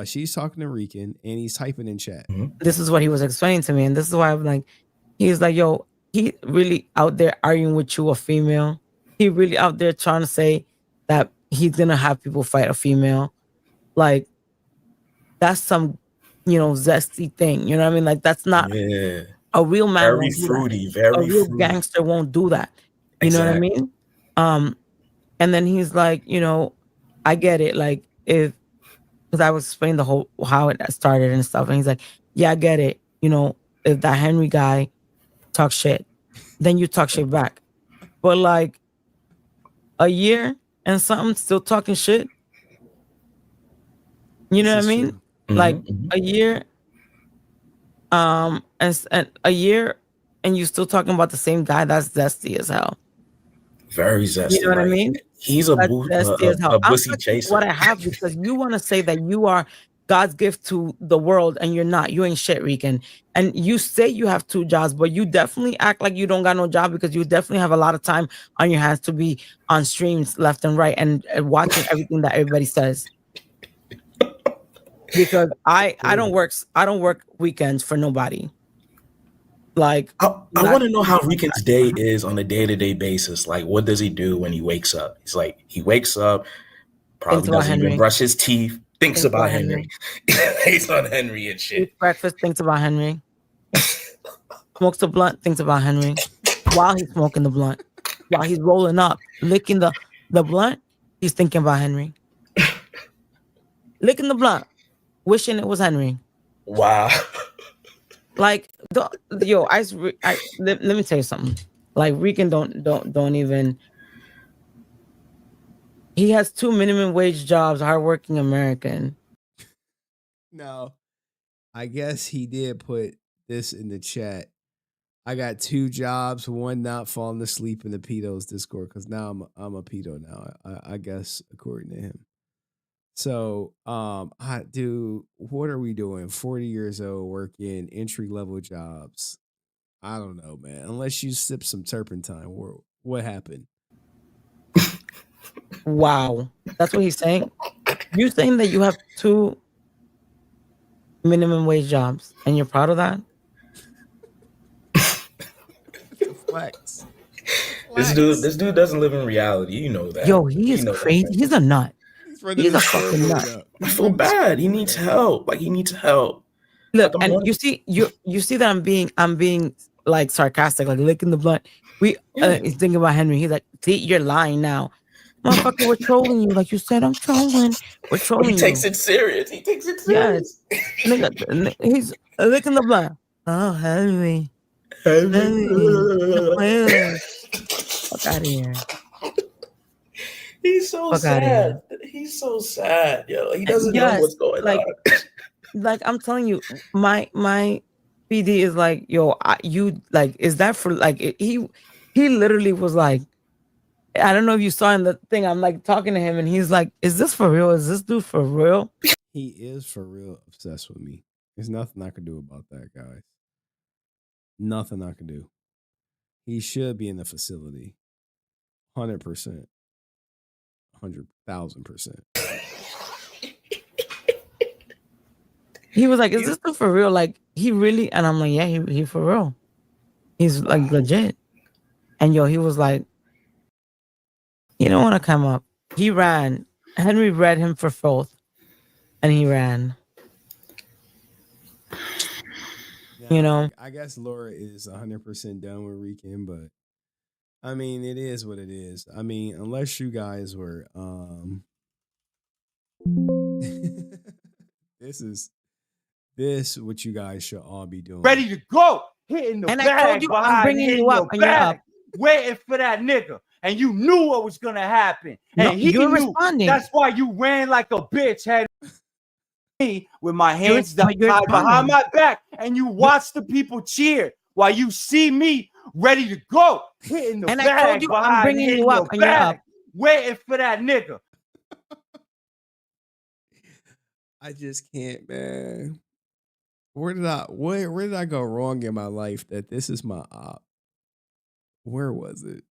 she's talking to Rican and he's typing in chat. This is what he was explaining to me, and this is why I'm like, he's like, yo, he really out there arguing with you, a female. He really out there trying to say that he's gonna have people fight a female. Like that's some, zesty thing. You know what I mean? Like that's not a real man. Very Won't do fruity, that. A very real fruity. gangster won't do that. You know what I mean? And then he's like, I get it. Like because I was explaining the whole how it started and stuff, and he's like, yeah, I get it. If that Henry guy talks shit, then you talk shit back. But like a year and something still talking shit. You know what I mean? Like a year, and a year, and you still talking about the same guy. That's zesty as hell. Very zesty. You know what I mean? He's a pussy chaser. What I have, because you want to say that you are God's gift to the world, and you're not. You ain't shit, Rican. And you say you have 2 jobs, but you definitely act like you don't got no job, because you definitely have a lot of time on your hands to be on streams left and right and watching everything that everybody says. Because I don't work weekends for nobody. Like I want to know how Rican's day is on a day-to-day basis. Like, what does he do when he wakes up? He wakes up, probably doesn't even brush his teeth, thinks about Henry. Based on Henry and shit. Eats breakfast, thinks about Henry. Smokes a blunt, thinks about Henry. While he's smoking the blunt, while he's rolling up, licking the blunt, he's thinking about Henry. Licking the blunt, wishing it was Henry. Wow. Like, let me tell you something. Like, Rican don't even. He has 2 minimum wage jobs, hardworking American. No, I guess he did put this in the chat. I got 2 jobs, one not falling asleep in the pedos Discord, because now I'm a pedo now. I guess according to him. So, what are we doing? 40 years old, working entry level jobs. I don't know, man. Unless you sip some turpentine, what happened? Wow, that's what he's saying. You saying that you have 2 minimum wage jobs, and you're proud of that? Flex. This dude doesn't live in reality. You know that. Yo, he is crazy. He's a nut. He's a fucking nut. I feel bad. He needs help. Like, he needs help. Look, and you see that I'm being like sarcastic, like licking the blunt. He's thinking about Henry. He's like, see, you're lying now. Motherfucker, we're trolling you. Like you said, I'm trolling. We're trolling you. He takes it serious. Yes. Nigga, he's licking the blunt. Oh, Henry. Henry. Fuck out of here. He's so sad. He's so sad, yo. He doesn't know what's going on. Like I'm telling you, my PD is like, yo, is that for like he literally was like, I don't know if you saw in the thing. I'm like talking to him, and he's like, "Is this for real? Is this dude for real?" He is for real obsessed with me. There's nothing I can do about that, guys. Nothing I can do. He should be in the facility. 100%. 100,000%. He was like, "Is this dude for real? Like, he really?" And I'm like, "Yeah, he for real. He's like legit." And yo, he was like, "You don't want to come up." He ran. Henry read him for 4th, and he ran. Yeah, I guess Laura is 100% done with Rican, but I mean, it is what it is. I mean, unless you guys were, this what you guys should all be doing. Ready to go, hitting the And bag I told you, behind, I'm bringing you up, and you're up. waiting for that nigga, and you knew what was gonna happen, and No, he you're knew. responding. That's why you ran like a bitch, had me with my hands You're tied behind responding. my back, and you watch the people cheer while you see me ready to go, hitting the And I bag told you, I'm behind, bringing hitting you up, the and you're bag, up. waiting for that nigga. I just can't, man. Where did I go wrong in my life that this is my op? Where was it?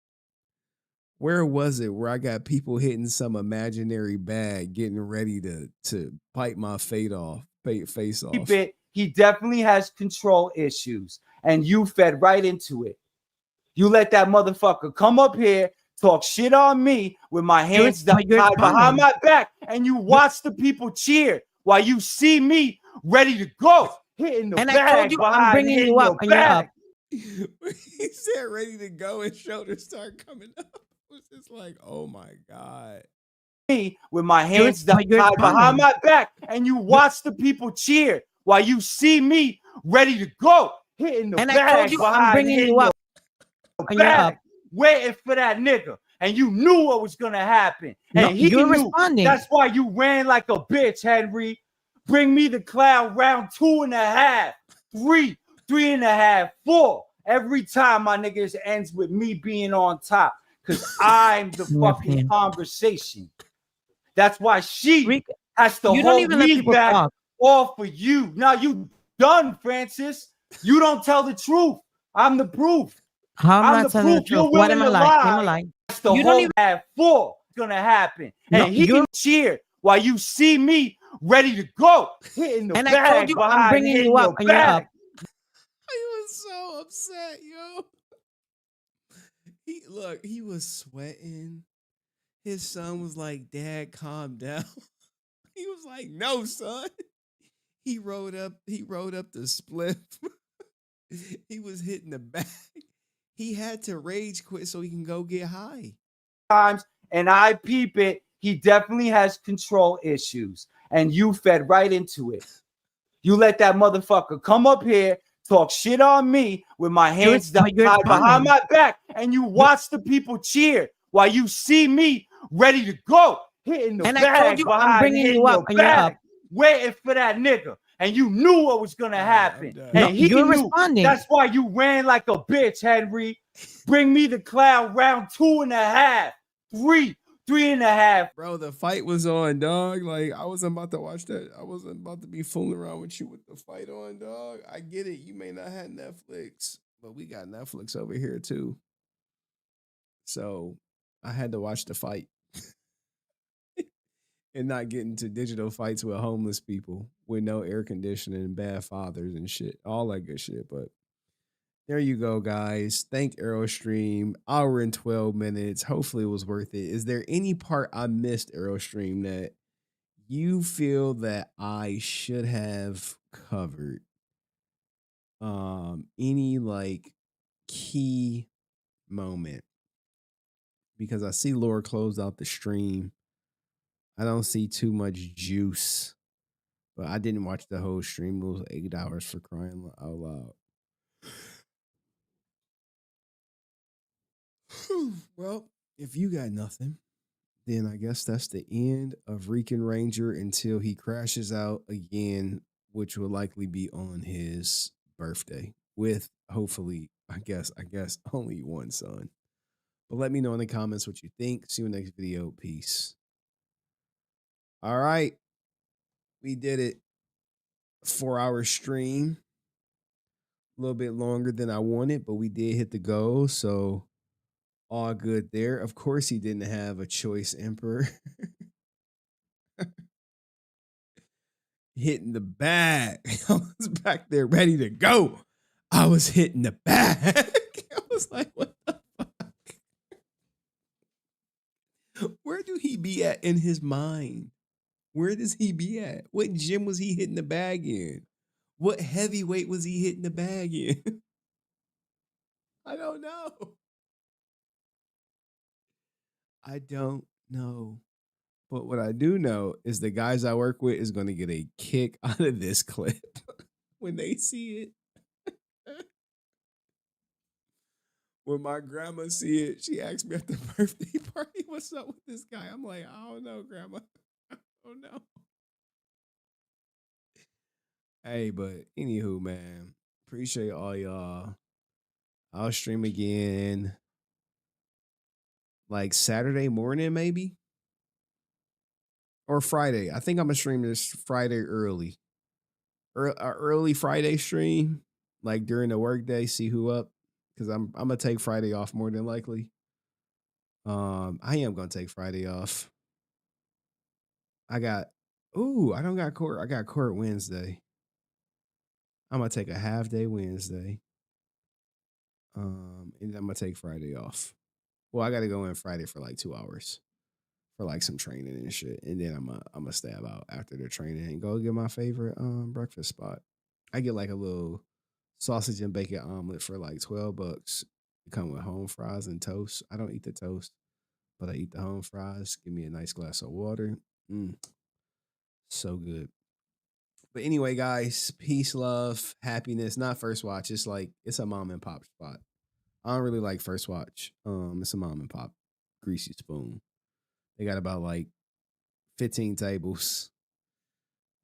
Where was it where I got people hitting some imaginary bag, getting ready to bite my face off? He definitely has control issues, and you fed right into it. You let that motherfucker come up here, talk shit on me with my hands tied behind my back, and you watch the people cheer while you see me ready to go, hitting the bag. I told you I'm bringing you up, and you're up. He said ready to go, and shoulders start coming up. It was just like, oh my God. Me with my hands tied behind my back, and you watch the people cheer while you see me ready to go, hitting the bag. I told you I'm bringing you up, and you're up. Waiting for that nigga, and you knew what was gonna happen, and he you're knew. Responding. That's why you ran like a bitch, Henry. Bring me the clown round 2.5, 3, 3.5, 4. Every time my niggas ends with me being on top, because I'm the fucking conversation. That's why she has to hold me back all for you. Now you done, Francis. You don't tell the truth. I'm the proof. I'm the proof. You're what am I like? I'm a lie. You don't even have 4 gonna happen. No, and he can cheer while you see me ready to go. Hitting the bag. I told you I'm bringing you up, and you're up. He was so upset, yo. He was sweating. His son was like, Dad, calm down. He was like, no, son. He rode up the spliff. He was hitting the bag. He had to rage quit so he can go get high. Times, and I peep it. He definitely has control issues, and you fed right into it. You let that motherfucker come up here, talk shit on me with my hands tied behind my back, and you watch the people cheer while you see me ready to go, hitting the bag. I told you I'm bringing you up, and you're up. Waiting for that nigga, and you knew what was gonna happen, and he you're knew. Responding. That's why you ran like a bitch, Henry. Bring me the clown round 2.5, 3, 3.5. Bro, the fight was on, dog. Like, I wasn't about to watch that. I wasn't about to be fooling around with you with the fight on, dog. I get it. You may not have Netflix, but we got Netflix over here too. So I had to watch the fight. And not get into digital fights with homeless people with no air conditioning and bad fathers and shit. All that good shit. But there you go, guys. Thank Aerostream. Hour and 12 minutes. Hopefully it was worth it. Is there any part I missed, Aerostream, that you feel that I should have covered? Any like key moment? Because I see Laura closed out the stream. I don't see too much juice, but I didn't watch the whole stream. It was 8 hours for crying out loud. Well, if you got nothing, then I guess that's the end of Rican Ranger until he crashes out again, which will likely be on his birthday with hopefully, I guess only one son. But let me know in the comments what you think. See you in the next video. Peace. All right. We did it. 4-hour stream. A little bit longer than I wanted, but we did hit the goal. So all good there. Of course, he didn't have a choice, Emperor. Hitting the bag. I was back there ready to go. I was hitting the bag. I was like, what the fuck? Where do he be at in his mind? Where does he be at? What gym was he hitting the bag in? What heavyweight was he hitting the bag in? I don't know. I don't know. But what I do know is the guys I work with is going to get a kick out of this clip when they see it. When my grandma see it, she asked me at the birthday party, what's up with this guy? I'm like, I don't know, grandma. I don't know. Hey, but anywho, man, appreciate all y'all. I'll stream again like Saturday morning, maybe. Or Friday. I think I'm going to stream this Friday early. Early Friday stream, like during the workday, see who up. Because I'm going to take Friday off more than likely. I am going to take Friday off. I don't got court. I got court Wednesday. I'm going to take a half day Wednesday. And then I'm gonna take Friday off. Well, I gotta go in Friday for like 2 hours for like some training and shit. And then I'm gonna stab out after the training and go get my favorite breakfast spot. I get like a little sausage and bacon omelet for like $12. It come with home fries and toast. I don't eat the toast, but I eat the home fries. Give me a nice glass of water. So good. But anyway, guys, peace, love, happiness. Not First Watch. It's like it's a mom and pop spot. I don't really like First Watch. It's a mom and pop greasy spoon. They got about like 15 tables.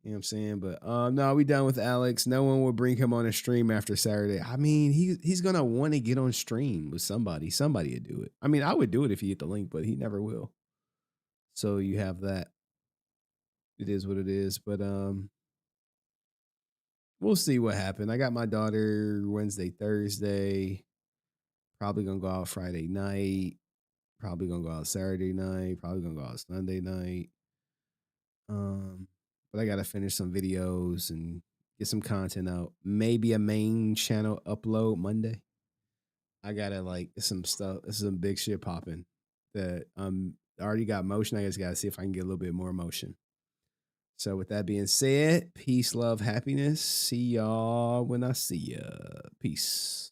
You know what I'm saying? But no, we done with Alex. No one will bring him on a stream after Saturday. I mean, he's gonna want to get on stream with somebody. Somebody would do it. I mean, I would do it if he hit the link, but he never will. So you have that. It is what it is. But we'll see what happened. I got my daughter Wednesday, Thursday. Probably gonna go out Friday night. Probably gonna go out Saturday night. Probably gonna go out Sunday night. But I gotta finish some videos and get some content out. Maybe a main channel upload Monday. I gotta like some stuff. This is some big shit popping. That I already got motion. I just gotta see if I can get a little bit more motion. So with that being said, peace, love, happiness. See y'all when I see ya. Peace.